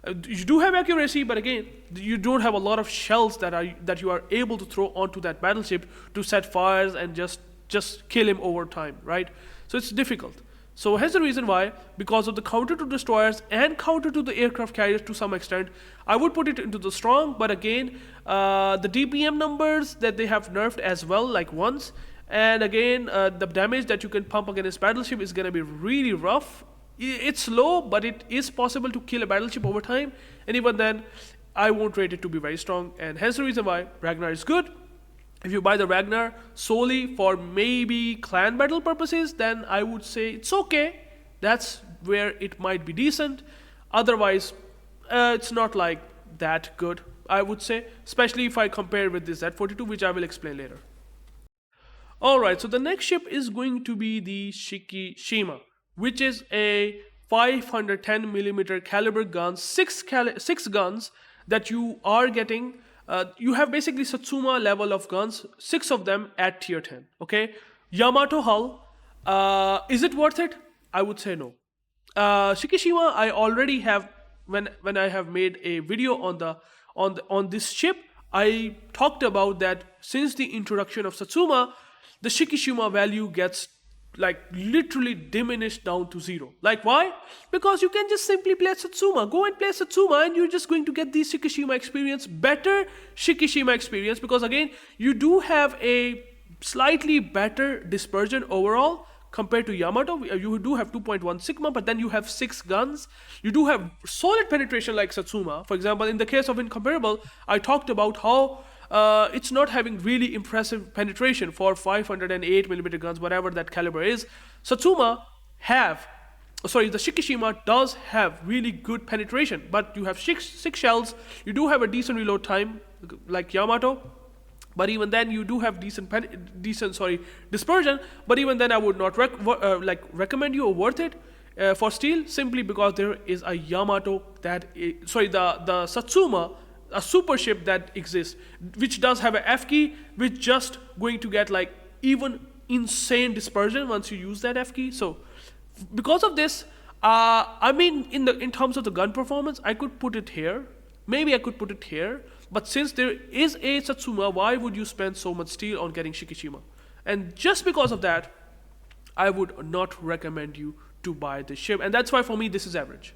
you do have accuracy, but again, you don't have a lot of shells that you are able to throw onto that battleship to set fires and just kill him over time, right? So it's difficult. So here's the reason why, because of the counter to destroyers and counter to the aircraft carriers to some extent, I would put it into the strong. But again, the DPM numbers that they have nerfed as well, like once, and again, the damage that you can pump against battleship is going to be really rough. It's low, but it is possible to kill a battleship over time, and even then, I won't rate it to be very strong, and hence the reason why Ragnar is good. If you buy the Ragnar solely for maybe clan battle purposes, then I would say it's okay. That's where it might be decent. Otherwise, it's not like that good, I would say, especially if I compare with this Z42, which I will explain later. Alright, so the next ship is going to be the Shikishima, which is a 510 millimeter caliber guns, six guns that you are getting. You have basically Satsuma level of guns, 6 of them at tier 10. Okay, Yamato hull. Is it worth it? I would say no. Shikishima, I already have when I have made a video on this ship. I talked about that since the introduction of Satsuma, the Shikishima value gets like literally diminished down to 0. Like why? Because you can just simply play Satsuma. Go and play Satsuma and you're just going to get the Shikishima experience, better Shikishima experience, because again, you do have a slightly better dispersion overall compared to Yamato. You do have 2.1 Sigma, but then you have 6 guns. You do have solid penetration like Satsuma. For example, in the case of Incomparable, I talked about how it's not having really impressive penetration for 508 millimeter guns, whatever that caliber is. The Shikishima does have really good penetration, but you have six shells. You do have a decent reload time, like Yamato. But even then, you do have decent dispersion. But even then, I would not recommend you or worth it for steel, simply because there is a Yamato the Satsuma, a super ship that exists, which does have a F key, which just going to get like even insane dispersion once you use that F key. So because of this, I mean, in terms of the gun performance, I could put it here. Maybe I could put it here. But since there is a Satsuma, why would you spend so much steel on getting Shikishima? And just because of that, I would not recommend you to buy this ship. And that's why for me, this is average.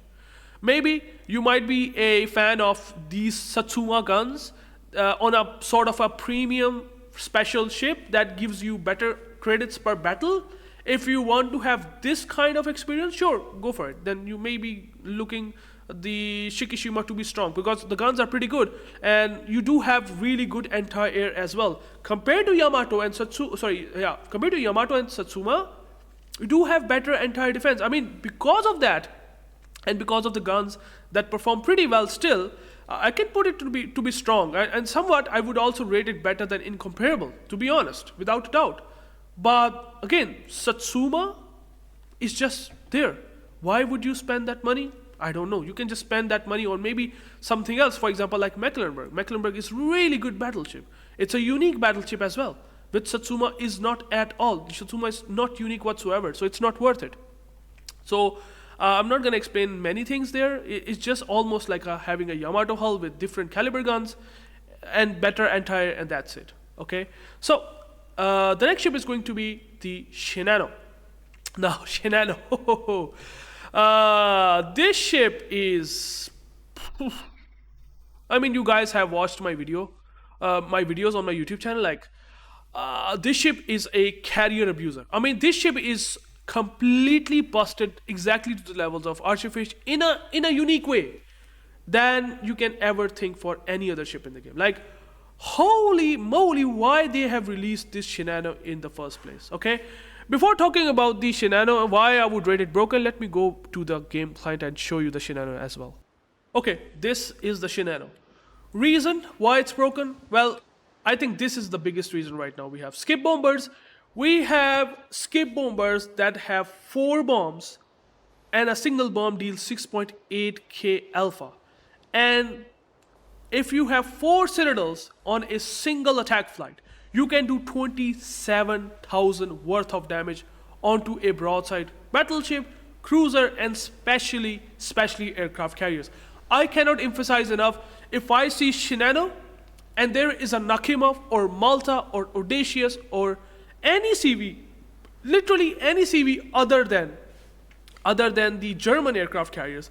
Maybe you might be a fan of these Satsuma guns on a sort of a premium special ship that gives you better credits per battle. If you want to have this kind of experience, sure, go for it. Then you may be looking the Shikishima to be strong, because the guns are pretty good and you do have really good anti-air as well. Compared to Yamato and Satsuma, you do have better anti-air defense. I mean, because of that, and because of the guns that perform pretty well still, I can put it to be strong. And somewhat, I would also rate it better than Incomparable, to be honest, without a doubt. But again, Satsuma is just there. Why would you spend that money? I don't know. You can just spend that money on maybe something else. For example, like Mecklenburg. Mecklenburg is really good battleship. It's a unique battleship as well, which Satsuma is not at all. Satsuma is not unique whatsoever, so it's not worth it. So I'm not going to explain many things there. It's just almost like having a Yamato hull with different caliber guns and better anti-air, and that's it. Okay. So the next ship is going to be the Shinano. Now, Shinano. This ship is, I mean, you guys have watched my videos on my YouTube channel. Like, this ship is a carrier abuser. I mean, this ship is completely busted exactly to the levels of Archerfish in a unique way than you can ever think for any other ship in the game. Like, holy moly, why they have released this Shinano in the first place, okay? Before talking about the Shinano and why I would rate it broken, let me go to the game client and show you the Shinano as well. Okay, this is the Shinano. Reason why it's broken? Well, I think this is the biggest reason right now. We have skip bombers. We have skip bombers that have 4 bombs and a single bomb deals 6.8k alpha. And if you have 4 citadels on a single attack flight, you can do 27,000 worth of damage onto a broadside battleship, cruiser, and especially aircraft carriers. I cannot emphasize enough, if I see Shinano and there is a Nakhimov or Malta or Audacious or any CV, literally any CV other than the German aircraft carriers,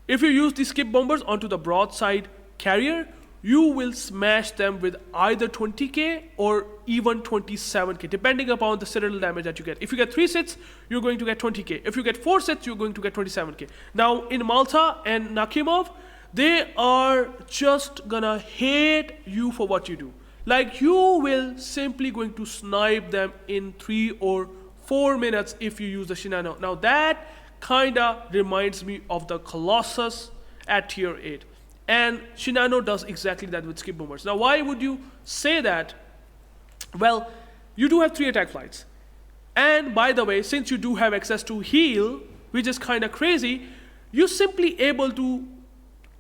if you use the skip bombers onto the broadside carrier, you will smash them with either 20k or even 27k, depending upon the citadel damage that you get. If you get 3 sits, you're going to get 20k. If you get 4 sits, you're going to get 27k. Now, in Malta and Nakhimov, they are just gonna hate you for what you do. Like, you will simply going to snipe them in 3 or 4 minutes if you use the Shinano. Now, that kinda reminds me of the Colossus at tier 8. And Shinano does exactly that with skip bombers. Now, why would you say that? Well, you do have 3 attack flights. And by the way, since you do have access to heal, which is kind of crazy, you're simply able to,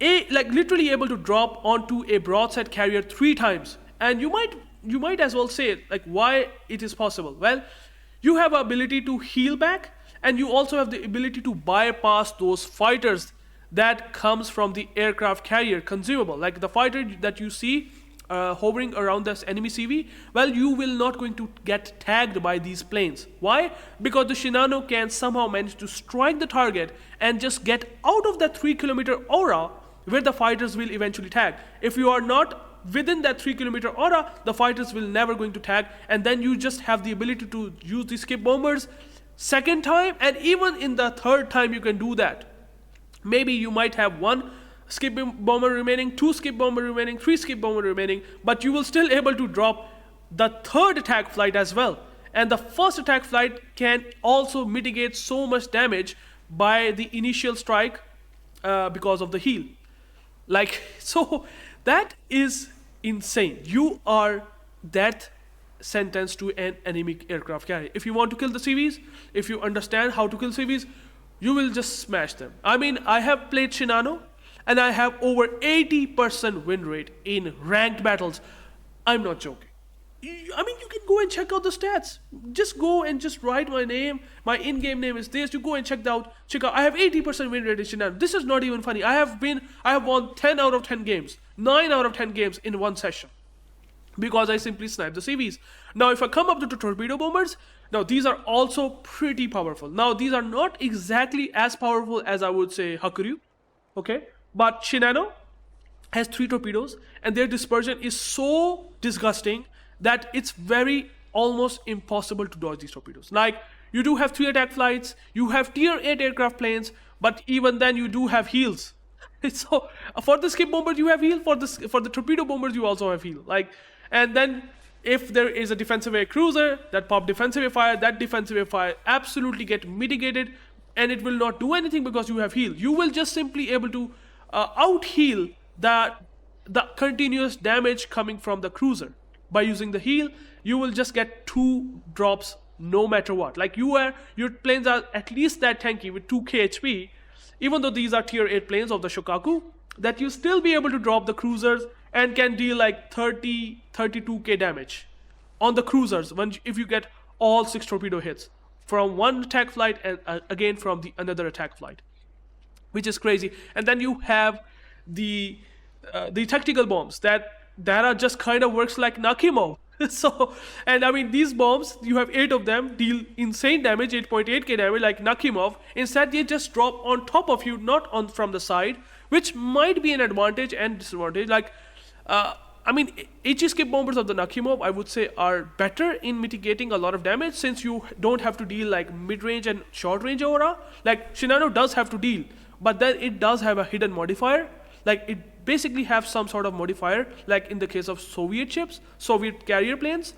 literally able to drop onto a broadside carrier 3 times. And you might as well say, like, why it is possible. Well, you have ability to heal back, and you also have the ability to bypass those fighters that comes from the aircraft carrier consumable. Like the fighter that you see hovering around this enemy CV, well, you will not going to get tagged by these planes. Why? Because the Shinano can somehow manage to strike the target and just get out of that 3-kilometer aura where the fighters will eventually tag. If you are not within that 3-kilometer aura, the fighters will never going to tag, and then you just have the ability to use the skip bombers second time, and even in the third time you can do that. Maybe you might have 1 skip bomber remaining, 2 skip bomber remaining, 3 skip bomber remaining, but you will still able to drop the third attack flight as well. And the first attack flight can also mitigate so much damage by the initial strike because of the heal. Like, so that is insane. You are that sentenced to an enemy aircraft carrier. If you want to kill the CVs, if you understand how to kill CVs, you will just smash them. I mean, I have played Shinano, and I have over 80% win rate in ranked battles. I'm not joking. I mean, you can go and check out the stats. Just go and just write my name. My in-game name is this. You go and check out. I have 80% win rate in Shinano. This is not even funny. I have won 10 out of 10 games, 9 out of 10 games in one session, because I simply snipe the CVs. Now, if I come up to the torpedo bombers, now these are also pretty powerful. Now, these are not exactly as powerful as I would say Hakuryu, okay? But Shinano has 3 torpedoes, and their dispersion is so disgusting that it's very almost impossible to dodge these torpedoes. Like, you do have 3 attack flights, you have tier 8 aircraft planes, but even then you do have heals. So for the skip bombers you have heal, for the torpedo bombers you also have heal. Like, and then if there is a defensive air cruiser that pop defensive air fire, that defensive air fire absolutely get mitigated, and it will not do anything because you have heal. You will just simply able to out heal the continuous damage coming from the cruiser. By using the heal, you will just get 2 drops no matter what. Like, your planes are at least that tanky with 2k HP, even though these are tier 8 planes of the Shokaku, that you still be able to drop the cruisers and can deal like 32k damage on the cruisers if you get all 6 torpedo hits from one attack flight and again from the another attack flight, which is crazy. And then you have the tactical bombs that are just kind of works like Nakimo. So, and I mean, these bombs, you have 8 of them, deal insane damage, 8.8k damage like Nakimov. Instead, they just drop on top of you, not on from the side, which might be an advantage and disadvantage. Like, I mean, HE skip bombers of the Nakimov, I would say, are better in mitigating a lot of damage, since you don't have to deal like mid-range and short-range aura. Like, Shinano does have to deal, but then it does have a hidden modifier. Like, it basically have some sort of modifier, like in the case of Soviet ships, Soviet carrier planes,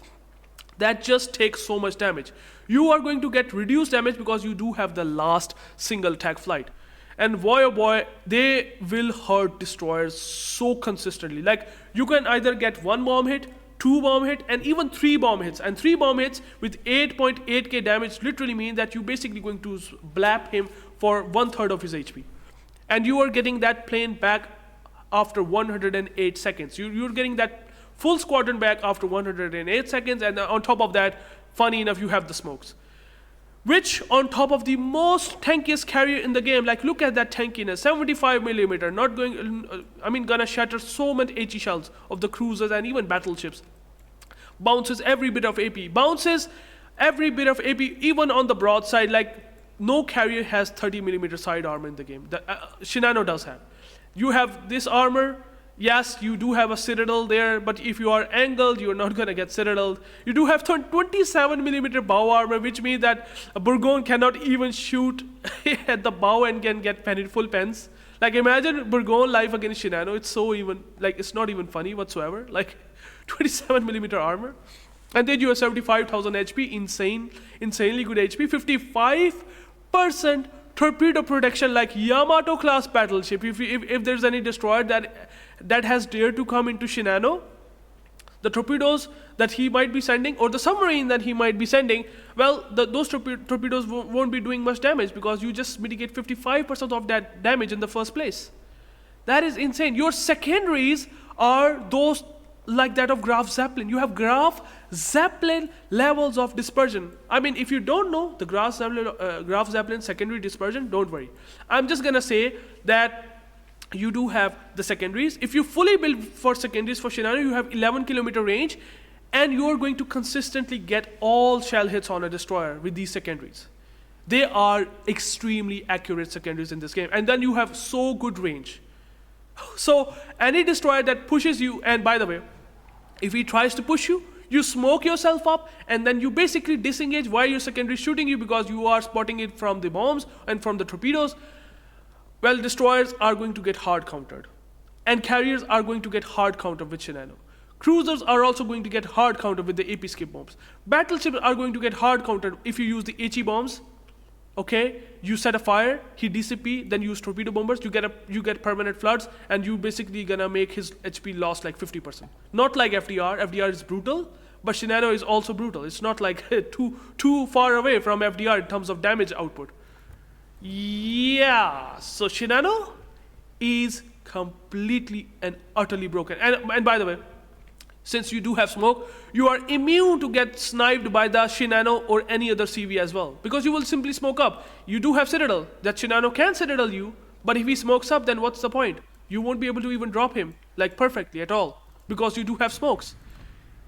that just take so much damage. You are going to get reduced damage because you do have the last single attack flight. And boy oh boy, they will hurt destroyers so consistently. Like, you can either get 1 bomb hit, 2 bomb hit, and even 3 bomb hits. And 3 bomb hits with 8.8k damage literally mean that you basically going to blap him for 1/3 of his HP. And you are getting that plane back after 108 seconds. You're getting that full squadron back after 108 seconds, and on top of that, funny enough, you have the smokes. Which, on top of the most tankiest carrier in the game, like, look at that tankiness, 75mm, not going, gonna shatter so much HE shells of the cruisers and even battleships. Bounces every bit of AP, even on the broadside. Like, no carrier has 30mm side armor in the game. Shinano does have. You have this armor. Yes, you do have a citadel there, but if you are angled, you're not going to get citadeled. You do have 27mm bow armor, which means that Bourgogne cannot even shoot at the bow and can get full pens. Like, imagine Bourgogne live against Shinano. It's so even, like, it's not even funny whatsoever. Like, 27mm armor. And then you have 75,000 HP, insanely good HP, 55% torpedo protection, like Yamato class battleship. If there's any destroyer that has dared to come into Shinano, the torpedoes that he might be sending or the submarine that he might be sending, well, those torpedoes won't be doing much damage because you just mitigate 55% of that damage in the first place. That is insane. Your secondaries are those like that of Graf Zeppelin. You have Graf Zeppelin levels of dispersion. I mean, if you don't know the Graf Zeppelin secondary dispersion, don't worry. I'm just gonna say that you do have the secondaries. If you fully build for secondaries for Shinano, you have 11-kilometer range, and you are going to consistently get all shell hits on a destroyer with these secondaries. They are extremely accurate secondaries in this game, and then you have so good range. So any destroyer that pushes you, and by the way, if he tries to push you, you smoke yourself up, and then you basically disengage while your secondary is shooting you because you are spotting it from the bombs and from the torpedoes. Well, destroyers are going to get hard countered, and carriers are going to get hard countered with Shinano. Cruisers are also going to get hard countered with the AP skip bombs. Battleships are going to get hard countered if you use the HE bombs. Okay, you set a fire, he DCP, then use torpedo bombers, you get permanent floods, and you basically gonna make his HP loss like 50%. Not like FDR. FDR is brutal, but Shinano is also brutal. It's not like too far away from FDR in terms of damage output. Yeah, so Shinano is completely and utterly broken. And by the way, since you do have smoke, you are immune to get sniped by the Shinano or any other CV as well, because you will simply smoke up. You do have Citadel, that Shinano can Citadel you, but if he smokes up, then what's the point? You won't be able to even drop him, like perfectly at all, because you do have smokes.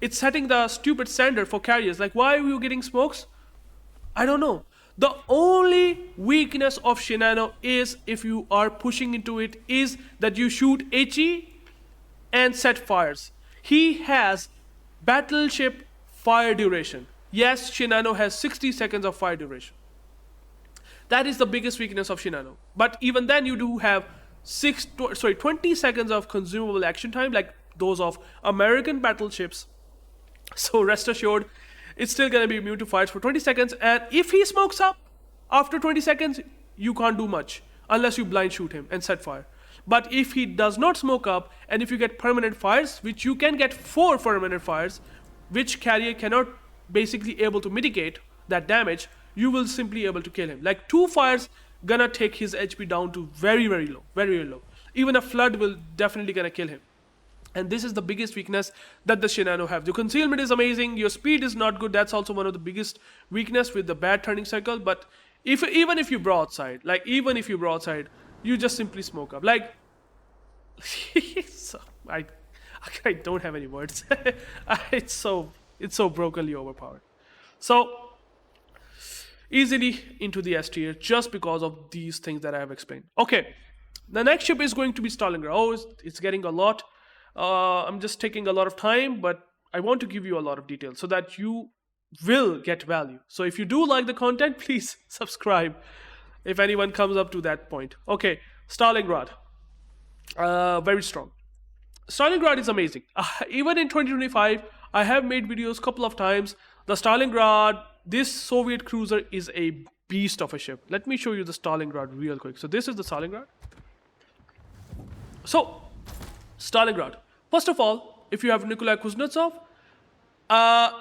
It's setting the stupid standard for carriers, like why are you getting smokes? I don't know. The only weakness of Shinano is, if you are pushing into it, is that you shoot HE and set fires. He has battleship fire duration. Yes, Shinano has 60 seconds of fire duration. That is the biggest weakness of Shinano. But even then, you do have 20 seconds of consumable action time, like those of American battleships. So rest assured, it's still going to be immune to fires for 20 seconds. And if he smokes up after 20 seconds, you can't do much unless you blind shoot him and set fire. But if he does not smoke up, and if you get permanent fires, which you can get 4 permanent fires, which carrier cannot basically able to mitigate that damage, you will simply able to kill him. Like 2 fires gonna take his HP down to very, very low, very, very low. Even a flood will definitely gonna kill him. And this is the biggest weakness that the Shinano have. Your concealment is amazing, your speed is not good, that's also one of the biggest weakness with the bad turning cycle. But even if you broadside, you just simply smoke up. Like, so, I don't have any words. It's so brokenly overpowered. So easily into the S tier just because of these things that I have explained. Okay, the next ship is going to be Stalingrad. Oh, it's getting a lot. I'm just taking a lot of time, but I want to give you a lot of details so that you will get value. So if you do like the content, please subscribe if anyone comes up to that point. Okay, Stalingrad. Very strong. Stalingrad is amazing. Even in 2025, I have made videos a couple of times. The Stalingrad, this Soviet cruiser is a beast of a ship. Let me show you the Stalingrad real quick. So this is the Stalingrad. So, Stalingrad. First of all, if you have Nikolai Kuznetsov,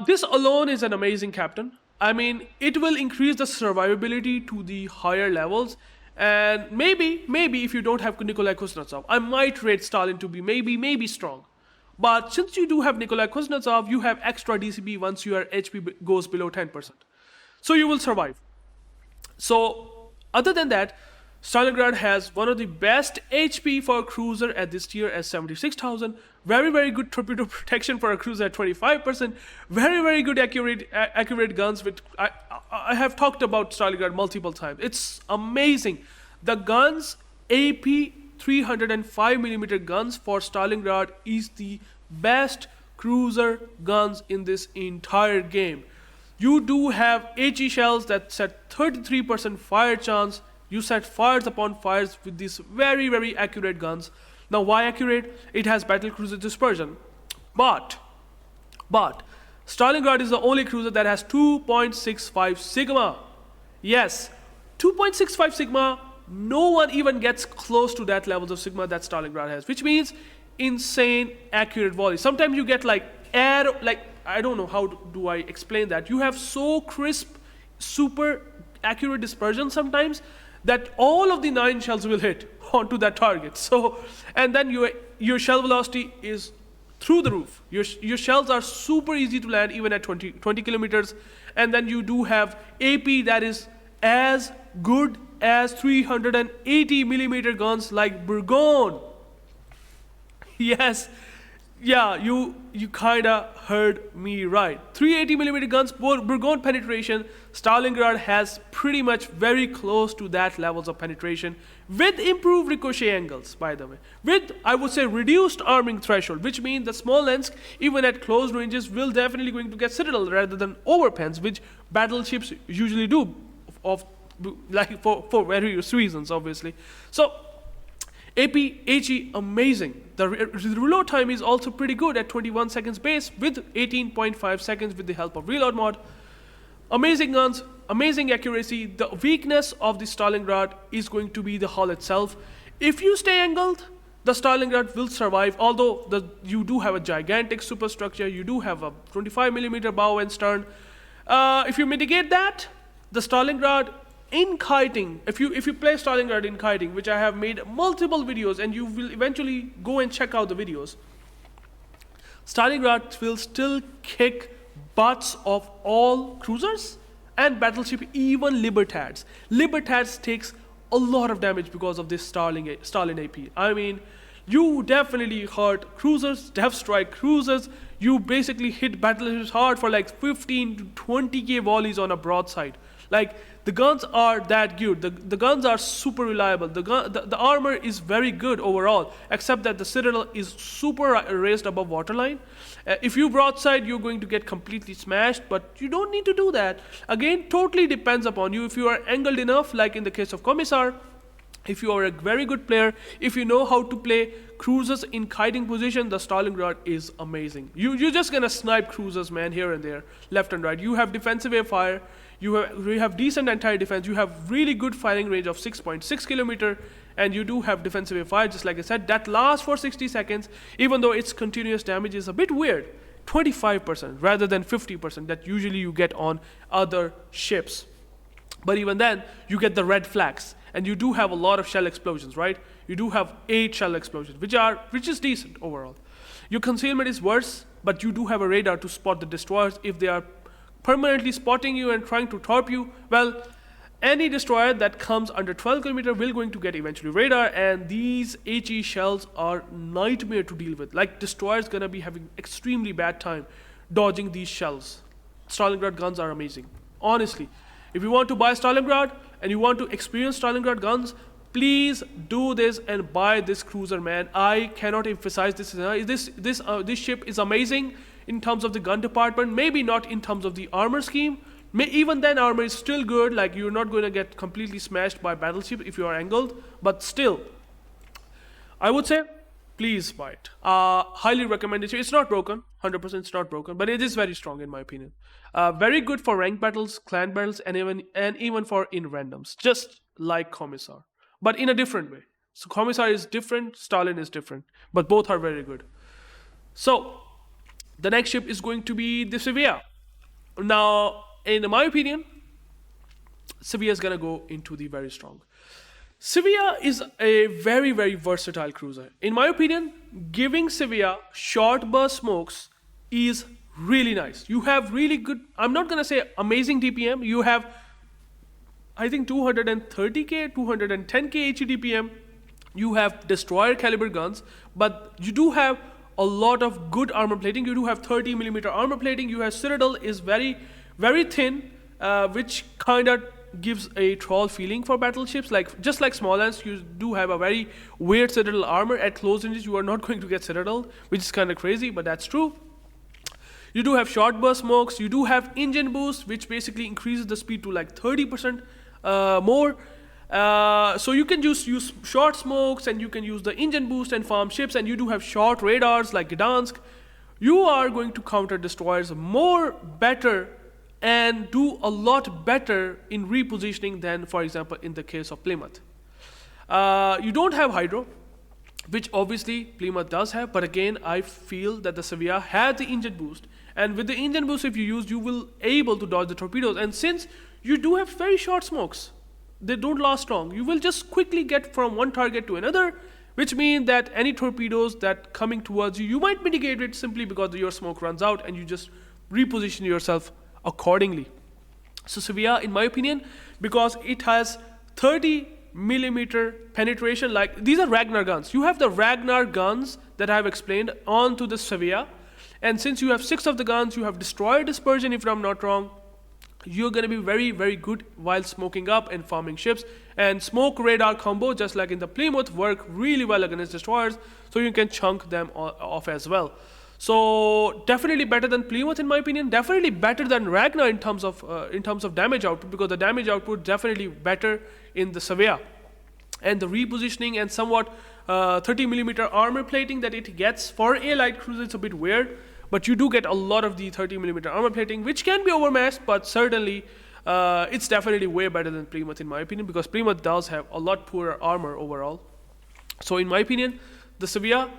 this alone is an amazing captain. I mean, it will increase the survivability to the higher levels. And maybe if you don't have Nikolai Kuznetsov, I might rate Stalin to be maybe strong. But since you do have Nikolai Kuznetsov, you have extra DCB once your HP goes below 10%. So you will survive. So other than that, Stalingrad has one of the best HP for a cruiser at this tier at 76,000. Very, very good torpedo protection for a cruiser at 25%. Very, very good accurate guns. With I have talked about Stalingrad multiple times. It's amazing. The guns, AP 305mm guns for Stalingrad is the best cruiser guns in this entire game. You do have HE shells that set 33% fire chance. You set fires upon fires with these very, very accurate guns. Now, why accurate? It has battlecruiser dispersion. But Stalingrad is the only cruiser that has 2.65 sigma. Yes, 2.65 sigma. No one even gets close to that levels of sigma that Stalingrad has, which means insane accurate volley. Sometimes you get like air, like, I don't know how do I explain that. You have so crisp, super accurate dispersion sometimes that all of the 9 shells will hit onto that target. So, and then your shell velocity is through the roof. Your shells are super easy to land even at 20 kilometers. And then you do have AP that is as good as 380 millimeter guns like Bourgogne. Yes, yeah, you kinda heard me right. 380 millimeter guns, Bourgogne penetration. Stalingrad has pretty much very close to that levels of penetration with improved ricochet angles, by the way. With, I would say, reduced arming threshold, which means the Smolensk, even at close ranges, will definitely going to get citadel rather than overpens, which battleships usually do, like for various reasons, obviously. So AP, HE, amazing. The reload time is also pretty good at 21 seconds base with 18.5 seconds with the help of reload mod. Amazing guns, amazing accuracy. The weakness of the Stalingrad is going to be the hull itself. If you stay angled, the Stalingrad will survive, although you do have a gigantic superstructure, you do have a 25 millimeter bow and stern. If you mitigate that, the Stalingrad in kiting, if you play Stalingrad in kiting, which I have made multiple videos, and you will eventually go and check out the videos, Stalingrad will still kick butts of all cruisers and battleship, even Libertads. Libertads takes a lot of damage because of this Stalin AP. I mean, you definitely hurt cruisers, Death Strike cruisers. You basically hit battleships hard for like 15 to 20k volleys on a broadside. Like, the guns are that good. The guns are super reliable. The armor is very good overall, except that the citadel is super raised above waterline. If you broadside, you're going to get completely smashed, but you don't need to do that. Again, totally depends upon you. If you are angled enough, like in the case of Komissar, if you are a very good player, if you know how to play cruisers in kiting position, the Stalingrad is amazing. You're just gonna snipe cruisers, man, here and there, left and right. You have defensive air fire. You have decent anti-defense. You have really good firing range of 6.6 kilometer, and you do have defensive air fire, just like I said, that lasts for 60 seconds, even though its continuous damage is a bit weird, 25% rather than 50% that usually you get on other ships. But even then, you get the red flags, and you do have a lot of shell explosions, right? You do have 8 shell explosions, which is decent overall. Your concealment is worse, but you do have a radar to spot the destroyers if they are permanently spotting you and trying to torp you. Well, any destroyer that comes under 12 kilometer will going to get eventually radar, and these HE shells are nightmare to deal with. Like, destroyers gonna be having extremely bad time dodging these shells. Stalingrad guns are amazing. Honestly, if you want to buy Stalingrad and you want to experience Stalingrad guns, please do this and buy this cruiser, man. I cannot emphasize this. This ship is amazing in terms of the gun department, maybe not in terms of the armor scheme. Even then, armor is still good. Like, you're not going to get completely smashed by battleship if you are angled, but still, I would say, please buy it. Highly recommend it. It's not broken, 100% it's not broken, but it is very strong in my opinion. Very good for ranked battles, clan battles, and even for in randoms, just like Komissar, but in a different way. So Komissar is different, Stalin is different, but both are very good. So the next ship is going to be the Svea. Now, in my opinion, Svea is gonna go into the very strong. Svea is a very, very versatile cruiser. In my opinion, giving Svea short burst smokes is really nice. You have really good, I'm not gonna say amazing DPM. You have, I think, 230k, 210k HE DPM. You have destroyer caliber guns, but you do have a lot of good armor plating. You do have 30 millimeter armor plating. You have citadel is very, very thin, which kind of gives a troll feeling for battleships. Like, just like Smolensk, you do have a very weird citadel armor. At close ranges, you are not going to get citadel, which is kind of crazy, but that's true. You do have short burst smokes. You do have engine boost, which basically increases the speed to like 30% more. So you can just use short smokes, and you can use the engine boost and farm ships, and you do have short radars like Gdansk. You are going to counter destroyers more better and do a lot better in repositioning than, for example, in the case of Plymouth. You don't have hydro. which obviously Plymouth does have. But again, I feel that the Svea has the engine boost, and with the engine boost, if you use, you will able to dodge the torpedoes. And since you do have very short smokes, they don't last long. You will just quickly get from one target to another, which means that any torpedoes that coming towards you, you might mitigate it simply because your smoke runs out and you just reposition yourself accordingly. So Svea, in my opinion, because it has 30 millimeter penetration, like these are Ragnar guns. You have the Ragnar guns that I have explained onto the Svea, and since you have 6 of the guns, you have destroyer dispersion, if I'm not wrong. You're going to be very, very good while smoking up and farming ships. And smoke radar combo, just like in the Plymouth, work really well against destroyers, so you can chunk them off as well. So definitely better than Plymouth in my opinion. Definitely better than Ragnar in terms of damage output, because the damage output definitely better in the Svea. And the repositioning and somewhat 30 millimeter armor plating that it gets for a light cruiser, it's a bit weird. But you do get a lot of the 30 millimeter armor plating, which can be overmatched, but certainly it's definitely way better than Plymouth in my opinion, because Plymouth does have a lot poorer armor overall. So in my opinion, the Svea,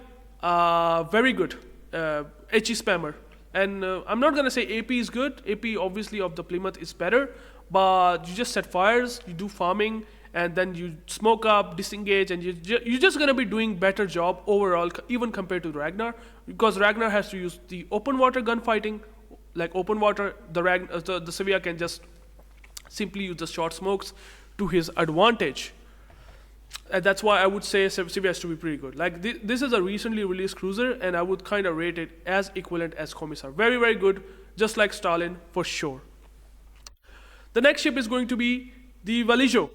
very good HE spammer. And I'm not going to say AP is good. AP obviously of the Plymouth is better, but you just set fires, you do farming, and then you smoke up, disengage, and you're just going to be doing better job overall, even compared to Ragnar, because Ragnar has to use the open water gunfighting. Like open water, the Svea can just simply use the short smokes to his advantage. And that's why I would say Svea has to be pretty good. Like this is a recently released cruiser, and I would kind of rate it as equivalent as Komissar. Very, very good, just like Stalin for sure. The next ship is going to be the Vallejo,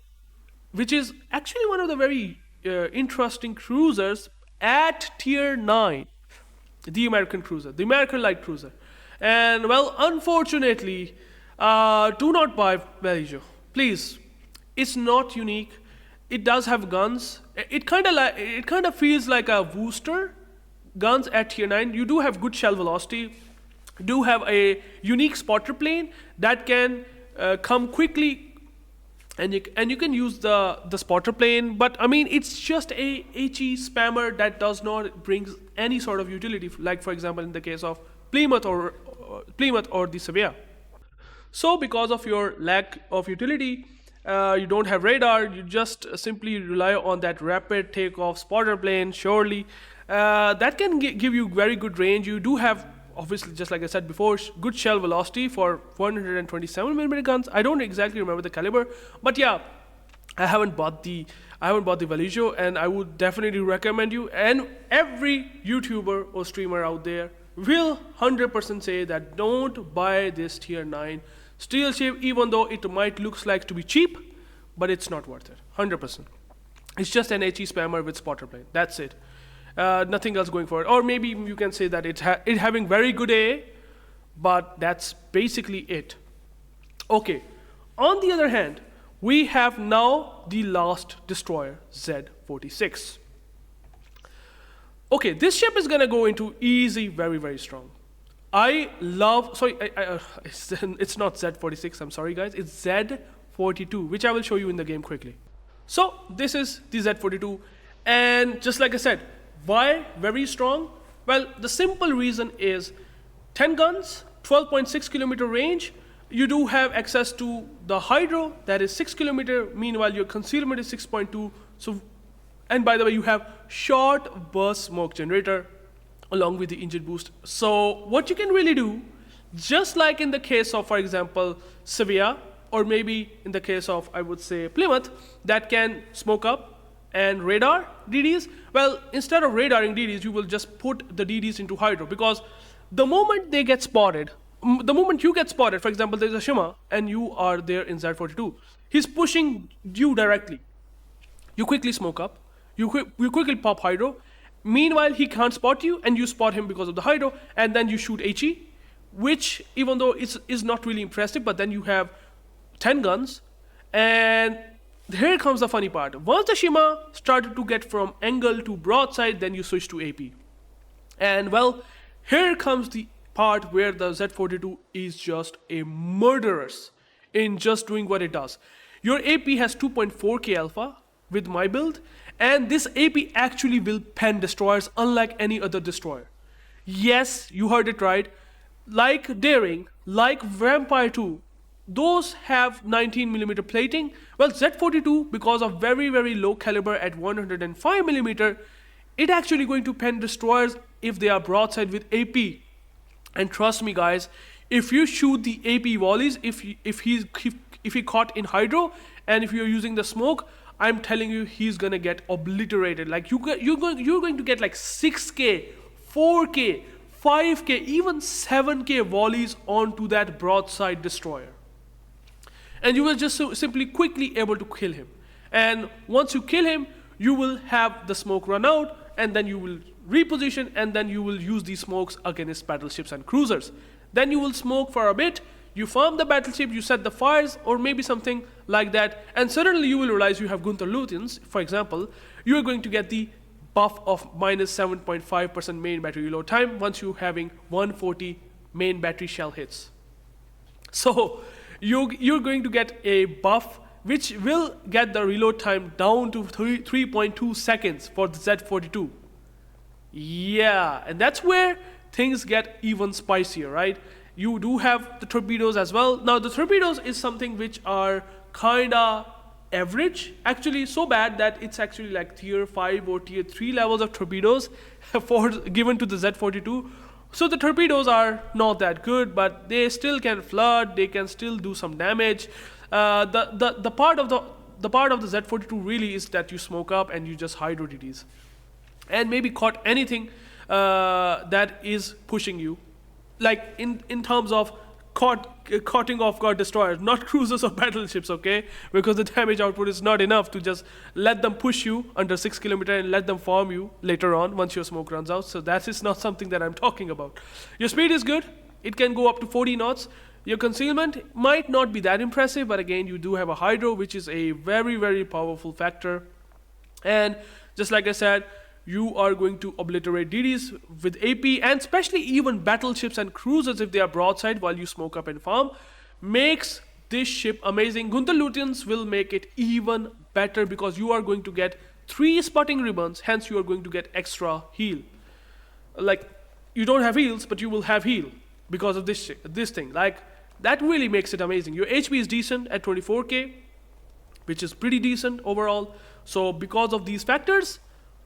which is actually one of the very interesting cruisers at tier 9, the American cruiser, the American light cruiser. And well, unfortunately, do not buy Vallejo, please. It's not unique. It does have guns. It kind of feels like a booster guns at tier 9. You do have good shell velocity. You do have a unique spotter plane that can come quickly. And you can use the spotter plane, but I mean it's just a HE spammer that does not bring any sort of utility, like for example in the case of Plymouth or the Svea. So because of your lack of utility, you don't have radar, you just simply rely on that rapid takeoff spotter plane. Surely that can give you very good range. You do have, obviously, just like I said before, good shell velocity for 127mm guns. I don't exactly remember the caliber, but yeah, I haven't bought the Vallejo, and I would definitely recommend you. And every YouTuber or streamer out there will 100% say that don't buy this tier 9 steel ship, even though it might looks like to be cheap, but it's not worth it. 100%. It's just an HE spammer with spotter plane. That's it. Nothing else going for it. Or maybe you can say that it having very good AA, but that's basically it. Okay. On the other hand, we have now the last destroyer, Z-46. Okay, this ship is gonna go into easy, very, very strong. I love, sorry, it's not Z-46, I'm sorry guys, it's Z-42, which I will show you in the game quickly. So this is the Z-42, and just like I said, why very strong? Well, the simple reason is 10 guns, 12.6 kilometer range. You do have access to the hydro, that is 6 kilometer. Meanwhile, your concealment is 6.2. So, and by the way, you have short burst smoke generator along with the engine boost. So what you can really do, just like in the case of, for example, Svea, or maybe in the case of, I would say, Plymouth, that can smoke up and radar DDs, well, instead of radaring DDs, you will just put the DDs into hydro, because the moment they get spotted, the moment you get spotted, for example, there's a Shima and you are there in Z-42, he's pushing you directly. You quickly smoke up, you quickly pop hydro. Meanwhile, he can't spot you, and you spot him because of the hydro, and then you shoot HE, which, even though is not really impressive, but then you have 10 guns, and here comes the funny part. Once the Shima started to get from angle to broadside, then you switch to AP. And well, here comes the part where the Z-42 is just a murderous in just doing what it does. Your AP has 2.4k alpha, with my build, and this AP actually will pen destroyers unlike any other destroyer. Yes, you heard it right. Like Daring, like Vampire 2, those have 19mm plating. Well, Z42, because of very very low caliber at 105mm, it actually going to pen destroyers if they are broadside with AP. And trust me guys, if you shoot the AP volleys, if he caught in hydro, and if you're using the smoke, I'm telling you he's gonna get obliterated. Like you're going to get like 6K, 4K, 5K, even 7K volleys onto that broadside destroyer. And you will just simply quickly able to kill him. And once you kill him, you will have the smoke run out, and then you will reposition, and then you will use these smokes against battleships and cruisers. Then you will smoke for a bit, you farm the battleship, you set the fires, or maybe something like that, and suddenly you will realize you have Gunther Lutens, for example. You are going to get the buff of minus 7.5% main battery reload time once you're having 140 main battery shell hits. So you're going to get a buff which will get the reload time down to 3.2 seconds for the Z42. Yeah, and that's where things get even spicier, right? You do have the torpedoes as well. Now the torpedoes is something which are kinda average, actually so bad that it's actually like tier 5 or tier 3 levels of torpedoes given to the Z42. So the torpedoes are not that good, but they still can flood, they can still do some damage. The part of the Z42 really is that you smoke up and you just hydro DDs. And maybe caught anything that is pushing you, like in terms of cutting off guard destroyers, not cruisers or battleships, okay? Because the damage output is not enough to just let them push you under 6 km and let them farm you later on once your smoke runs out. So that is not something that I'm talking about. Your speed is good, it can go up to 40 knots. Your concealment might not be that impressive, but again, you do have a hydro, which is a very very powerful factor. And just like I said, you are going to obliterate DDs with AP, and especially even battleships and cruisers if they are broadside while you smoke up and farm, makes this ship amazing. Gunther Lutens will make it even better because you are going to get 3 spotting ribbons, hence you are going to get extra heal. Like, you don't have heals, but you will have heal because of this thing. Like, that really makes it amazing. Your HP is decent at 24k, which is pretty decent overall. So because of these factors,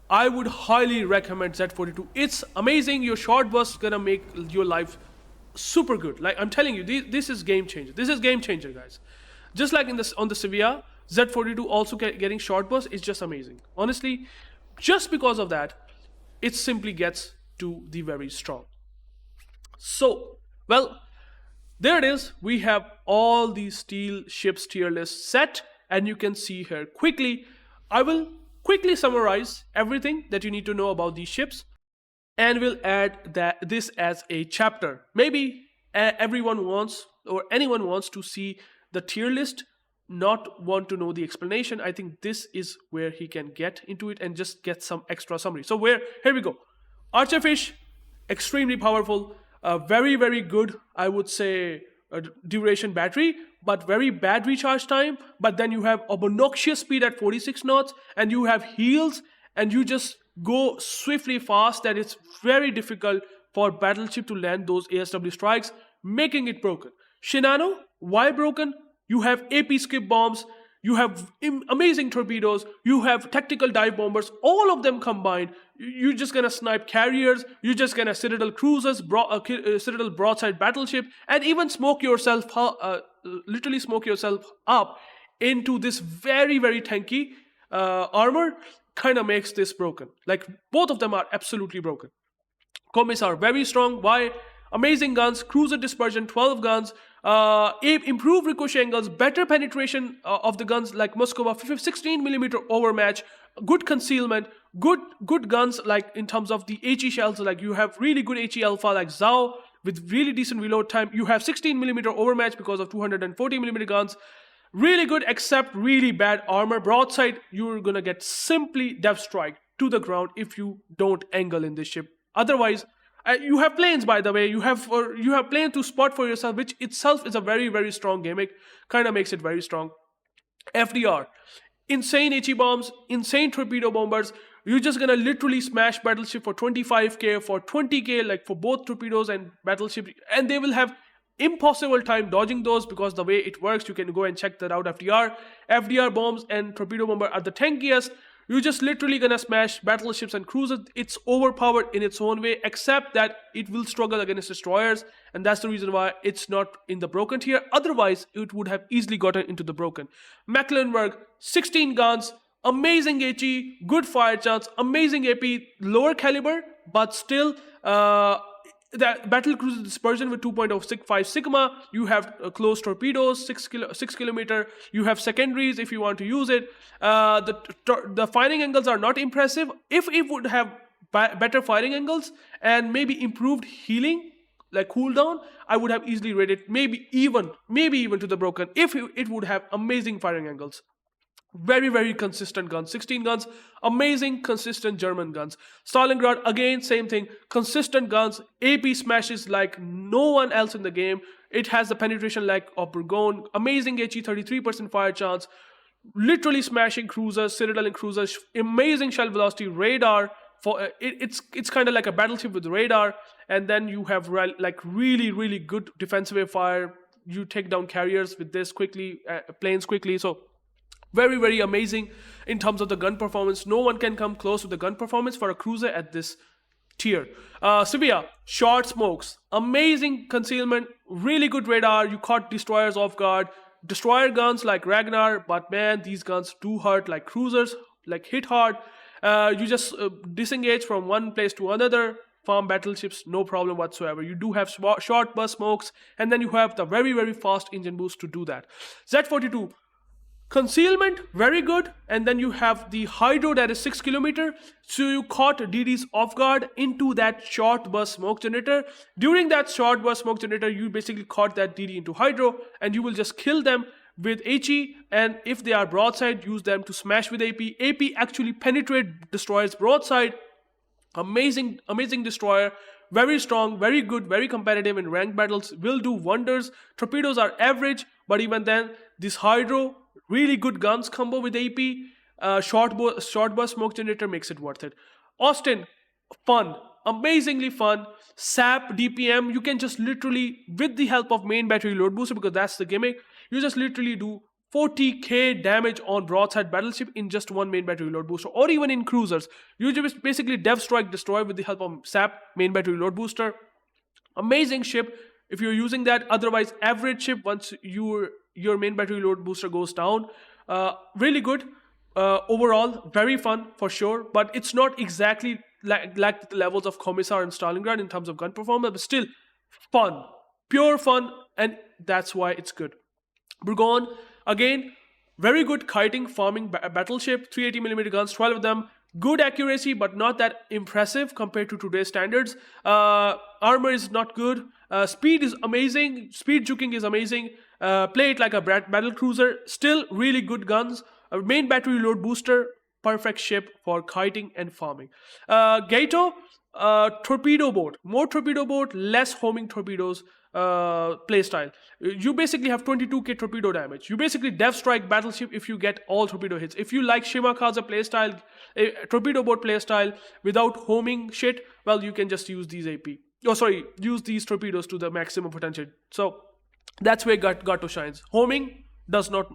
I would highly recommend Z42. It's amazing. Your short burst is gonna make your life super good. Like I'm telling you, this is game changer. This is game changer, guys. Just like on the Svea, Z42 also getting short burst is just amazing. Honestly, just because of that, it simply gets to the very strong. So, well, there it is. We have all these steel ships tier lists set, and you can see here quickly. I will quickly summarize everything that you need to know about these ships, and we'll add this as a chapter. Maybe everyone wants, or anyone wants to see the tier list, not want to know the explanation. I think this is where he can get into it and just get some extra summary. So here we go. Archerfish, extremely powerful, very very good, I would say, duration battery, but very bad recharge time. But then you have obnoxious speed at 46 knots, and you have heals, and you just go swiftly fast that it's very difficult for battleship to land those ASW strikes, making it broken. Shinano, why broken? You have AP skip bombs, you have amazing torpedoes, you have tactical dive bombers, all of them combined. You're just gonna snipe carriers, you're just gonna Citadel cruisers, Citadel broadside battleship, and even smoke yourself, literally smoke yourself up into this very very tanky armor. Kind of makes this broken. Like both of them are absolutely broken. Komissar, very strong. Why? Amazing guns, cruiser dispersion, 12 guns, improved ricochet angles, better penetration of the guns like Moskova, 16mm overmatch, good concealment, good guns like in terms of the HE shells. Like you have really good HE alpha like Zhao with really decent reload time. You have 16mm overmatch because of 240mm guns. Really good, except really bad armor. Broadside, you're gonna get simply death strike to the ground if you don't angle in this ship. Otherwise, you have planes, by the way. You have plane to spot for yourself, which itself is a very very strong gimmick. Kind of makes it very strong. FDR, insane HE bombs, insane torpedo bombers. You're just gonna literally smash battleship for 25k, for 20k, like for both torpedoes and battleship, and they will have impossible time dodging those, because the way it works, you can go and check that out. FDR bombs and torpedo bomber are the tankiest. You're just literally gonna smash battleships and cruisers. It's overpowered in its own way, except that it will struggle against destroyers, and that's the reason why it's not in the broken tier. Otherwise, it would have easily gotten into the broken. Mecklenburg, 16 guns, amazing HE, good fire chance, amazing AP, lower caliber, but still that battle cruiser dispersion with 2.05 sigma. You have close torpedoes, 6 kilometer. You have secondaries if you want to use it. The firing angles are not impressive. If it would have better firing angles and maybe improved healing, like cooldown, I would have easily rated maybe even to the broken, if it would have amazing firing angles. Very, very consistent guns. 16 guns, amazing, consistent German guns. Stalingrad, again, same thing. Consistent guns, AP smashes like no one else in the game. It has the penetration like of Bourgogne. Amazing HE, 33% fire chance. Literally smashing cruisers, Citadel and cruisers. Amazing shell velocity, radar. For it's kind of like a battleship with radar. And then you have like really, really good defensive fire. You take down carriers with this quickly, planes quickly. So very, very amazing in terms of the gun performance. No one can come close to the gun performance for a cruiser at this tier. Svea, short smokes, amazing concealment, really good radar. You caught destroyers off guard. Destroyer guns like Ragnar, but man, these guns do hurt like cruisers, like hit hard. You just disengage from one place to another. Farm battleships, no problem whatsoever. You do have short burst smokes, and then you have the very, very fast engine boost to do that. Z42. Concealment, very good, and then you have the hydro that is 6 kilometer. So you caught DDs off guard into that short burst smoke generator. During that short burst smoke generator, you basically caught that DD into hydro, and you will just kill them with HE, and if they are broadside, use them to smash with AP. AP actually penetrate destroyers broadside. Amazing, amazing destroyer. Very strong, very good, very competitive in ranked battles. Will do wonders. Torpedoes are average, but even then, this hydro, really good guns combo with AP, short burst smoke generator makes it worth it. Austin, fun, amazingly fun. SAP, DPM, you can just literally, with the help of main battery load booster, because that's the gimmick, you just literally do 40k damage on broadside battleship in just one main battery load booster, or even in cruisers. You just basically dev strike destroy with the help of SAP, main battery load booster. Amazing ship if you're using that. Otherwise, average ship once your main battery load booster goes down. Really good overall, very fun for sure, but it's not exactly like the levels of Komissar and Stalingrad in terms of gun performance, but still fun, pure fun, and that's why it's good. Bourgogne, again, very good kiting, farming battleship, 380mm guns, 12 of them. Good accuracy, but not that impressive compared to today's standards. Armor is not good. Speed is amazing. Speed juking is amazing. Play it like a battle cruiser. Still really good guns. Main battery load booster. Perfect ship for kiting and farming. Gato, torpedo boat. More torpedo boat, less homing torpedoes. Playstyle. You basically have 22k torpedo damage. You basically dev strike battleship if you get all torpedo hits. If you like Shimakaze playstyle, torpedo boat playstyle without homing shit, well, you can just use these AP. Use these torpedoes to the maximum potential. So that's where Gato shines. Homing does not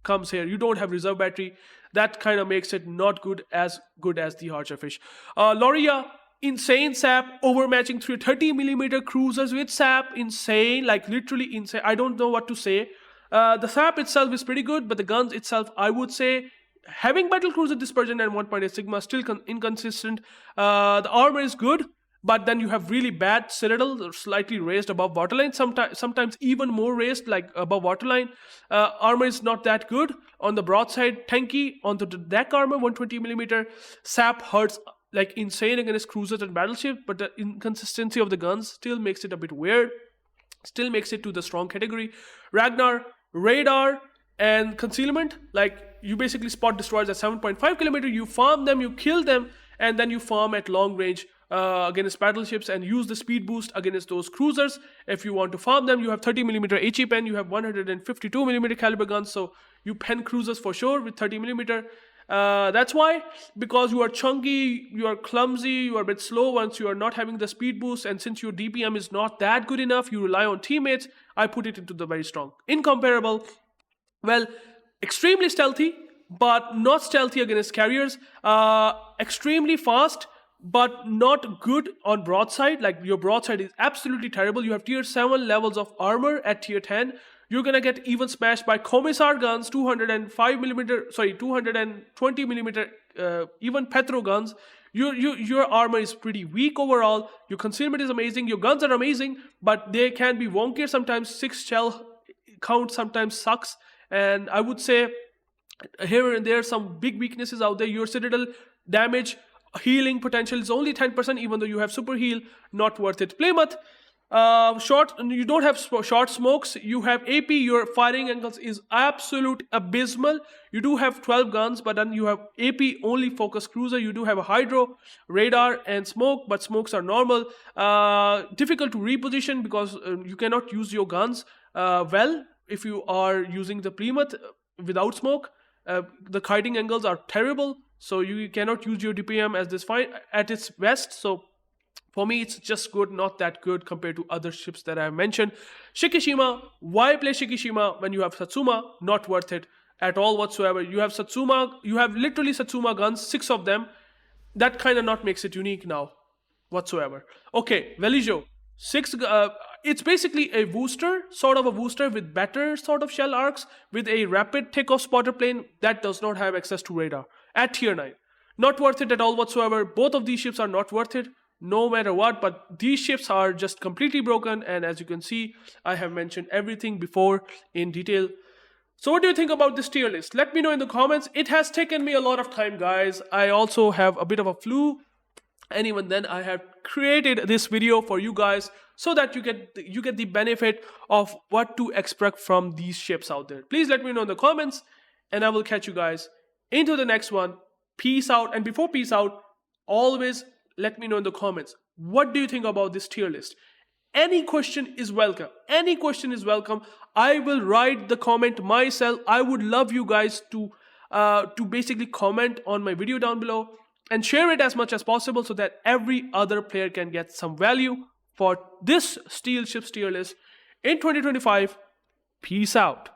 comes here. You don't have reserve battery. That kind of makes it not good as the Archerfish. R.Lauria, insane SAP, overmatching 30mm cruisers with SAP, insane, like literally insane. I don't know what to say. The SAP itself is pretty good, but the guns itself, I would say, having battle cruiser dispersion and 1.8 sigma, still inconsistent. The armor is good, but then you have really bad Citadel, slightly raised above waterline, sometimes even more raised, like above waterline. Armor is not that good. On the broadside, tanky. On the deck armor, 120mm. SAP hurts like insane against cruisers and battleships, but the inconsistency of the guns still makes it a bit weird. Still makes it to the strong category. Ragnar, radar and concealment, like you basically spot destroyers at 7.5 kilometer, you farm them, you kill them, and then you farm at long range against battleships and use the speed boost against those cruisers. If you want to farm them, you have 30mm HE pen, you have 152mm caliber guns, so You pen cruisers for sure with 30mm. That's why, because you are chunky, you are clumsy, you are a bit slow once you are not having the speed boost, and since your DPM is not that good enough, you rely on teammates. I put it into the very strong. Incomparable, well, extremely stealthy, but not stealthy against carriers. Extremely fast, but not good on broadside. Like, your broadside is absolutely terrible. You have tier 7 levels of armor at tier 10. You're gonna get even smashed by Komissar guns, 205mm, sorry, 220mm, even Petro guns. Your armor is pretty weak overall. Your concealment is amazing. Your guns are amazing, but they can be wonkier sometimes. 6 shell count sometimes sucks, and I would say here and there some big weaknesses out there. Your citadel damage healing potential is only 10%, even though you have super heal. Not worth it. Plymouth, you don't have short smokes. You have AP. Your firing angles is absolute abysmal. You do have 12 guns, but then you have AP only focus cruiser. You do have a hydro, radar, and smoke, but smokes are normal. Difficult to reposition because you cannot use your guns well if you are using the Plymouth without smoke. The kiting angles are terrible, so you cannot use your DPM as this fight at its best. So for me, it's just good, not that good compared to other ships that I have mentioned. Shikishima, why play Shikishima when you have Satsuma? Not worth it at all whatsoever. You have Satsuma, you have literally Satsuma guns, 6 of them. That kind of not makes it unique now whatsoever. Okay, Vallejo, 6, it's basically a booster, sort of a booster with better sort of shell arcs, with a rapid takeoff spotter plane that does not have access to radar at tier 9. Not worth it at all whatsoever. Both of these ships are not worth it, no matter what, but these ships are just completely broken, and as you can see, I have mentioned everything before in detail. So what do you think about this tier list? Let me know in the comments. It has taken me a lot of time, guys. I also have a bit of a flu, and even then I have created this video for you guys so that you get the benefit of what to expect from these ships out there. Please let me know in the comments, and I will catch you guys into the next one. Peace out. And before peace out, always let me know in the comments, what do you think about this tier list? Any question is welcome. Any question is welcome. I will write the comment myself. I would love you guys to basically comment on my video down below and share it as much as possible so that every other player can get some value for this steel ships tier list in 2025. Peace out.